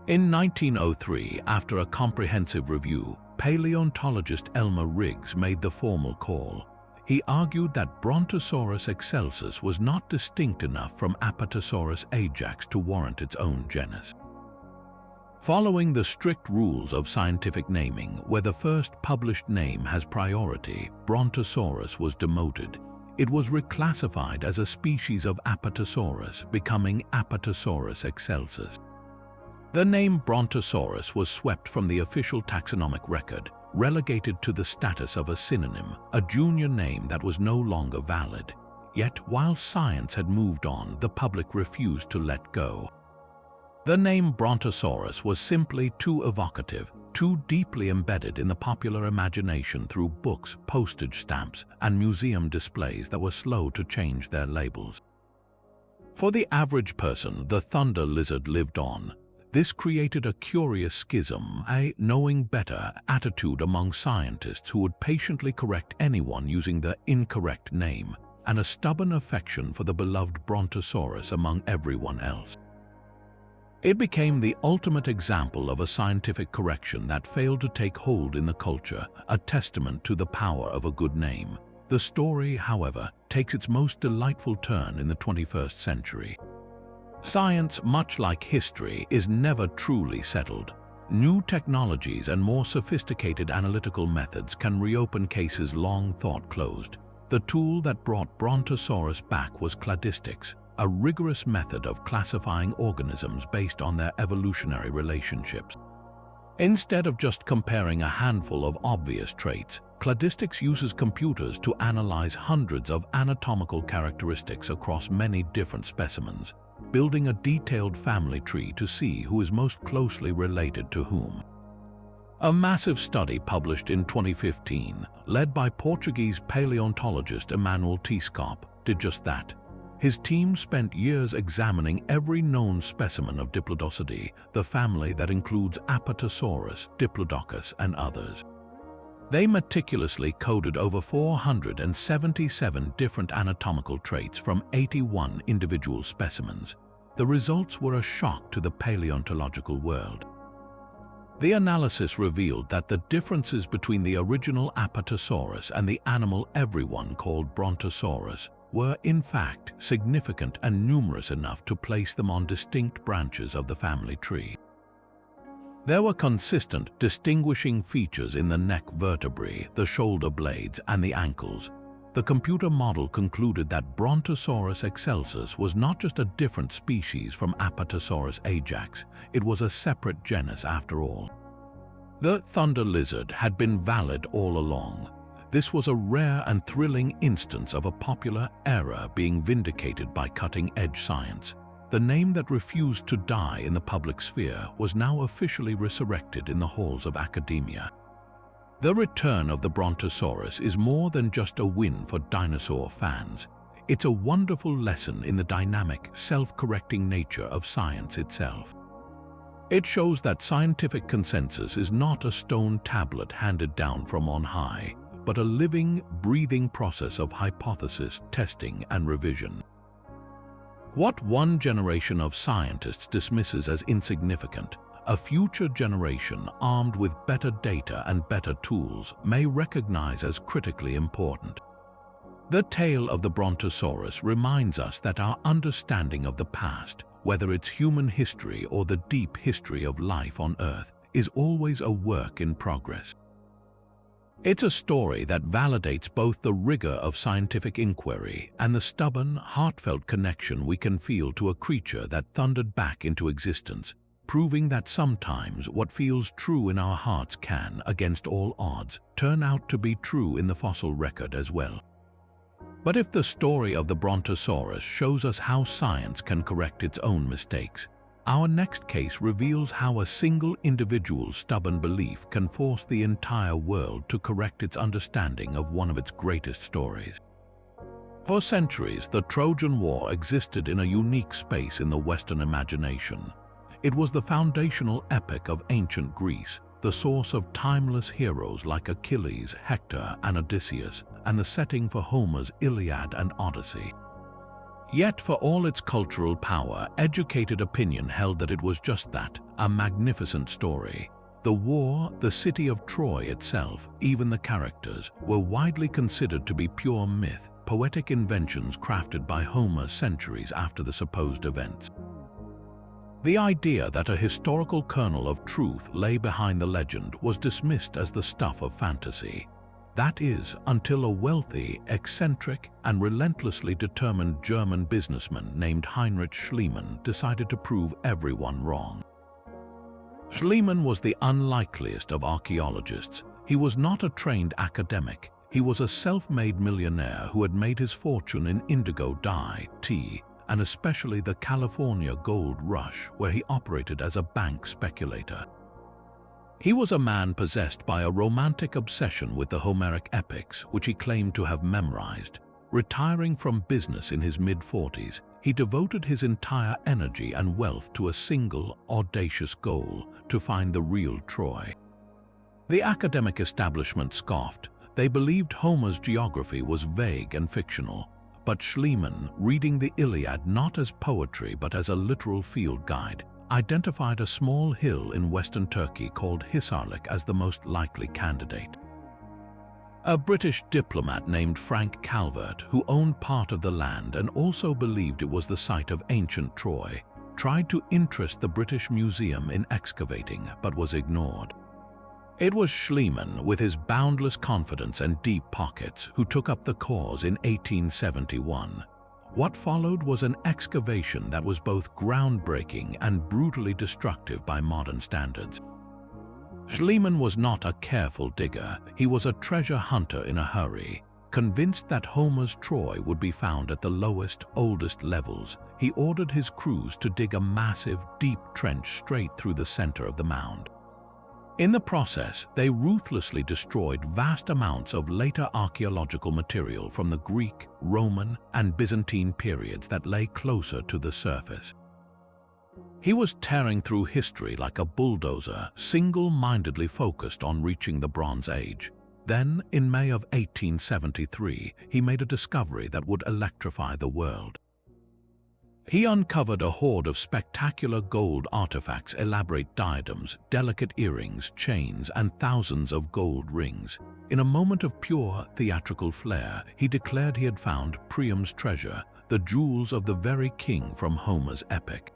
In 1903, after a comprehensive review, paleontologist Elmer Riggs made the formal call. He argued that Brontosaurus excelsus was not distinct enough from Apatosaurus ajax to warrant its own genus. Following the strict rules of scientific naming, where the first published name has priority, Brontosaurus was demoted. It was reclassified as a species of Apatosaurus, becoming Apatosaurus excelsus. The name Brontosaurus was swept from the official taxonomic record, relegated to the status of a synonym, a junior name that was no longer valid. Yet, while science had moved on, the public refused to let go. The name Brontosaurus was simply too evocative, too deeply embedded in the popular imagination through books, postage stamps, and museum displays that were slow to change their labels. For the average person, the thunder lizard lived on. This created a curious schism, a knowing better attitude among scientists who would patiently correct anyone using the incorrect name, and a stubborn affection for the beloved Brontosaurus among everyone else. It became the ultimate example of a scientific correction that failed to take hold in the culture, a testament to the power of a good name. The story, however, takes its most delightful turn in the 21st century. Science, much like history, is never truly settled. New technologies and more sophisticated analytical methods can reopen cases long thought closed. The tool that brought Brontosaurus back was cladistics, a rigorous method of classifying organisms based on their evolutionary relationships. Instead of just comparing a handful of obvious traits, cladistics uses computers to analyze hundreds of anatomical characteristics across many different specimens, building a detailed family tree to see who is most closely related to whom. A massive study published in 2015, led by Portuguese paleontologist Emanuel Tiscop, did just that. His team spent years examining every known specimen of Diplodocidae, the family that includes Apatosaurus, Diplodocus, and others. They meticulously coded over 477 different anatomical traits from 81 individual specimens. The results were a shock to the paleontological world. The analysis revealed that the differences between the original Apatosaurus and the animal everyone called Brontosaurus were, in fact, significant and numerous enough to place them on distinct branches of the family tree. There were consistent, distinguishing features in the neck vertebrae, the shoulder blades, and the ankles. The computer model concluded that Brontosaurus excelsus was not just a different species from Apatosaurus ajax, it was a separate genus after all. The thunder lizard had been valid all along. This was a rare and thrilling instance of a popular error being vindicated by cutting-edge science. The name that refused to die in the public sphere was now officially resurrected in the halls of academia. The return of the Brontosaurus is more than just a win for dinosaur fans. It's a wonderful lesson in the dynamic, self-correcting nature of science itself. It shows that scientific consensus is not a stone tablet handed down from on high, but a living, breathing process of hypothesis, testing, and revision. What one generation of scientists dismisses as insignificant, a future generation armed with better data and better tools may recognize as critically important. The tale of the Brontosaurus reminds us that our understanding of the past, whether it's human history or the deep history of life on Earth, is always a work in progress. It's a story that validates both the rigor of scientific inquiry and the stubborn, heartfelt connection we can feel to a creature that thundered back into existence, proving that sometimes what feels true in our hearts can, against all odds, turn out to be true in the fossil record as well. But if the story of the Brontosaurus shows us how science can correct its own mistakes, our next case reveals how a single individual's stubborn belief can force the entire world to correct its understanding of one of its greatest stories. For centuries, the Trojan War existed in a unique space in the Western imagination. It was the foundational epic of ancient Greece, the source of timeless heroes like Achilles, Hector, and Odysseus, and the setting for Homer's Iliad and Odyssey. Yet, for all its cultural power, educated opinion held that it was just that, a magnificent story. The war, the city of Troy itself, even the characters, were widely considered to be pure myth, poetic inventions crafted by Homer centuries after the supposed events. The idea that a historical kernel of truth lay behind the legend was dismissed as the stuff of fantasy. That is, until a wealthy, eccentric, and relentlessly determined German businessman named Heinrich Schliemann decided to prove everyone wrong. Schliemann was the unlikeliest of archaeologists. He was not a trained academic. He was a self-made millionaire who had made his fortune in indigo dye, tea, and especially the California gold rush, where he operated as a bank speculator. He was a man possessed by a romantic obsession with the Homeric epics, which he claimed to have memorized. Retiring from business in his mid-40s, he devoted his entire energy and wealth to a single, audacious goal: to find the real Troy. The academic establishment scoffed. They believed Homer's geography was vague and fictional. But Schliemann, reading the Iliad not as poetry but as a literal field guide, identified a small hill in western Turkey called Hisarlik as the most likely candidate. A British diplomat named Frank Calvert, who owned part of the land and also believed it was the site of ancient Troy, tried to interest the British Museum in excavating but was ignored. It was Schliemann, with his boundless confidence and deep pockets, who took up the cause in 1871. What followed was an excavation that was both groundbreaking and brutally destructive by modern standards. Schliemann was not a careful digger. He was a treasure hunter in a hurry. Convinced that Homer's Troy would be found at the lowest, oldest levels, he ordered his crews to dig a massive, deep trench straight through the center of the mound. In the process, they ruthlessly destroyed vast amounts of later archaeological material from the Greek, Roman, and Byzantine periods that lay closer to the surface. He was tearing through history like a bulldozer, single-mindedly focused on reaching the Bronze Age. Then, in May of 1873, he made a discovery that would electrify the world. He uncovered a hoard of spectacular gold artifacts, elaborate diadems, delicate earrings, chains, and thousands of gold rings. In a moment of pure theatrical flair, he declared he had found Priam's treasure, the jewels of the very king from Homer's epic.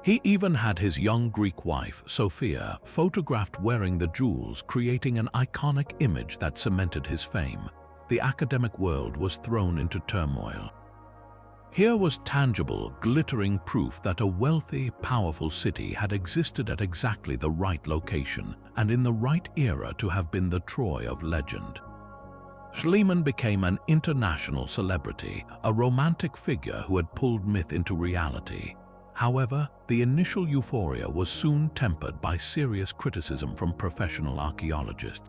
He even had his young Greek wife, Sophia, photographed wearing the jewels, creating an iconic image that cemented his fame. The academic world was thrown into turmoil. Here was tangible, glittering proof that a wealthy, powerful city had existed at exactly the right location and in the right era to have been the Troy of legend. Schliemann became an international celebrity, a romantic figure who had pulled myth into reality. However, the initial euphoria was soon tempered by serious criticism from professional archaeologists.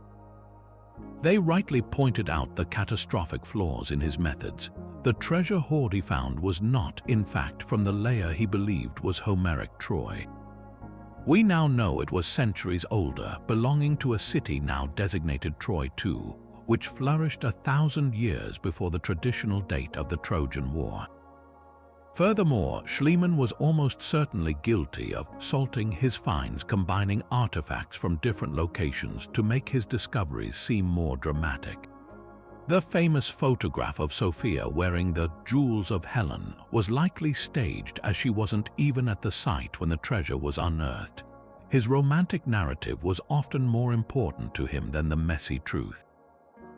They rightly pointed out the catastrophic flaws in his methods. The treasure hoard he found was not, in fact, from the layer he believed was Homeric Troy. We now know it was centuries older, belonging to a city now designated Troy II, which flourished 1,000 years before the traditional date of the Trojan War. Furthermore, Schliemann was almost certainly guilty of salting his finds, combining artifacts from different locations to make his discoveries seem more dramatic. The famous photograph of Sophia wearing the jewels of Helen was likely staged, as she wasn't even at the site when the treasure was unearthed. His romantic narrative was often more important to him than the messy truth.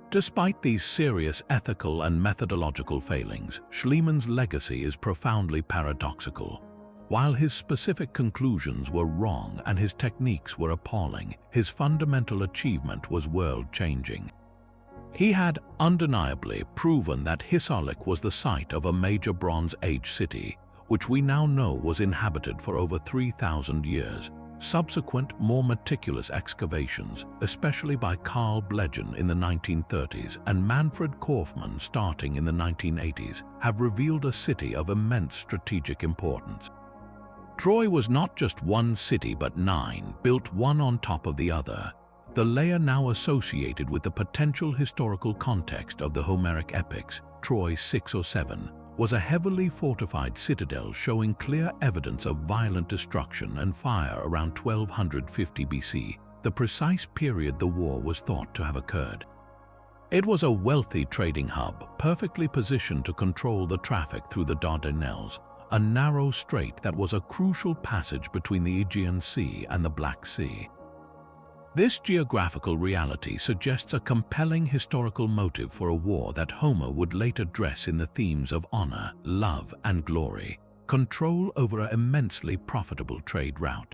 Despite these serious ethical and methodological failings, Schliemann's legacy is profoundly paradoxical. While his specific conclusions were wrong and his techniques were appalling, his fundamental achievement was world-changing. He had undeniably proven that Hisarlik was the site of a major Bronze Age city, which we now know was inhabited for over 3,000 years. Subsequent, more meticulous excavations, especially by Carl Blegen in the 1930s and Manfred Kaufmann starting in the 1980s, have revealed a city of immense strategic importance. Troy was not just one city but 9, built one on top of the other. The layer now associated with the potential historical context of the Homeric epics, Troy 6 or 7, was a heavily fortified citadel showing clear evidence of violent destruction and fire around 1250 BC, the precise period the war was thought to have occurred. It was a wealthy trading hub, perfectly positioned to control the traffic through the Dardanelles, a narrow strait that was a crucial passage between the Aegean Sea and the Black Sea. This geographical reality suggests a compelling historical motive for a war that Homer would later dress in the themes of honor, love, and glory, control over an immensely profitable trade route.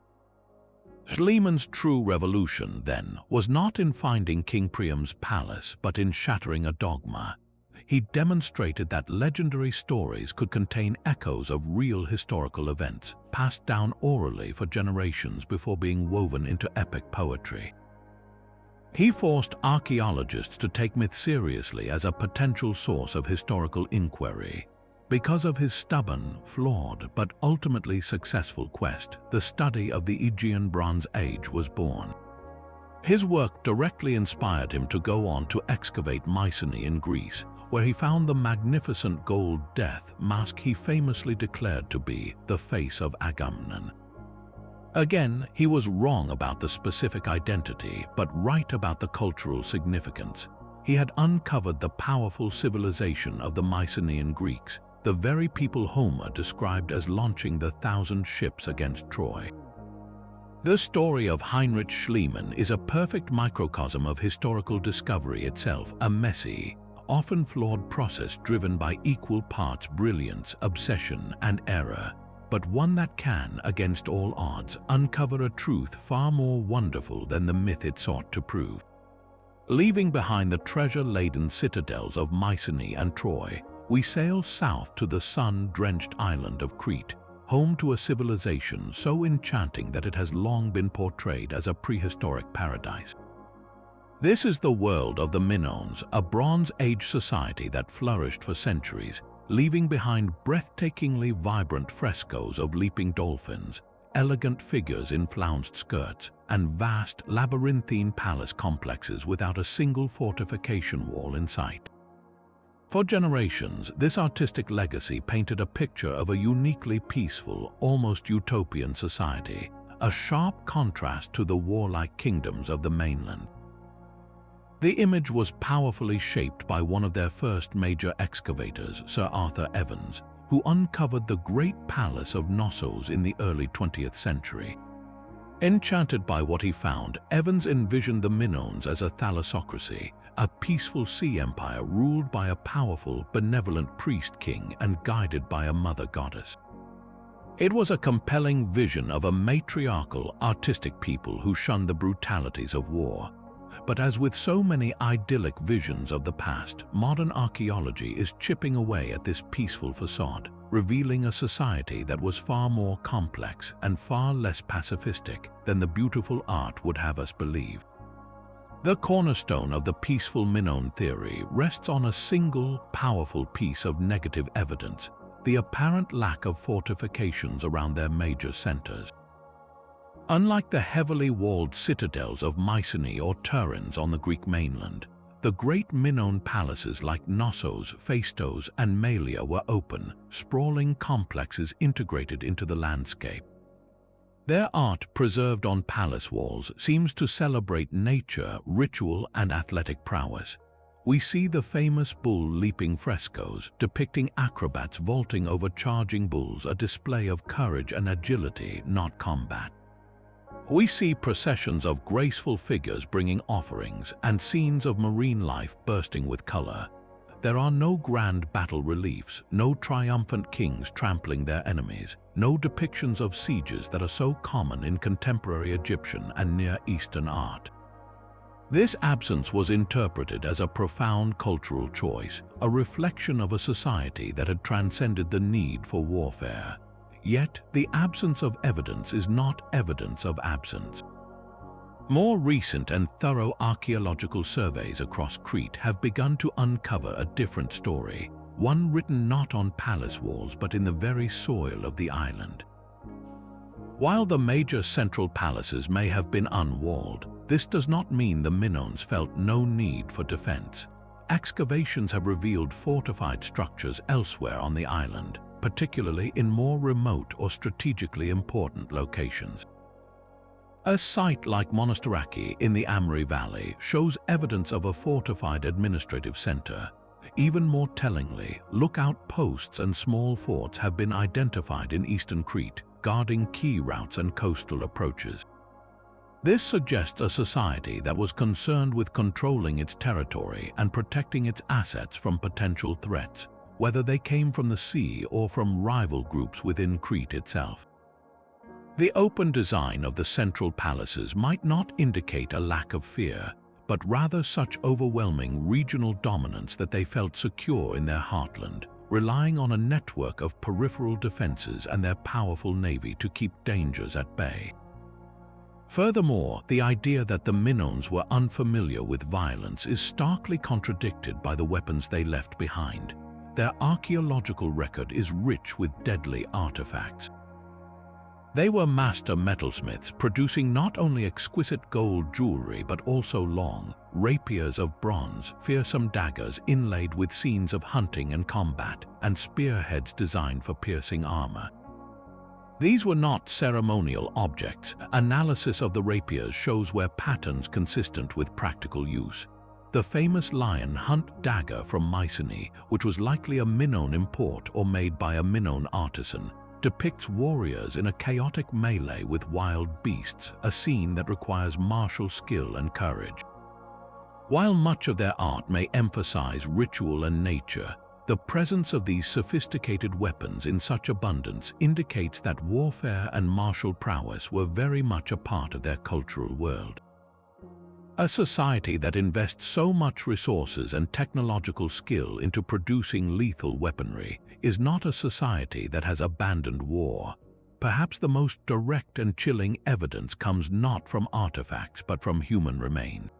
Schliemann's true revolution, then, was not in finding King Priam's palace, but in shattering a dogma. He demonstrated that legendary stories could contain echoes of real historical events, passed down orally for generations before being woven into epic poetry. He forced archaeologists to take myth seriously as a potential source of historical inquiry. Because of his stubborn, flawed, but ultimately successful quest, the study of the Aegean Bronze Age was born. His work directly inspired him to go on to excavate Mycenae in Greece, where he found the magnificent gold death mask he famously declared to be the face of Agamemnon. Again, he was wrong about the specific identity, but right about the cultural significance. He had uncovered the powerful civilization of the Mycenaean Greeks, the very people Homer described as launching the 1,000 ships against Troy. The story of Heinrich Schliemann is a perfect microcosm of historical discovery itself, a messy, often flawed process driven by equal parts brilliance, obsession, and error, but one that can, against all odds, uncover a truth far more wonderful than the myth it sought to prove. Leaving behind the treasure-laden citadels of Mycenae and Troy, we sail south to the sun-drenched island of Crete, home to a civilization so enchanting that it has long been portrayed as a prehistoric paradise. This is the world of the Minoans, a Bronze Age society that flourished for centuries, leaving behind breathtakingly vibrant frescoes of leaping dolphins, elegant figures in flounced skirts, and vast labyrinthine palace complexes without a single fortification wall in sight. For generations, this artistic legacy painted a picture of a uniquely peaceful, almost utopian society, a sharp contrast to the warlike kingdoms of the mainland. The image was powerfully shaped by one of their first major excavators, Sir Arthur Evans, who uncovered the great palace of Knossos in the early 20th century. Enchanted by what he found, Evans envisioned the Minoans as a thalassocracy, a peaceful sea empire ruled by a powerful, benevolent priest-king and guided by a mother goddess. It was a compelling vision of a matriarchal, artistic people who shunned the brutalities of war. But as with so many idyllic visions of the past, modern archaeology is chipping away at this peaceful facade, revealing a society that was far more complex and far less pacifistic than the beautiful art would have us believe. The cornerstone of the peaceful Minoan theory rests on a single, powerful piece of negative evidence: the apparent lack of fortifications around their major centers. Unlike the heavily walled citadels of Mycenae or Tiryns on the Greek mainland, the great Minoan palaces like Knossos, Phaistos, and Malia were open, sprawling complexes integrated into the landscape. Their art, preserved on palace walls, seems to celebrate nature, ritual, and athletic prowess. We see the famous bull-leaping frescoes depicting acrobats vaulting over charging bulls, a display of courage and agility, not combat. We see processions of graceful figures bringing offerings and scenes of marine life bursting with color. There are no grand battle reliefs, no triumphant kings trampling their enemies, no depictions of sieges that are so common in contemporary Egyptian and Near Eastern art. This absence was interpreted as a profound cultural choice, a reflection of a society that had transcended the need for warfare. Yet, the absence of evidence is not evidence of absence. More recent and thorough archaeological surveys across Crete have begun to uncover a different story, one written not on palace walls but in the very soil of the island. While the major central palaces may have been unwalled, this does not mean the Minoans felt no need for defense. Excavations have revealed fortified structures elsewhere on the island, particularly in more remote or strategically important locations. A site like Monastiraki in the Amri Valley shows evidence of a fortified administrative center. Even more tellingly, lookout posts and small forts have been identified in eastern Crete, guarding key routes and coastal approaches. This suggests a society that was concerned with controlling its territory and protecting its assets from potential threats, whether they came from the sea or from rival groups within Crete itself. The open design of the central palaces might not indicate a lack of fear, but rather such overwhelming regional dominance that they felt secure in their heartland, relying on a network of peripheral defenses and their powerful navy to keep dangers at bay. Furthermore, the idea that the Minoans were unfamiliar with violence is starkly contradicted by the weapons they left behind. Their archaeological record is rich with deadly artifacts. They were master metalsmiths, producing not only exquisite gold jewelry but also long rapiers of bronze, fearsome daggers inlaid with scenes of hunting and combat, and spearheads designed for piercing armor. These were not ceremonial objects. Analysis of the rapiers shows where patterns consistent with practical use. The famous lion hunt dagger from Mycenae, which was likely a Minoan import or made by a Minoan artisan, depicts warriors in a chaotic melee with wild beasts, a scene that requires martial skill and courage. While much of their art may emphasize ritual and nature, the presence of these sophisticated weapons in such abundance indicates that warfare and martial prowess were very much a part of their cultural world. A society that invests so much resources and technological skill into producing lethal weaponry is not a society that has abandoned war. Perhaps the most direct and chilling evidence comes not from artifacts but from human remains.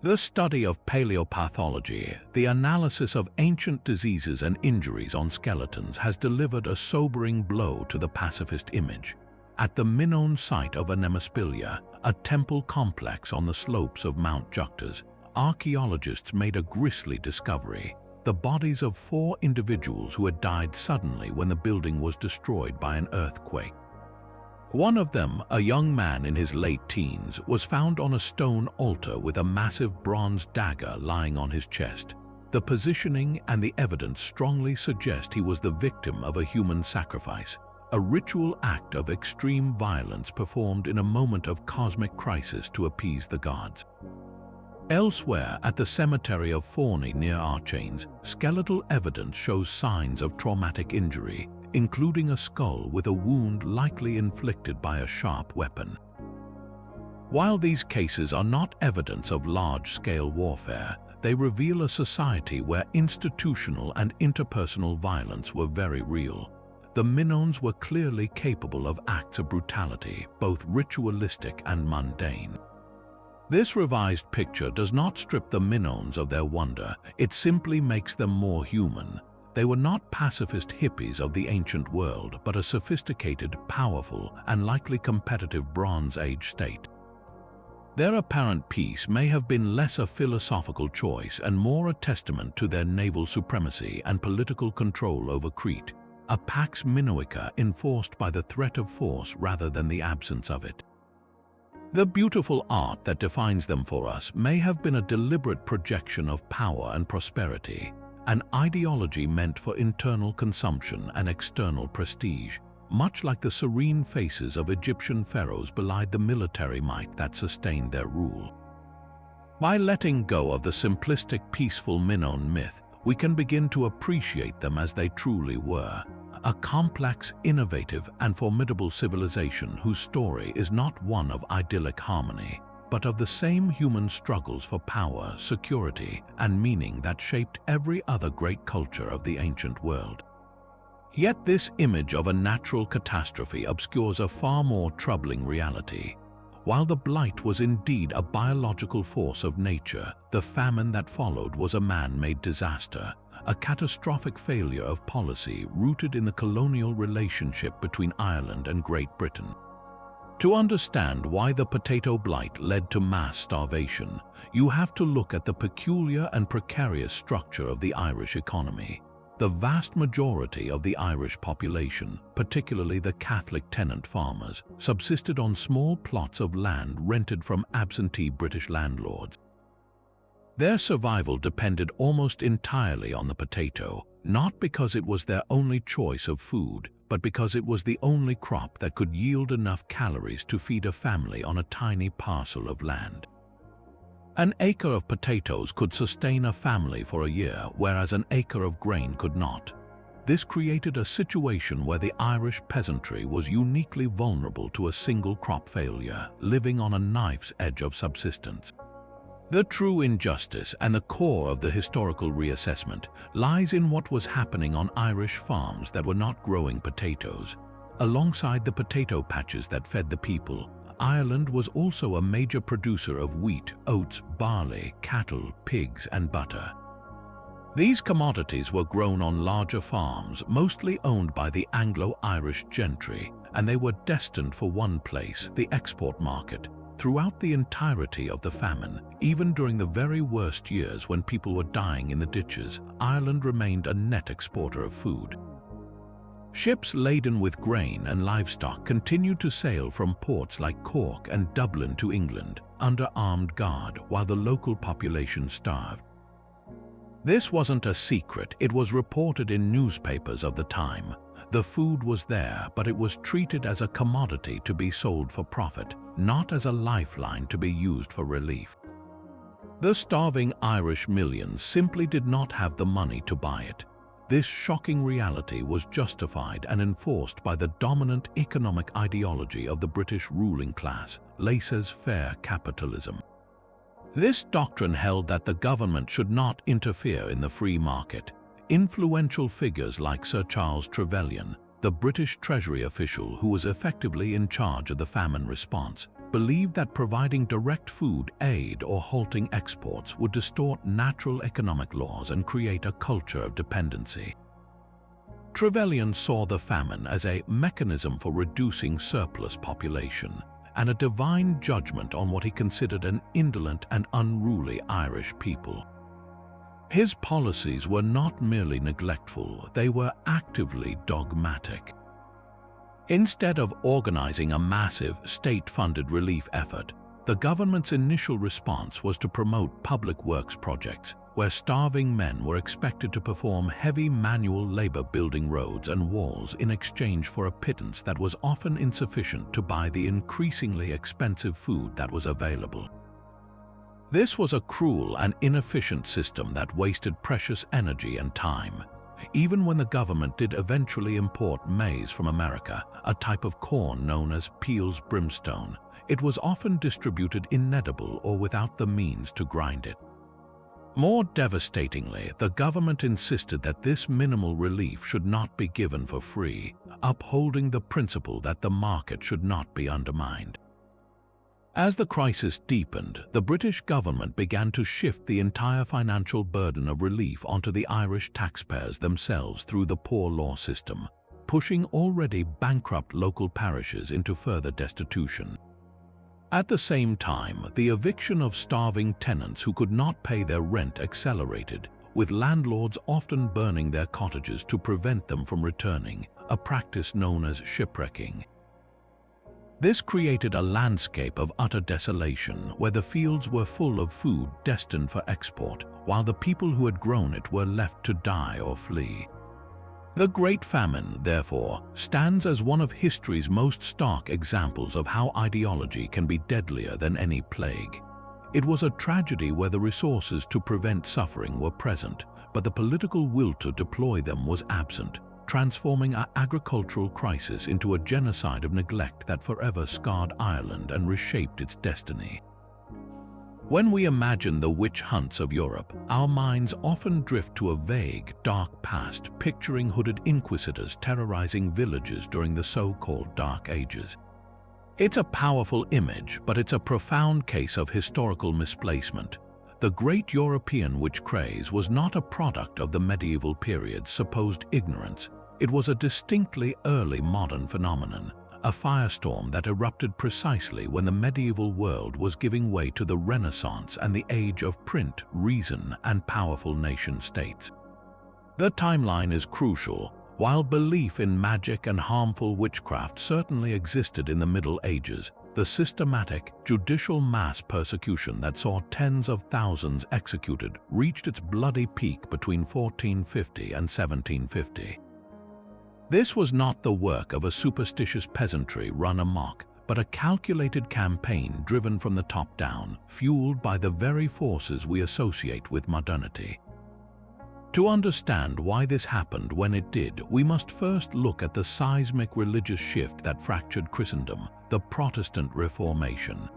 The study of paleopathology, the analysis of ancient diseases and injuries on skeletons, has delivered a sobering blow to the pacifist image. At the Minoan site of Anemospilia, a temple complex on the slopes of Mount Juctas, archaeologists made a grisly discovery: the bodies of 4 individuals who had died suddenly when the building was destroyed by an earthquake. One of them, a young man in his late teens, was found on a stone altar with a massive bronze dagger lying on his chest. The positioning and the evidence strongly suggest he was the victim of a human sacrifice, a ritual act of extreme violence performed in a moment of cosmic crisis to appease the gods. Elsewhere, at the cemetery of Forni near Archanes, skeletal evidence shows signs of traumatic injury, including a skull with a wound likely inflicted by a sharp weapon. While these cases are not evidence of large-scale warfare, they reveal a society where institutional and interpersonal violence were very real. The Minoans were clearly capable of acts of brutality, both ritualistic and mundane. This revised picture does not strip the Minoans of their wonder, it simply makes them more human. They were not pacifist hippies of the ancient world, but a sophisticated, powerful, and likely competitive Bronze Age state. Their apparent peace may have been less a philosophical choice and more a testament to their naval supremacy and political control over Crete, a pax minoica enforced by the threat of force rather than the absence of it. The beautiful art that defines them for us may have been a deliberate projection of power and prosperity, an ideology meant for internal consumption and external prestige, much like the serene faces of Egyptian pharaohs belied the military might that sustained their rule. By letting go of the simplistic peaceful Minoan myth, we can begin to appreciate them as they truly were, a complex, innovative, and formidable civilization whose story is not one of idyllic harmony, but of the same human struggles for power, security, and meaning that shaped every other great culture of the ancient world. Yet this image of a natural catastrophe obscures a far more troubling reality. While the blight was indeed a biological force of nature, the famine that followed was a man-made disaster, a catastrophic failure of policy rooted in the colonial relationship between Ireland and Great Britain. To understand why the potato blight led to mass starvation, you have to look at the peculiar and precarious structure of the Irish economy. The vast majority of the Irish population, particularly the Catholic tenant farmers, subsisted on small plots of land rented from absentee British landlords. Their survival depended almost entirely on the potato, not because it was their only choice of food, but because it was the only crop that could yield enough calories to feed a family on a tiny parcel of land. An acre of potatoes could sustain a family for a year, whereas an acre of grain could not. This created a situation where the Irish peasantry was uniquely vulnerable to a single crop failure, living on a knife's edge of subsistence. The true injustice and the core of the historical reassessment lies in what was happening on Irish farms that were not growing potatoes. Alongside the potato patches that fed the people, Ireland was also a major producer of wheat, oats, barley, cattle, pigs, and butter. These commodities were grown on larger farms, mostly owned by the Anglo-Irish gentry, and they were destined for one place, the export market. Throughout the entirety of the famine, even during the very worst years when people were dying in the ditches, Ireland remained a net exporter of food. Ships laden with grain and livestock continued to sail from ports like Cork and Dublin to England, under armed guard, while the local population starved. This wasn't a secret, it was reported in newspapers of the time. The food was there, but it was treated as a commodity to be sold for profit, not as a lifeline to be used for relief. The starving Irish millions simply did not have the money to buy it. This shocking reality was justified and enforced by the dominant economic ideology of the British ruling class, laissez-faire capitalism. This doctrine held that the government should not interfere in the free market. Influential figures like Sir Charles Trevelyan, the British Treasury official who was effectively in charge of the famine response, believed that providing direct food aid or halting exports would distort natural economic laws and create a culture of dependency. Trevelyan saw the famine as a mechanism for reducing surplus population and a divine judgment on what he considered an indolent and unruly Irish people. His policies were not merely neglectful, they were actively dogmatic. Instead of organizing a massive, state-funded relief effort, the government's initial response was to promote public works projects, where starving men were expected to perform heavy manual labor building roads and walls in exchange for a pittance that was often insufficient to buy the increasingly expensive food that was available. This was a cruel and inefficient system that wasted precious energy and time. Even when the government did eventually import maize from America, a type of corn known as Peel's brimstone, it was often distributed inedible or without the means to grind it. More devastatingly, the government insisted that this minimal relief should not be given for free, upholding the principle that the market should not be undermined. As the crisis deepened, the British government began to shift the entire financial burden of relief onto the Irish taxpayers themselves through the poor law system, pushing already bankrupt local parishes into further destitution. At the same time, the eviction of starving tenants who could not pay their rent accelerated, with landlords often burning their cottages to prevent them from returning, a practice known as shipwrecking. This created a landscape of utter desolation where the fields were full of food destined for export, while the people who had grown it were left to die or flee. The Great Famine, therefore, stands as one of history's most stark examples of how ideology can be deadlier than any plague. It was a tragedy where the resources to prevent suffering were present, but the political will to deploy them was absent, transforming our agricultural crisis into a genocide of neglect that forever scarred Ireland and reshaped its destiny. When we imagine the witch hunts of Europe, our minds often drift to a vague, dark past, picturing hooded inquisitors terrorizing villages during the so-called Dark Ages. It's a powerful image, but it's a profound case of historical misplacement. The great European witch craze was not a product of the medieval period's supposed ignorance. It was a distinctly early modern phenomenon, a firestorm that erupted precisely when the medieval world was giving way to the Renaissance and the age of print, reason, and powerful nation-states. The timeline is crucial. While belief in magic and harmful witchcraft certainly existed in the Middle Ages, the systematic, judicial mass persecution that saw tens of thousands executed reached its bloody peak between 1450 and 1750. This was not the work of a superstitious peasantry run amok, but a calculated campaign driven from the top down, fueled by the very forces we associate with modernity. To understand why this happened when it did, we must first look at the seismic religious shift that fractured Christendom, the Protestant Reformation.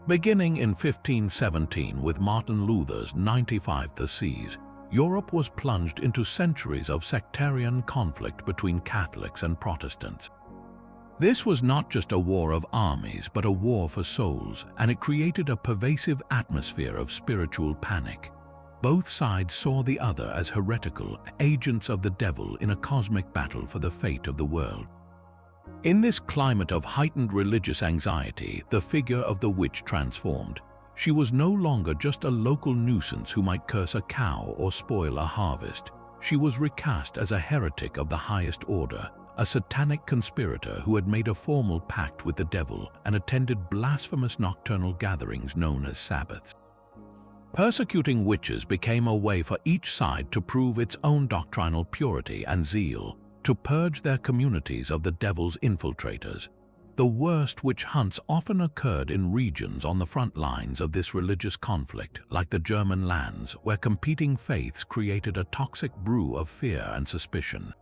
Beginning in 1517 with Martin Luther's 95 Theses, Europe was plunged into centuries of sectarian conflict between Catholics and Protestants. This was not just a war of armies, but a war for souls, and it created a pervasive atmosphere of spiritual panic. Both sides saw the other as heretical, agents of the devil in a cosmic battle for the fate of the world. In this climate of heightened religious anxiety, the figure of the witch transformed. She was no longer just a local nuisance who might curse a cow or spoil a harvest. She was recast as a heretic of the highest order, a satanic conspirator who had made a formal pact with the devil and attended blasphemous nocturnal gatherings known as Sabbaths. Persecuting witches became a way for each side to prove its own doctrinal purity and zeal, to purge their communities of the devil's infiltrators. The worst witch hunts often occurred in regions on the front lines of this religious conflict, like the German lands, where competing faiths created a toxic brew of fear and suspicion.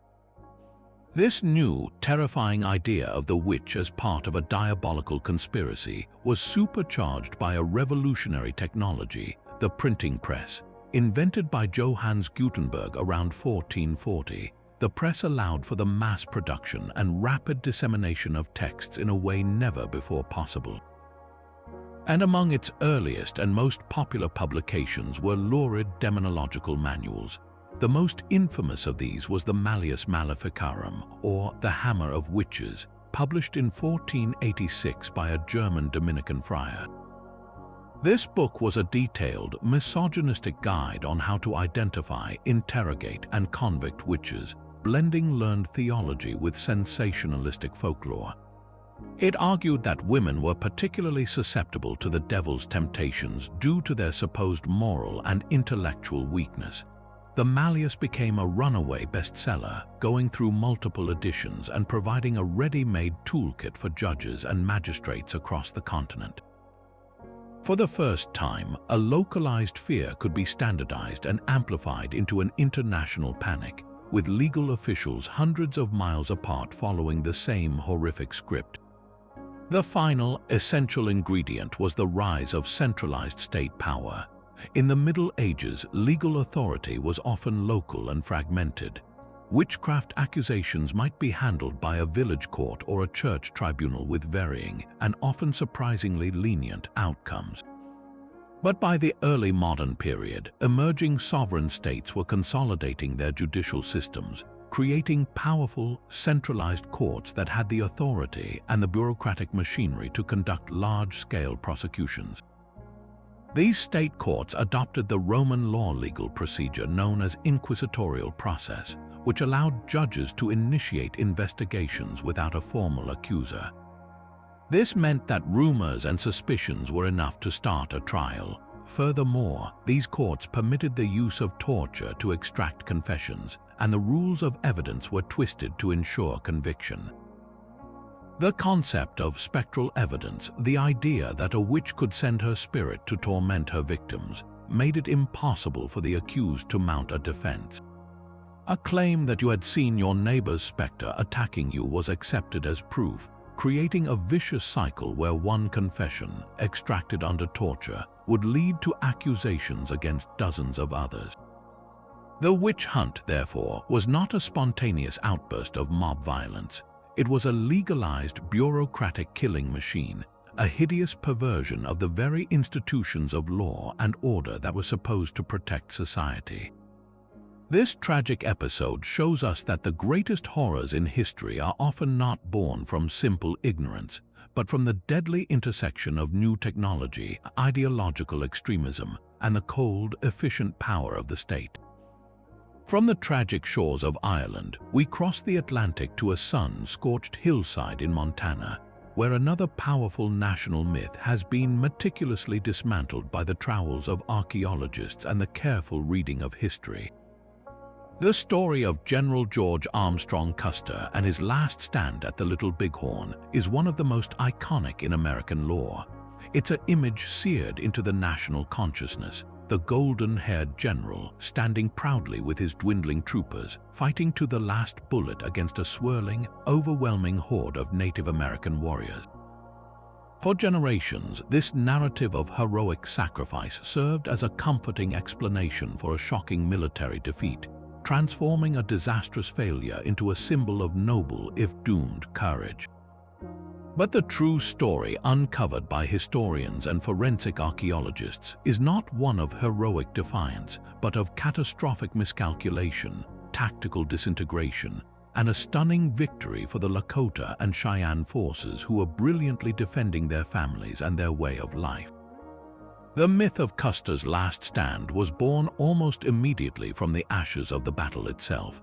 This new, terrifying idea of the witch as part of a diabolical conspiracy was supercharged by a revolutionary technology, the printing press. Invented by Johannes Gutenberg around 1440, the press allowed for the mass production and rapid dissemination of texts in a way never before possible. And among its earliest and most popular publications were lurid demonological manuals. The most infamous of these was the Malleus Maleficarum, or the Hammer of Witches, published in 1486 by a German Dominican friar. This book was a detailed, misogynistic guide on how to identify, interrogate, and convict witches, blending learned theology with sensationalistic folklore. It argued that women were particularly susceptible to the devil's temptations due to their supposed moral and intellectual weakness. The Malleus became a runaway bestseller, going through multiple editions and providing a ready-made toolkit for judges and magistrates across the continent. For the first time, a localized fear could be standardized and amplified into an international panic, with legal officials hundreds of miles apart following the same horrific script. The final, essential ingredient was the rise of centralized state power. In the Middle Ages, legal authority was often local and fragmented. Witchcraft accusations might be handled by a village court or a church tribunal with varying, and often surprisingly lenient, outcomes. But by the early modern period, emerging sovereign states were consolidating their judicial systems, creating powerful, centralized courts that had the authority and the bureaucratic machinery to conduct large-scale prosecutions. These state courts adopted the Roman law legal procedure known as inquisitorial process, which allowed judges to initiate investigations without a formal accuser. This meant that rumors and suspicions were enough to start a trial. Furthermore, these courts permitted the use of torture to extract confessions, and the rules of evidence were twisted to ensure conviction. The concept of spectral evidence, the idea that a witch could send her spirit to torment her victims, made it impossible for the accused to mount a defense. A claim that you had seen your neighbor's specter attacking you was accepted as proof, creating a vicious cycle where one confession, extracted under torture, would lead to accusations against dozens of others. The witch hunt, therefore, was not a spontaneous outburst of mob violence. It was a legalized, bureaucratic killing machine, a hideous perversion of the very institutions of law and order that were supposed to protect society. This tragic episode shows us that the greatest horrors in history are often not born from simple ignorance, but from the deadly intersection of new technology, ideological extremism, and the cold, efficient power of the state. From the tragic shores of Ireland, we cross the Atlantic to a sun-scorched hillside in Montana, where another powerful national myth has been meticulously dismantled by the trowels of archaeologists and the careful reading of history. The story of General George Armstrong Custer and his last stand at the Little Bighorn is one of the most iconic in American lore. It's an image seared into the national consciousness, the golden-haired general standing proudly with his dwindling troopers, fighting to the last bullet against a swirling, overwhelming horde of Native American warriors. For generations, this narrative of heroic sacrifice served as a comforting explanation for a shocking military defeat, transforming a disastrous failure into a symbol of noble, if doomed, courage. But the true story, uncovered by historians and forensic archaeologists, is not one of heroic defiance, but of catastrophic miscalculation, tactical disintegration, and a stunning victory for the Lakota and Cheyenne forces who were brilliantly defending their families and their way of life. The myth of Custer's last stand was born almost immediately from the ashes of the battle itself.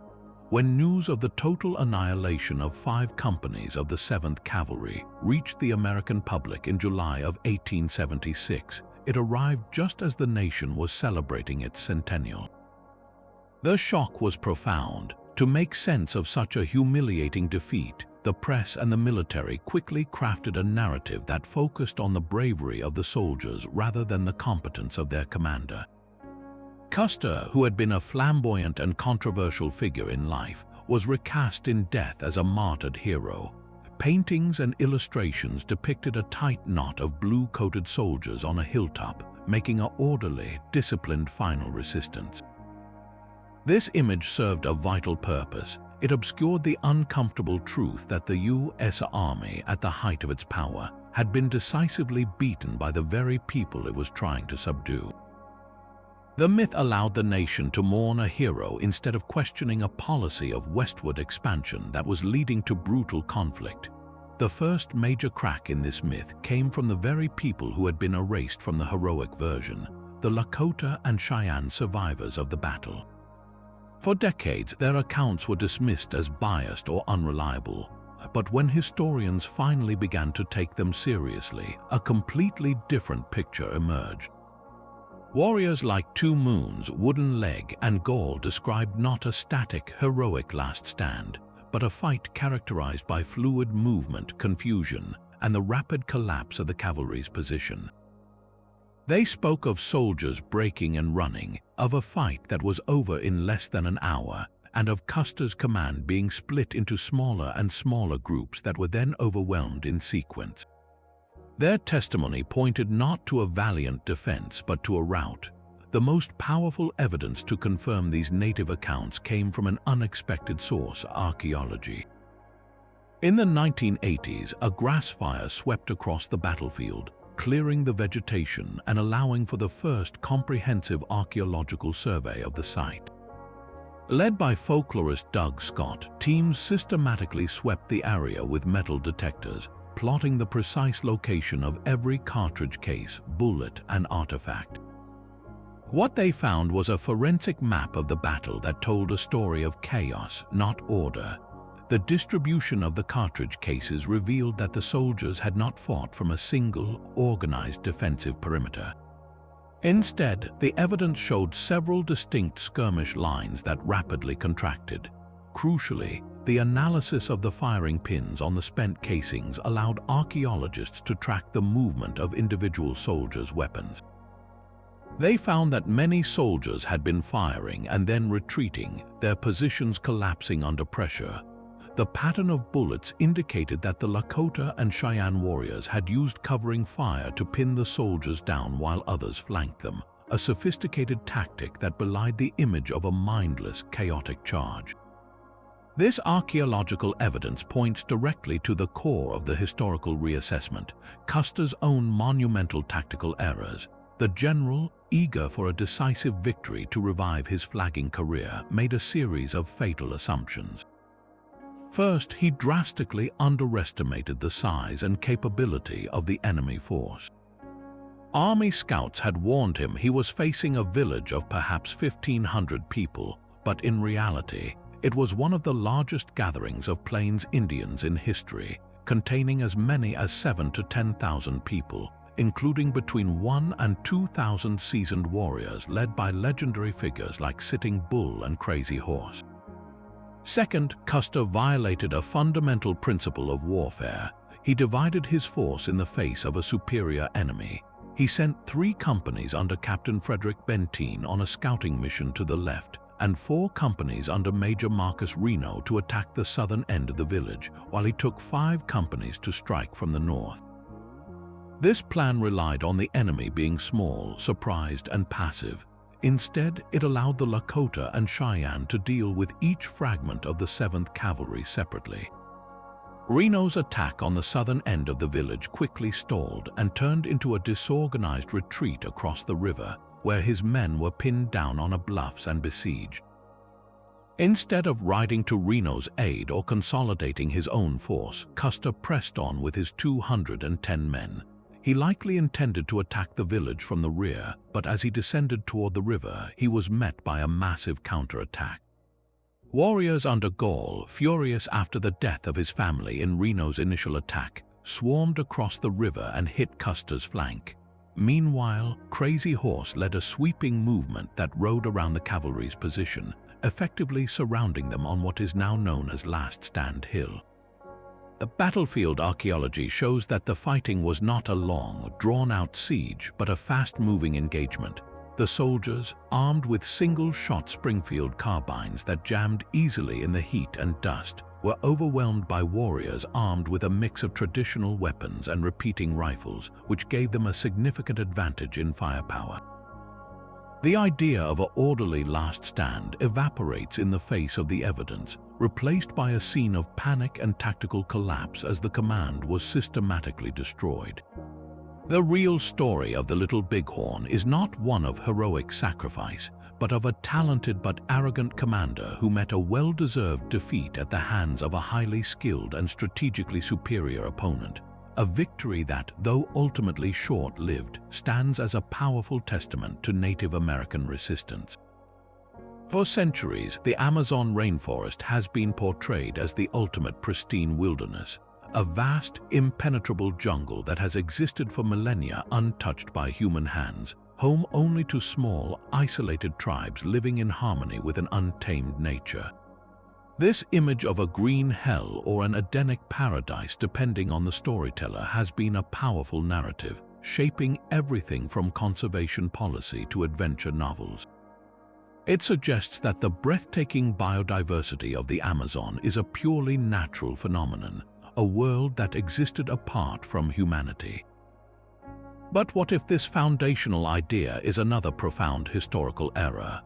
When news of the total annihilation of 5 companies of the 7th Cavalry reached the American public in July of 1876, it arrived just as the nation was celebrating its centennial. The shock was profound. To make sense of such a humiliating defeat, the press and the military quickly crafted a narrative that focused on the bravery of the soldiers rather than the competence of their commander. Custer, who had been a flamboyant and controversial figure in life, was recast in death as a martyred hero. Paintings and illustrations depicted a tight knot of blue-coated soldiers on a hilltop, making an orderly, disciplined final resistance. This image served a vital purpose. It obscured the uncomfortable truth that the U.S. Army, at the height of its power, had been decisively beaten by the very people it was trying to subdue. The myth allowed the nation to mourn a hero instead of questioning a policy of westward expansion that was leading to brutal conflict. The first major crack in this myth came from the very people who had been erased from the heroic version, the Lakota and Cheyenne survivors of the battle. For decades, their accounts were dismissed as biased or unreliable, but when historians finally began to take them seriously, a completely different picture emerged. Warriors like Two Moons, Wooden Leg, and Gall described not a static, heroic last stand, but a fight characterized by fluid movement, confusion, and the rapid collapse of the cavalry's position. They spoke of soldiers breaking and running, of a fight that was over in less than an hour, and of Custer's command being split into smaller and smaller groups that were then overwhelmed in sequence. Their testimony pointed not to a valiant defense but to a rout. The most powerful evidence to confirm these native accounts came from an unexpected source: archaeology. In the 1980s, a grass fire swept across the battlefield, clearing the vegetation and allowing for the first comprehensive archaeological survey of the site. Led by folklorist Doug Scott, teams systematically swept the area with metal detectors, plotting the precise location of every cartridge case, bullet, and artifact. What they found was a forensic map of the battle that told a story of chaos, not order. The distribution of the cartridge cases revealed that the soldiers had not fought from a single, organized defensive perimeter. Instead, the evidence showed several distinct skirmish lines that rapidly contracted. Crucially, the analysis of the firing pins on the spent casings allowed archaeologists to track the movement of individual soldiers' weapons. They found that many soldiers had been firing and then retreating, their positions collapsing under pressure. The pattern of bullets indicated that the Lakota and Cheyenne warriors had used covering fire to pin the soldiers down while others flanked them, a sophisticated tactic that belied the image of a mindless, chaotic charge. This archaeological evidence points directly to the core of the historical reassessment, Custer's own monumental tactical errors. The general, eager for a decisive victory to revive his flagging career, made a series of fatal assumptions. First, he drastically underestimated the size and capability of the enemy force. Army scouts had warned him he was facing a village of perhaps 1,500 people, but in reality, it was one of the largest gatherings of Plains Indians in history, containing as many as 7,000 to 10,000 people, including between 1,000 and 2,000 seasoned warriors led by legendary figures like Sitting Bull and Crazy Horse. Second, Custer violated a fundamental principle of warfare. He divided his force in the face of a superior enemy. He sent 3 companies under Captain Frederick Benteen on a scouting mission to the left, and 4 companies under Major Marcus Reno to attack the southern end of the village, while he took 5 companies to strike from the north. This plan relied on the enemy being small, surprised, and passive. Instead, it allowed the Lakota and Cheyenne to deal with each fragment of the 7th Cavalry separately. Reno's attack on the southern end of the village quickly stalled and turned into a disorganized retreat across the river, where his men were pinned down on bluffs and besieged. Instead of riding to Reno's aid or consolidating his own force, Custer pressed on with his 210 men. He likely intended to attack the village from the rear, but as he descended toward the river, he was met by a massive counterattack. Warriors under Gall, furious after the death of his family in Reno's initial attack, swarmed across the river and hit Custer's flank. Meanwhile, Crazy Horse led a sweeping movement that rode around the cavalry's position, effectively surrounding them on what is now known as Last Stand Hill. The battlefield archaeology shows that the fighting was not a long, drawn-out siege, but a fast-moving engagement. The soldiers, armed with single-shot Springfield carbines that jammed easily in the heat and dust, were overwhelmed by warriors armed with a mix of traditional weapons and repeating rifles, which gave them a significant advantage in firepower. The idea of an orderly last stand evaporates in the face of the evidence, replaced by a scene of panic and tactical collapse as the command was systematically destroyed. The real story of the Little Bighorn is not one of heroic sacrifice, but of a talented but arrogant commander who met a well-deserved defeat at the hands of a highly skilled and strategically superior opponent. A victory that, though ultimately short-lived, stands as a powerful testament to Native American resistance. For centuries, the Amazon rainforest has been portrayed as the ultimate pristine wilderness, a vast, impenetrable jungle that has existed for millennia untouched by human hands, home only to small, isolated tribes living in harmony with an untamed nature. This image of a green hell or an Edenic paradise, depending on the storyteller, has been a powerful narrative, shaping everything from conservation policy to adventure novels. It suggests that the breathtaking biodiversity of the Amazon is a purely natural phenomenon, a world that existed apart from humanity. But what if this foundational idea is another profound historical error?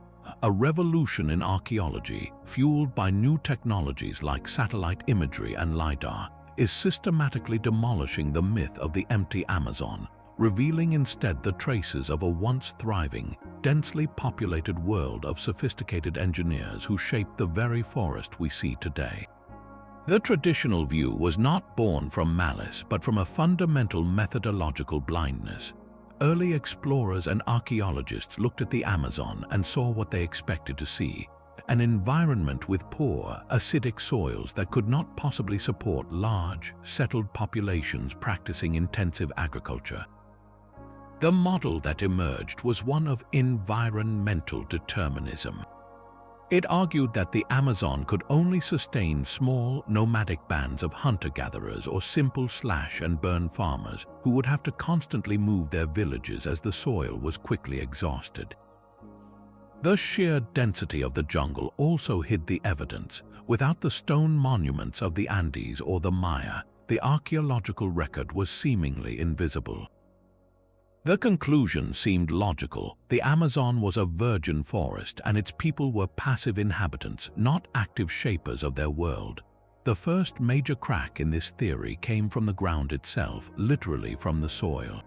A revolution in archaeology, fueled by new technologies like satellite imagery and LiDAR, is systematically demolishing the myth of the empty Amazon, revealing instead the traces of a once thriving, densely populated world of sophisticated engineers who shaped the very forest we see today. The traditional view was not born from malice, but from a fundamental methodological blindness. Early explorers and archaeologists looked at the Amazon and saw what they expected to see: an environment with poor, acidic soils that could not possibly support large, settled populations practicing intensive agriculture. The model that emerged was one of environmental determinism. It argued that the Amazon could only sustain small, nomadic bands of hunter-gatherers or simple slash-and-burn farmers who would have to constantly move their villages as the soil was quickly exhausted. The sheer density of the jungle also hid the evidence. Without the stone monuments of the Andes or the Maya, the archaeological record was seemingly invisible. The conclusion seemed logical. The Amazon was a virgin forest and its people were passive inhabitants, not active shapers of their world. The first major crack in this theory came from the ground itself, literally from the soil.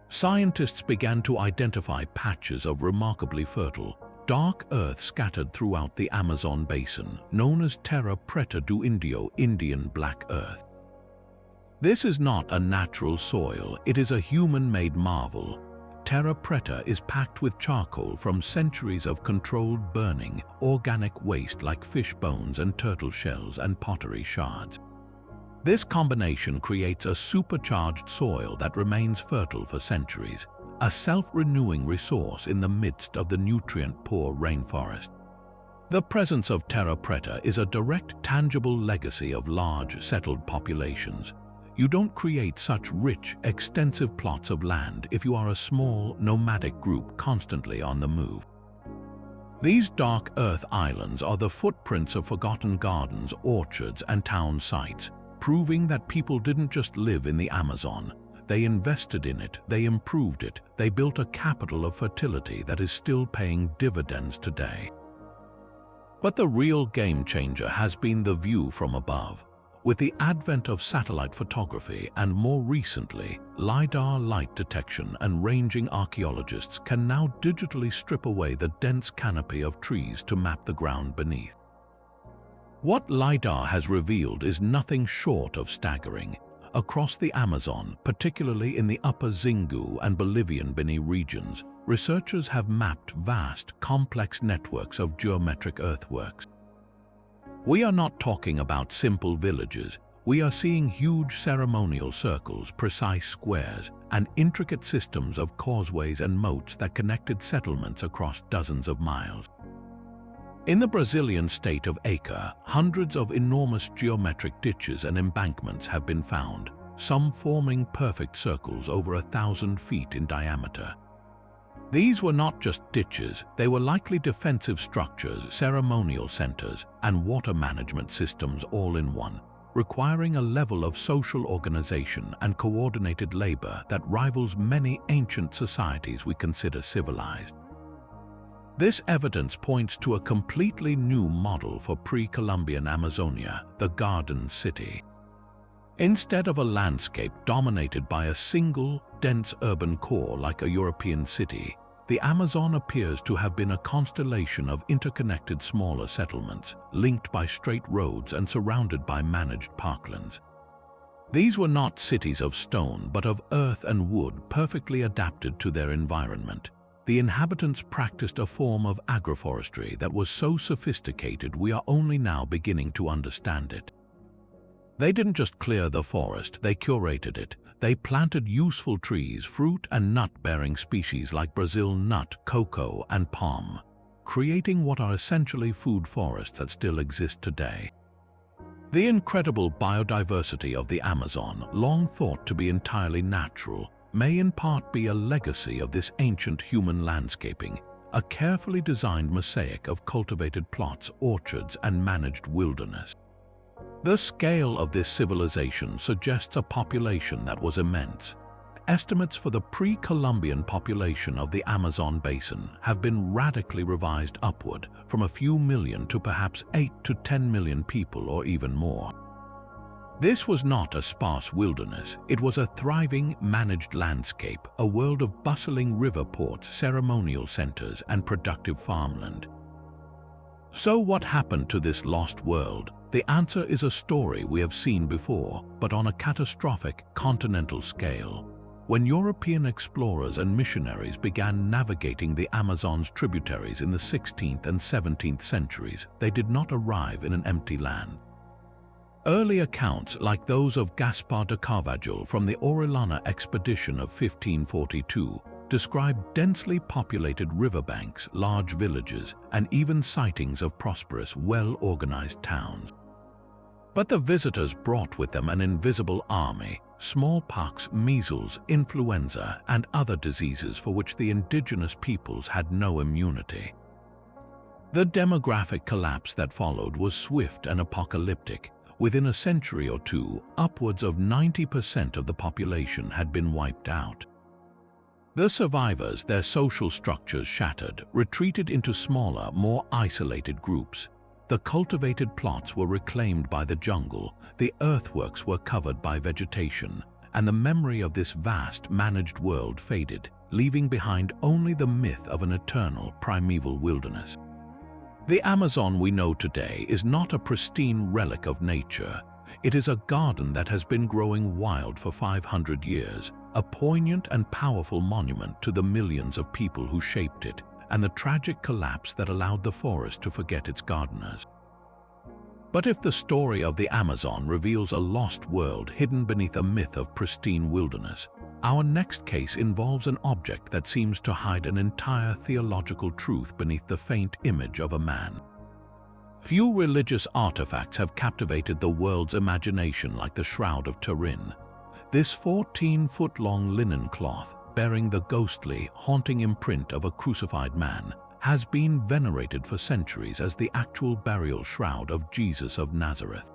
Scientists began to identify patches of remarkably fertile, dark earth scattered throughout the Amazon basin, known as terra preta do Indio, Indian black earth. This is not a natural soil, it is a human-made marvel. Terra preta is packed with charcoal from centuries of controlled burning, organic waste like fish bones and turtle shells and pottery shards. This combination creates a supercharged soil that remains fertile for centuries, a self-renewing resource in the midst of the nutrient-poor rainforest. The presence of terra preta is a direct, tangible legacy of large, settled populations. You don't create such rich, extensive plots of land if you are a small, nomadic group constantly on the move. These dark earth islands are the footprints of forgotten gardens, orchards, and town sites, proving that people didn't just live in the Amazon. They invested in it, they improved it, they built a capital of fertility that is still paying dividends today. But the real game changer has been the view from above. With the advent of satellite photography and more recently, LiDAR light detection and ranging archaeologists can now digitally strip away the dense canopy of trees to map the ground beneath. What LiDAR has revealed is nothing short of staggering. Across the Amazon, particularly in the upper Xingu and Bolivian Beni regions, researchers have mapped vast, complex networks of geometric earthworks. We are not talking about simple villages. We are seeing huge ceremonial circles, precise squares, and intricate systems of causeways and moats that connected settlements across dozens of miles. In the Brazilian state of Acre, hundreds of enormous geometric ditches and embankments have been found, some forming perfect circles over 1,000 feet in diameter. These were not just ditches, they were likely defensive structures, ceremonial centers, and water management systems all in one, requiring a level of social organization and coordinated labor that rivals many ancient societies we consider civilized. This evidence points to a completely new model for pre-Columbian Amazonia, the Garden City. Instead of a landscape dominated by a single, dense urban core like a European city, the Amazon appears to have been a constellation of interconnected smaller settlements, linked by straight roads and surrounded by managed parklands. These were not cities of stone, but of earth and wood perfectly adapted to their environment. The inhabitants practiced a form of agroforestry that was so sophisticated we are only now beginning to understand it. They didn't just clear the forest, they curated it. They planted useful trees, fruit and nut-bearing species like Brazil nut, cocoa, and palm, creating what are essentially food forests that still exist today. The incredible biodiversity of the Amazon, long thought to be entirely natural, may in part be a legacy of this ancient human landscaping, a carefully designed mosaic of cultivated plots, orchards, and managed wilderness. The scale of this civilization suggests a population that was immense. Estimates for the pre-Columbian population of the Amazon basin have been radically revised upward, from a few million to perhaps 8 to 10 million people or even more. This was not a sparse wilderness, it was a thriving, managed landscape, a world of bustling river ports, ceremonial centers, and productive farmland. So what happened to this lost world? The answer is a story we have seen before, but on a catastrophic continental scale. When European explorers and missionaries began navigating the Amazon's tributaries in the 16th and 17th centuries, they did not arrive in an empty land. Early accounts, like those of Gaspar de Carvajal from the Orellana expedition of 1542, describe densely populated riverbanks, large villages, and even sightings of prosperous, well-organized towns. But the visitors brought with them an invisible army: smallpox, measles, influenza, and other diseases for which the indigenous peoples had no immunity. The demographic collapse that followed was swift and apocalyptic. Within a century or two, upwards of 90% of the population had been wiped out. The survivors, their social structures shattered, retreated into smaller, more isolated groups. The cultivated plots were reclaimed by the jungle, the earthworks were covered by vegetation, and the memory of this vast, managed world faded, leaving behind only the myth of an eternal, primeval wilderness. The Amazon we know today is not a pristine relic of nature. It is a garden that has been growing wild for 500 years, a poignant and powerful monument to the millions of people who shaped it, and the tragic collapse that allowed the forest to forget its gardeners. But if the story of the Amazon reveals a lost world hidden beneath a myth of pristine wilderness, our next case involves an object that seems to hide an entire theological truth beneath the faint image of a man. Few religious artifacts have captivated the world's imagination like the Shroud of Turin. This 14-foot-long linen cloth, bearing the ghostly, haunting imprint of a crucified man, has been venerated for centuries as the actual burial shroud of Jesus of Nazareth.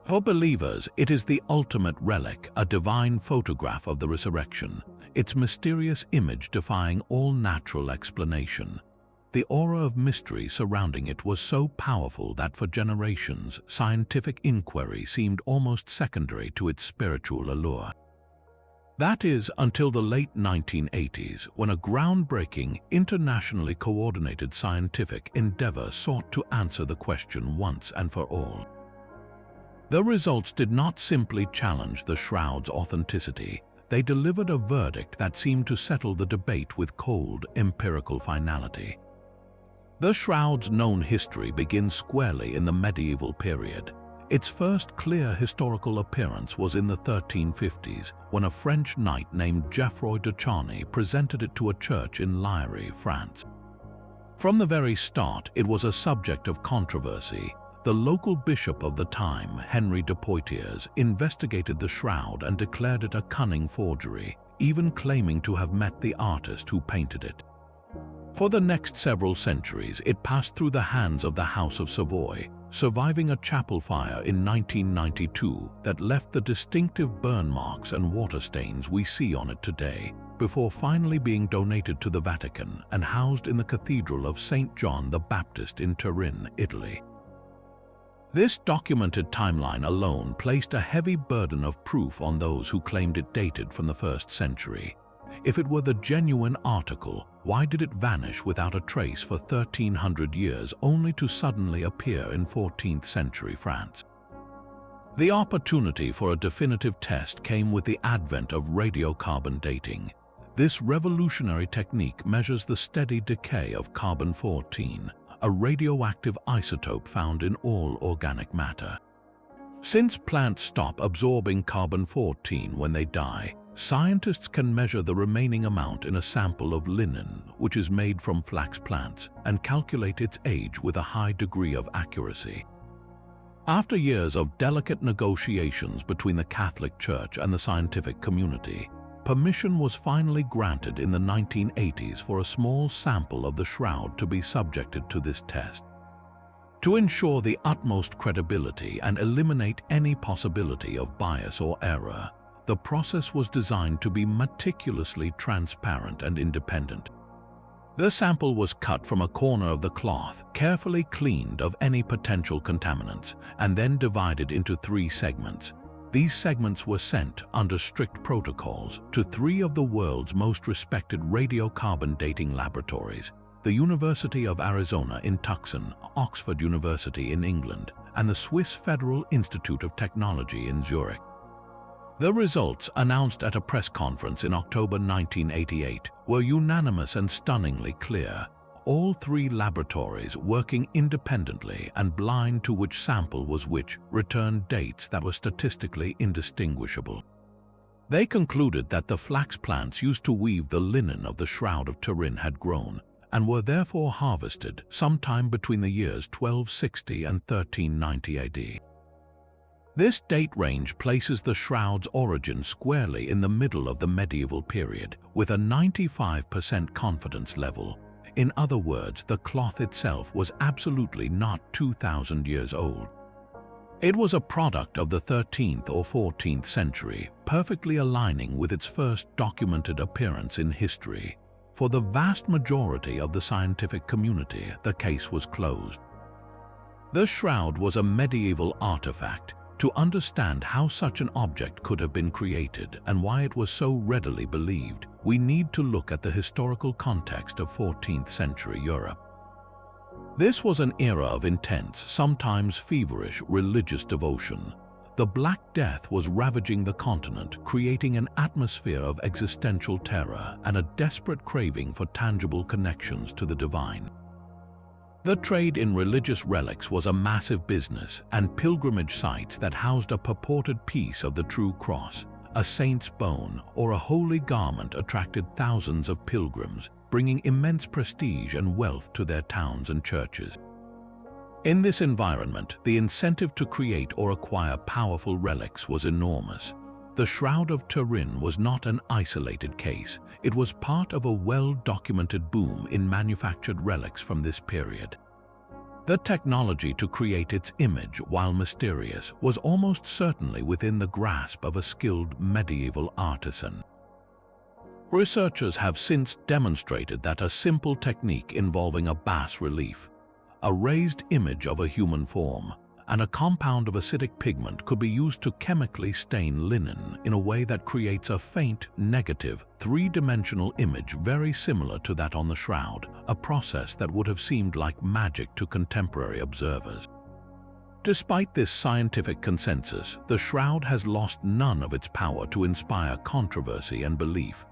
For believers, it is the ultimate relic, a divine photograph of the resurrection, its mysterious image defying all natural explanation. The aura of mystery surrounding it was so powerful that for generations, scientific inquiry seemed almost secondary to its spiritual allure. That is, until the late 1980s, when a groundbreaking, internationally coordinated scientific endeavor sought to answer the question once and for all. The results did not simply challenge the shroud's authenticity. They delivered a verdict that seemed to settle the debate with cold, empirical finality. The shroud's known history begins squarely in the medieval period. Its first clear historical appearance was in the 1350s, when a French knight named Geoffroy de Charny presented it to a church in Liège, France. From the very start, it was a subject of controversy. The local bishop of the time, Henry de Poitiers, investigated the shroud and declared it a cunning forgery, even claiming to have met the artist who painted it. For the next several centuries, it passed through the hands of the House of Savoy, surviving a chapel fire in 1992 that left the distinctive burn marks and water stains we see on it today, before finally being donated to the Vatican and housed in the Cathedral of St. John the Baptist in Turin, Italy. This documented timeline alone placed a heavy burden of proof on those who claimed it dated from the 1st century. If it were the genuine article, why did it vanish without a trace for 1300 years only to suddenly appear in 14th century France? The opportunity for a definitive test came with the advent of radiocarbon dating. This revolutionary technique measures the steady decay of carbon-14, a radioactive isotope found in all organic matter. Since plants stop absorbing carbon-14 when they die, scientists can measure the remaining amount in a sample of linen, which is made from flax plants, and calculate its age with a high degree of accuracy. After years of delicate negotiations between the Catholic Church and the scientific community, permission was finally granted in the 1980s for a small sample of the shroud to be subjected to this test. To ensure the utmost credibility and eliminate any possibility of bias or error, the process was designed to be meticulously transparent and independent. The sample was cut from a corner of the cloth, carefully cleaned of any potential contaminants, and then divided into 3 segments. These segments were sent, under strict protocols, to 3 of the world's most respected radiocarbon dating laboratories: the University of Arizona in Tucson, Oxford University in England, and the Swiss Federal Institute of Technology in Zurich. The results, announced at a press conference in October 1988, were unanimous and stunningly clear. all three laboratories working independently and blind to which sample was which, returned dates that were statistically indistinguishable. They concluded that the flax plants used to weave the linen of the Shroud of Turin had grown and were therefore harvested sometime between the years 1260 and 1390 AD. This date range places the shroud's origin squarely in the middle of the medieval period, with a 95% confidence level. In other words, the cloth itself was absolutely not 2,000 years old. It was a product of the 13th or 14th century, perfectly aligning with its first documented appearance in history. For the vast majority of the scientific community, the case was closed. The shroud was a medieval artifact. To understand how such an object could have been created and why it was so readily believed, we need to look at the historical context of 14th century Europe. This was an era of intense, sometimes feverish, religious devotion. The Black Death was ravaging the continent, creating an atmosphere of existential terror and a desperate craving for tangible connections to the divine. The trade in religious relics was a massive business, and pilgrimage sites that housed a purported piece of the true cross, a saint's bone, or a holy garment attracted thousands of pilgrims, bringing immense prestige and wealth to their towns and churches. In this environment, the incentive to create or acquire powerful relics was enormous. The Shroud of Turin was not an isolated case. It was part of a well-documented boom in manufactured relics from this period. The technology to create its image, while mysterious, was almost certainly within the grasp of a skilled medieval artisan. Researchers have since demonstrated that a simple technique involving a bas-relief, a raised image of a human form, and a compound of acidic pigment could be used to chemically stain linen in a way that creates a faint, negative, three-dimensional image very similar to that on the shroud, a process that would have seemed like magic to contemporary observers. Despite this scientific consensus, the shroud has lost none of its power to inspire controversy and belief.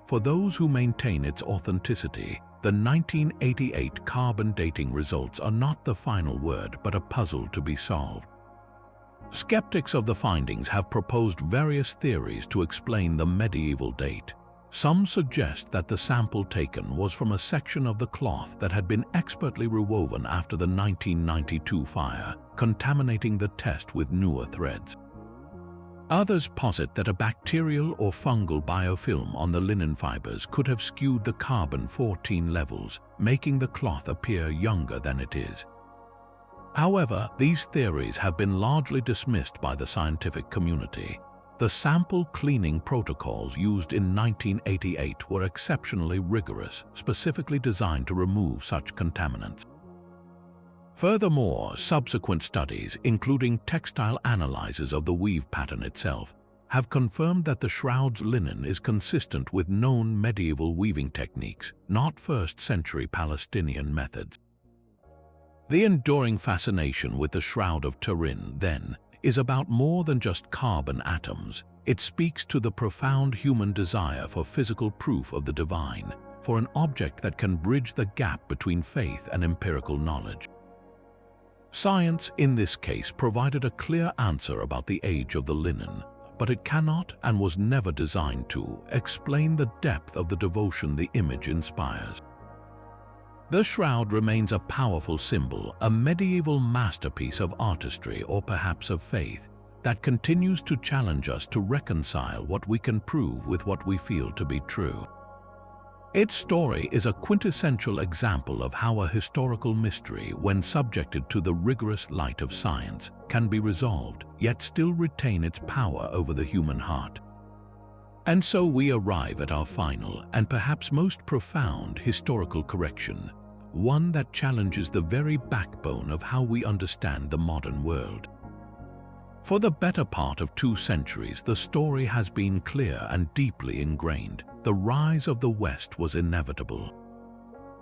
For those who maintain its authenticity, the 1988 carbon dating results are not the final word, but a puzzle to be solved. Skeptics of the findings have proposed various theories to explain the medieval date. Some suggest that the sample taken was from a section of the cloth that had been expertly rewoven after the 1992 fire, contaminating the test with newer threads. Others posit that a bacterial or fungal biofilm on the linen fibers could have skewed the carbon-14 levels, making the cloth appear younger than it is. However, these theories have been largely dismissed by the scientific community. The sample cleaning protocols used in 1988 were exceptionally rigorous, specifically designed to remove such contaminants. Furthermore, subsequent studies, including textile analyses of the weave pattern itself, have confirmed that the shroud's linen is consistent with known medieval weaving techniques, not 1st century Palestinian methods. The enduring fascination with the Shroud of Turin, then, is about more than just carbon atoms. It speaks to the profound human desire for physical proof of the divine, for an object that can bridge the gap between faith and empirical knowledge. Science, in this case, provided a clear answer about the age of the linen, but it cannot and was never designed to explain the depth of the devotion the image inspires. The shroud remains a powerful symbol, a medieval masterpiece of artistry or perhaps of faith, that continues to challenge us to reconcile what we can prove with what we feel to be true. Its story is a quintessential example of how a historical mystery, when subjected to the rigorous light of science, can be resolved, yet still retain its power over the human heart. And so we arrive at our final, and perhaps most profound, historical correction, one that challenges the very backbone of how we understand the modern world. For the better part of 2 centuries, the story has been clear and deeply ingrained. The rise of the West was inevitable.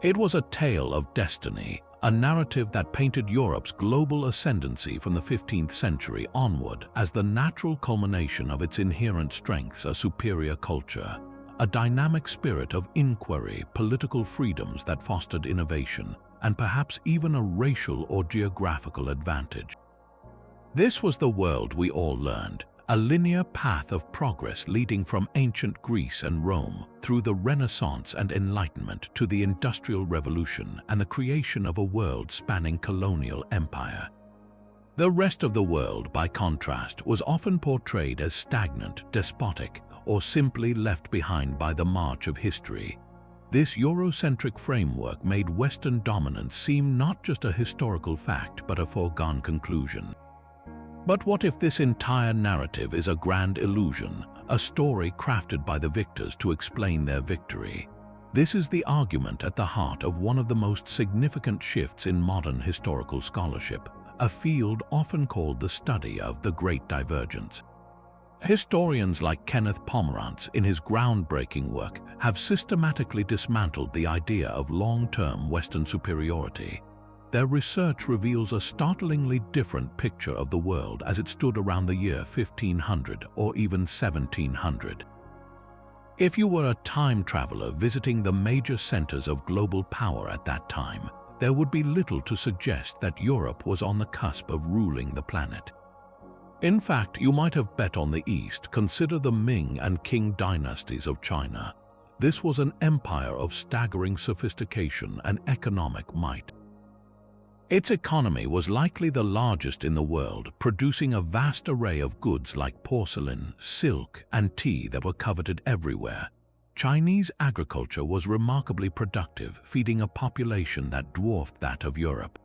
It was a tale of destiny, a narrative that painted Europe's global ascendancy from the 15th century onward as the natural culmination of its inherent strengths, a superior culture, a dynamic spirit of inquiry, political freedoms that fostered innovation, and perhaps even a racial or geographical advantage. This was the world we all learned, a linear path of progress leading from ancient Greece and Rome through the Renaissance and Enlightenment to the Industrial Revolution and the creation of a world-spanning colonial empire. The rest of the world, by contrast, was often portrayed as stagnant, despotic, or simply left behind by the march of history. This Eurocentric framework made Western dominance seem not just a historical fact but a foregone conclusion. But what if this entire narrative is a grand illusion, a story crafted by the victors to explain their victory? This is the argument at the heart of one of the most significant shifts in modern historical scholarship, a field often called the study of the Great Divergence. Historians like Kenneth Pomerantz, in his groundbreaking work, have systematically dismantled the idea of long-term Western superiority. Their research reveals a startlingly different picture of the world as it stood around the year 1500 or even 1700. If you were a time traveler visiting the major centers of global power at that time, there would be little to suggest that Europe was on the cusp of ruling the planet. In fact, you might have bet on the East. Consider the Ming and Qing dynasties of China. This was an empire of staggering sophistication and economic might. Its economy was likely the largest in the world, producing a vast array of goods like porcelain, silk, and tea that were coveted everywhere. Chinese agriculture was remarkably productive, feeding a population that dwarfed that of Europe.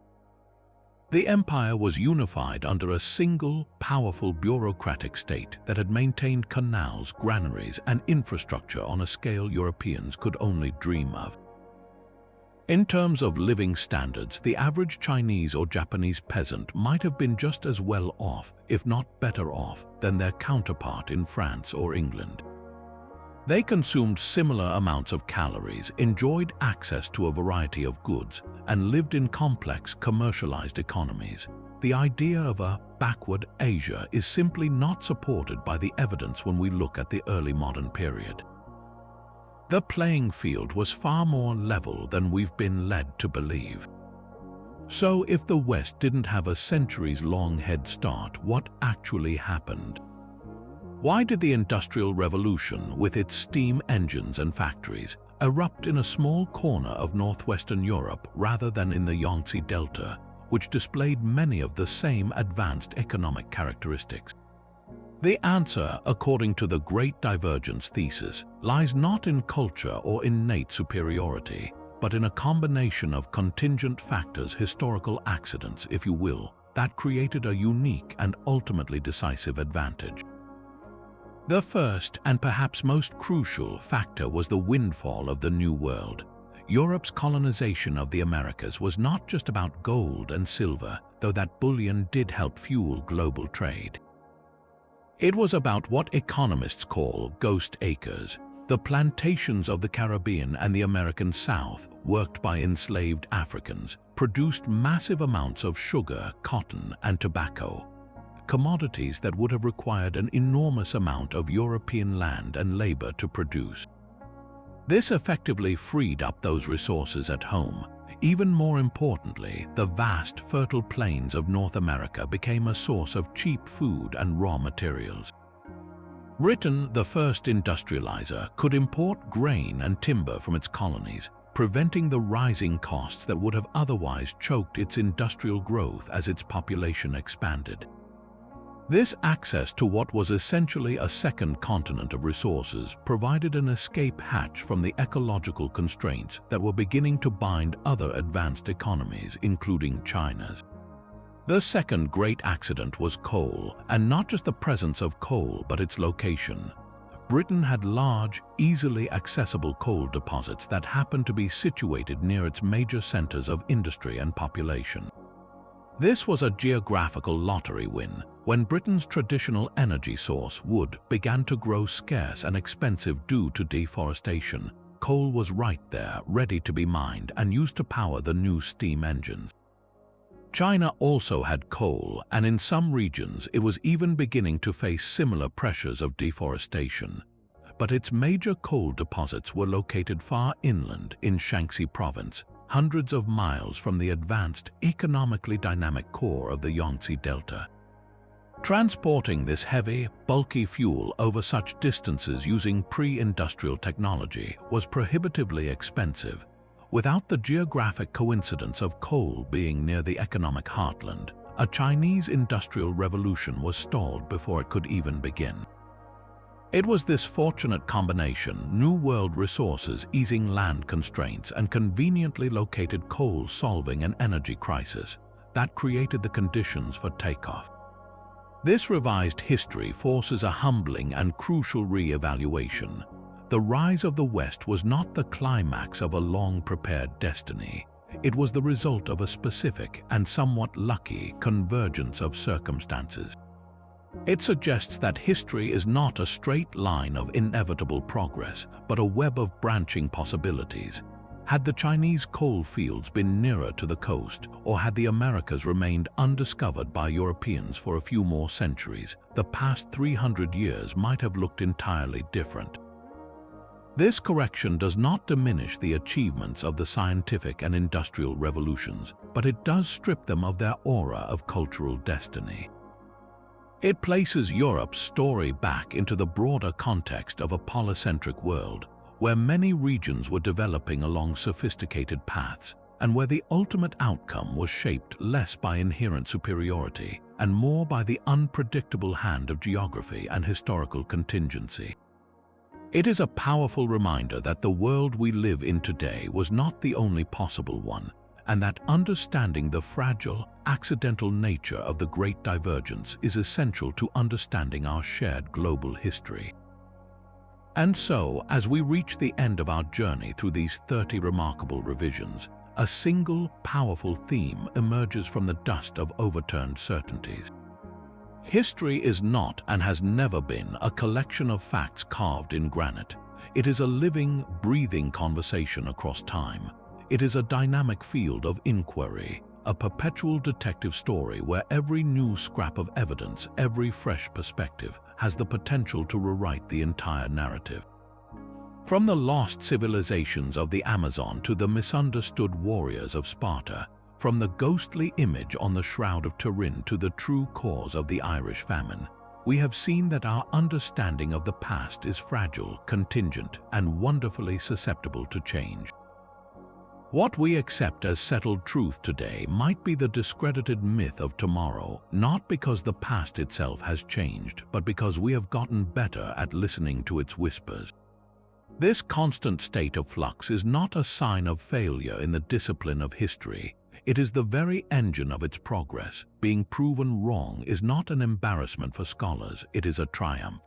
The empire was unified under a single, powerful bureaucratic state that had maintained canals, granaries, and infrastructure on a scale Europeans could only dream of. In terms of living standards, the average Chinese or Japanese peasant might have been just as well off, if not better off, than their counterpart in France or England. They consumed similar amounts of calories, enjoyed access to a variety of goods, and lived in complex, commercialized economies. The idea of a backward Asia is simply not supported by the evidence when we look at the early modern period. The playing field was far more level than we've been led to believe. So if the West didn't have a centuries-long head start, what actually happened? Why did the Industrial Revolution, with its steam engines and factories, erupt in a small corner of northwestern Europe rather than in the Yangtze Delta, which displayed many of the same advanced economic characteristics? The answer, according to the Great Divergence thesis, lies not in culture or innate superiority, but in a combination of contingent factors, historical accidents, if you will, that created a unique and ultimately decisive advantage. The first and perhaps most crucial factor was the windfall of the New World. Europe's colonization of the Americas was not just about gold and silver, though that bullion did help fuel global trade. It was about what economists call ghost acres, the plantations of the Caribbean and the American South, worked by enslaved Africans, produced massive amounts of sugar, cotton, and tobacco, commodities that would have required an enormous amount of European land and labor to produce. This effectively freed up those resources at home. Even more importantly, the vast, fertile plains of North America became a source of cheap food and raw materials. Britain, the first industrializer, could import grain and timber from its colonies, preventing the rising costs that would have otherwise choked its industrial growth as its population expanded. This access to what was essentially a second continent of resources provided an escape hatch from the ecological constraints that were beginning to bind other advanced economies, including China's. The second great accident was coal, and not just the presence of coal, but its location. Britain had large, easily accessible coal deposits that happened to be situated near its major centers of industry and population. This was a geographical lottery win. When Britain's traditional energy source, wood, began to grow scarce and expensive due to deforestation, coal was right there, ready to be mined and used to power the new steam engines. China also had coal, and in some regions it was even beginning to face similar pressures of deforestation. but its major coal deposits were located far inland in Shaanxi province, hundreds of miles from the advanced, economically dynamic core of the Yangtze Delta. Transporting this heavy, bulky fuel over such distances using pre-industrial technology was prohibitively expensive. Without the geographic coincidence of coal being near the economic heartland, a Chinese industrial revolution was stalled before it could even begin. It was this fortunate combination, New World resources easing land constraints and conveniently located coal solving an energy crisis, that created the conditions for takeoff. This revised history forces a humbling and crucial re-evaluation. The rise of the West was not the climax of a long-prepared destiny. It was the result of a specific and somewhat lucky convergence of circumstances. It suggests that history is not a straight line of inevitable progress, but a web of branching possibilities. Had the Chinese coal fields been nearer to the coast, or had the Americas remained undiscovered by Europeans for a few more centuries, the past 300 years might have looked entirely different. This correction does not diminish the achievements of the scientific and industrial revolutions, but it does strip them of their aura of cultural destiny. It places Europe's story back into the broader context of a polycentric world, where many regions were developing along sophisticated paths, and where the ultimate outcome was shaped less by inherent superiority and more by the unpredictable hand of geography and historical contingency. It is a powerful reminder that the world we live in today was not the only possible one, and that understanding the fragile, accidental nature of the Great Divergence is essential to understanding our shared global history. And so, as we reach the end of our journey through these 30 remarkable revisions, a single, powerful theme emerges from the dust of overturned certainties. History is not and has never been a collection of facts carved in granite. It is a living, breathing conversation across time. It is a dynamic field of inquiry, a perpetual detective story where every new scrap of evidence, every fresh perspective, has the potential to rewrite the entire narrative. From the lost civilizations of the Amazon to the misunderstood warriors of Sparta, from the ghostly image on the shroud of Turin to the true cause of the Irish famine, we have seen that our understanding of the past is fragile, contingent, and wonderfully susceptible to change. What we accept as settled truth today might be the discredited myth of tomorrow, not because the past itself has changed, but because we have gotten better at listening to its whispers. This constant state of flux is not a sign of failure in the discipline of history. It is the very engine of its progress. Being proven wrong is not an embarrassment for scholars, it is a triumph.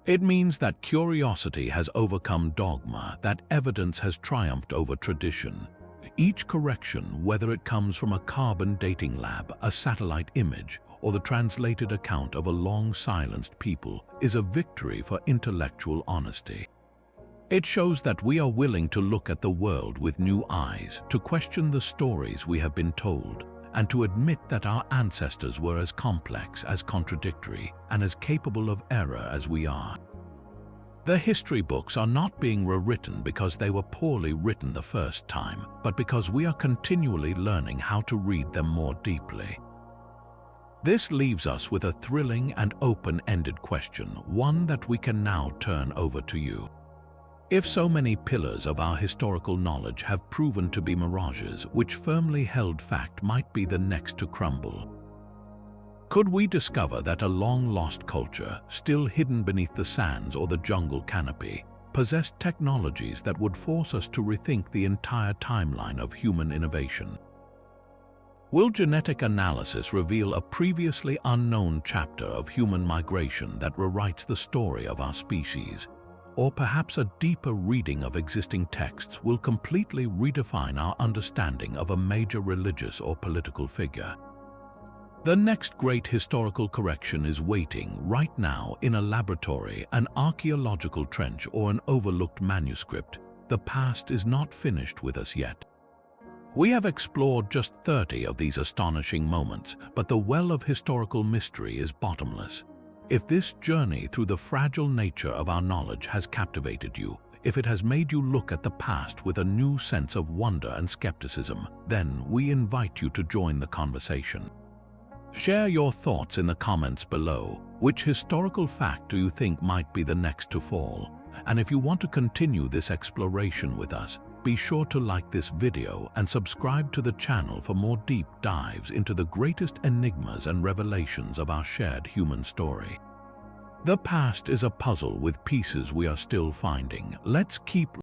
It means that curiosity has overcome dogma, that evidence has triumphed over tradition. Each correction, whether it comes from a carbon dating lab, a satellite image, or the translated account of a long-silenced people, is a victory for intellectual honesty. It shows that we are willing to look at the world with new eyes, to question the stories we have been told, and to admit that our ancestors were as complex, as contradictory, and as capable of error as we are. The history books are not being rewritten because they were poorly written the first time, but because we are continually learning how to read them more deeply. This leaves us with a thrilling and open-ended question, one that we can now turn over to you. If so many pillars of our historical knowledge have proven to be mirages, which firmly held fact might be the next to crumble? Could we discover that a long-lost culture, still hidden beneath the sands or the jungle canopy, possessed technologies that would force us to rethink the entire timeline of human innovation? Will genetic analysis reveal a previously unknown chapter of human migration that rewrites the story of our species? Or perhaps a deeper reading of existing texts will completely redefine our understanding of a major religious or political figure? The next great historical correction is waiting right now in a laboratory, an archaeological trench, or an overlooked manuscript. The past is not finished with us yet. We have explored just 30 of these astonishing moments, but the well of historical mystery is bottomless. If this journey through the fragile nature of our knowledge has captivated you, if it has made you look at the past with a new sense of wonder and skepticism, then we invite you to join the conversation. Share your thoughts in the comments below. Which historical fact do you think might be the next to fall? And if you want to continue this exploration with us, be sure to like this video and subscribe to the channel for more deep dives into the greatest enigmas and revelations of our shared human story. The past is a puzzle with pieces we are still finding. Let's keep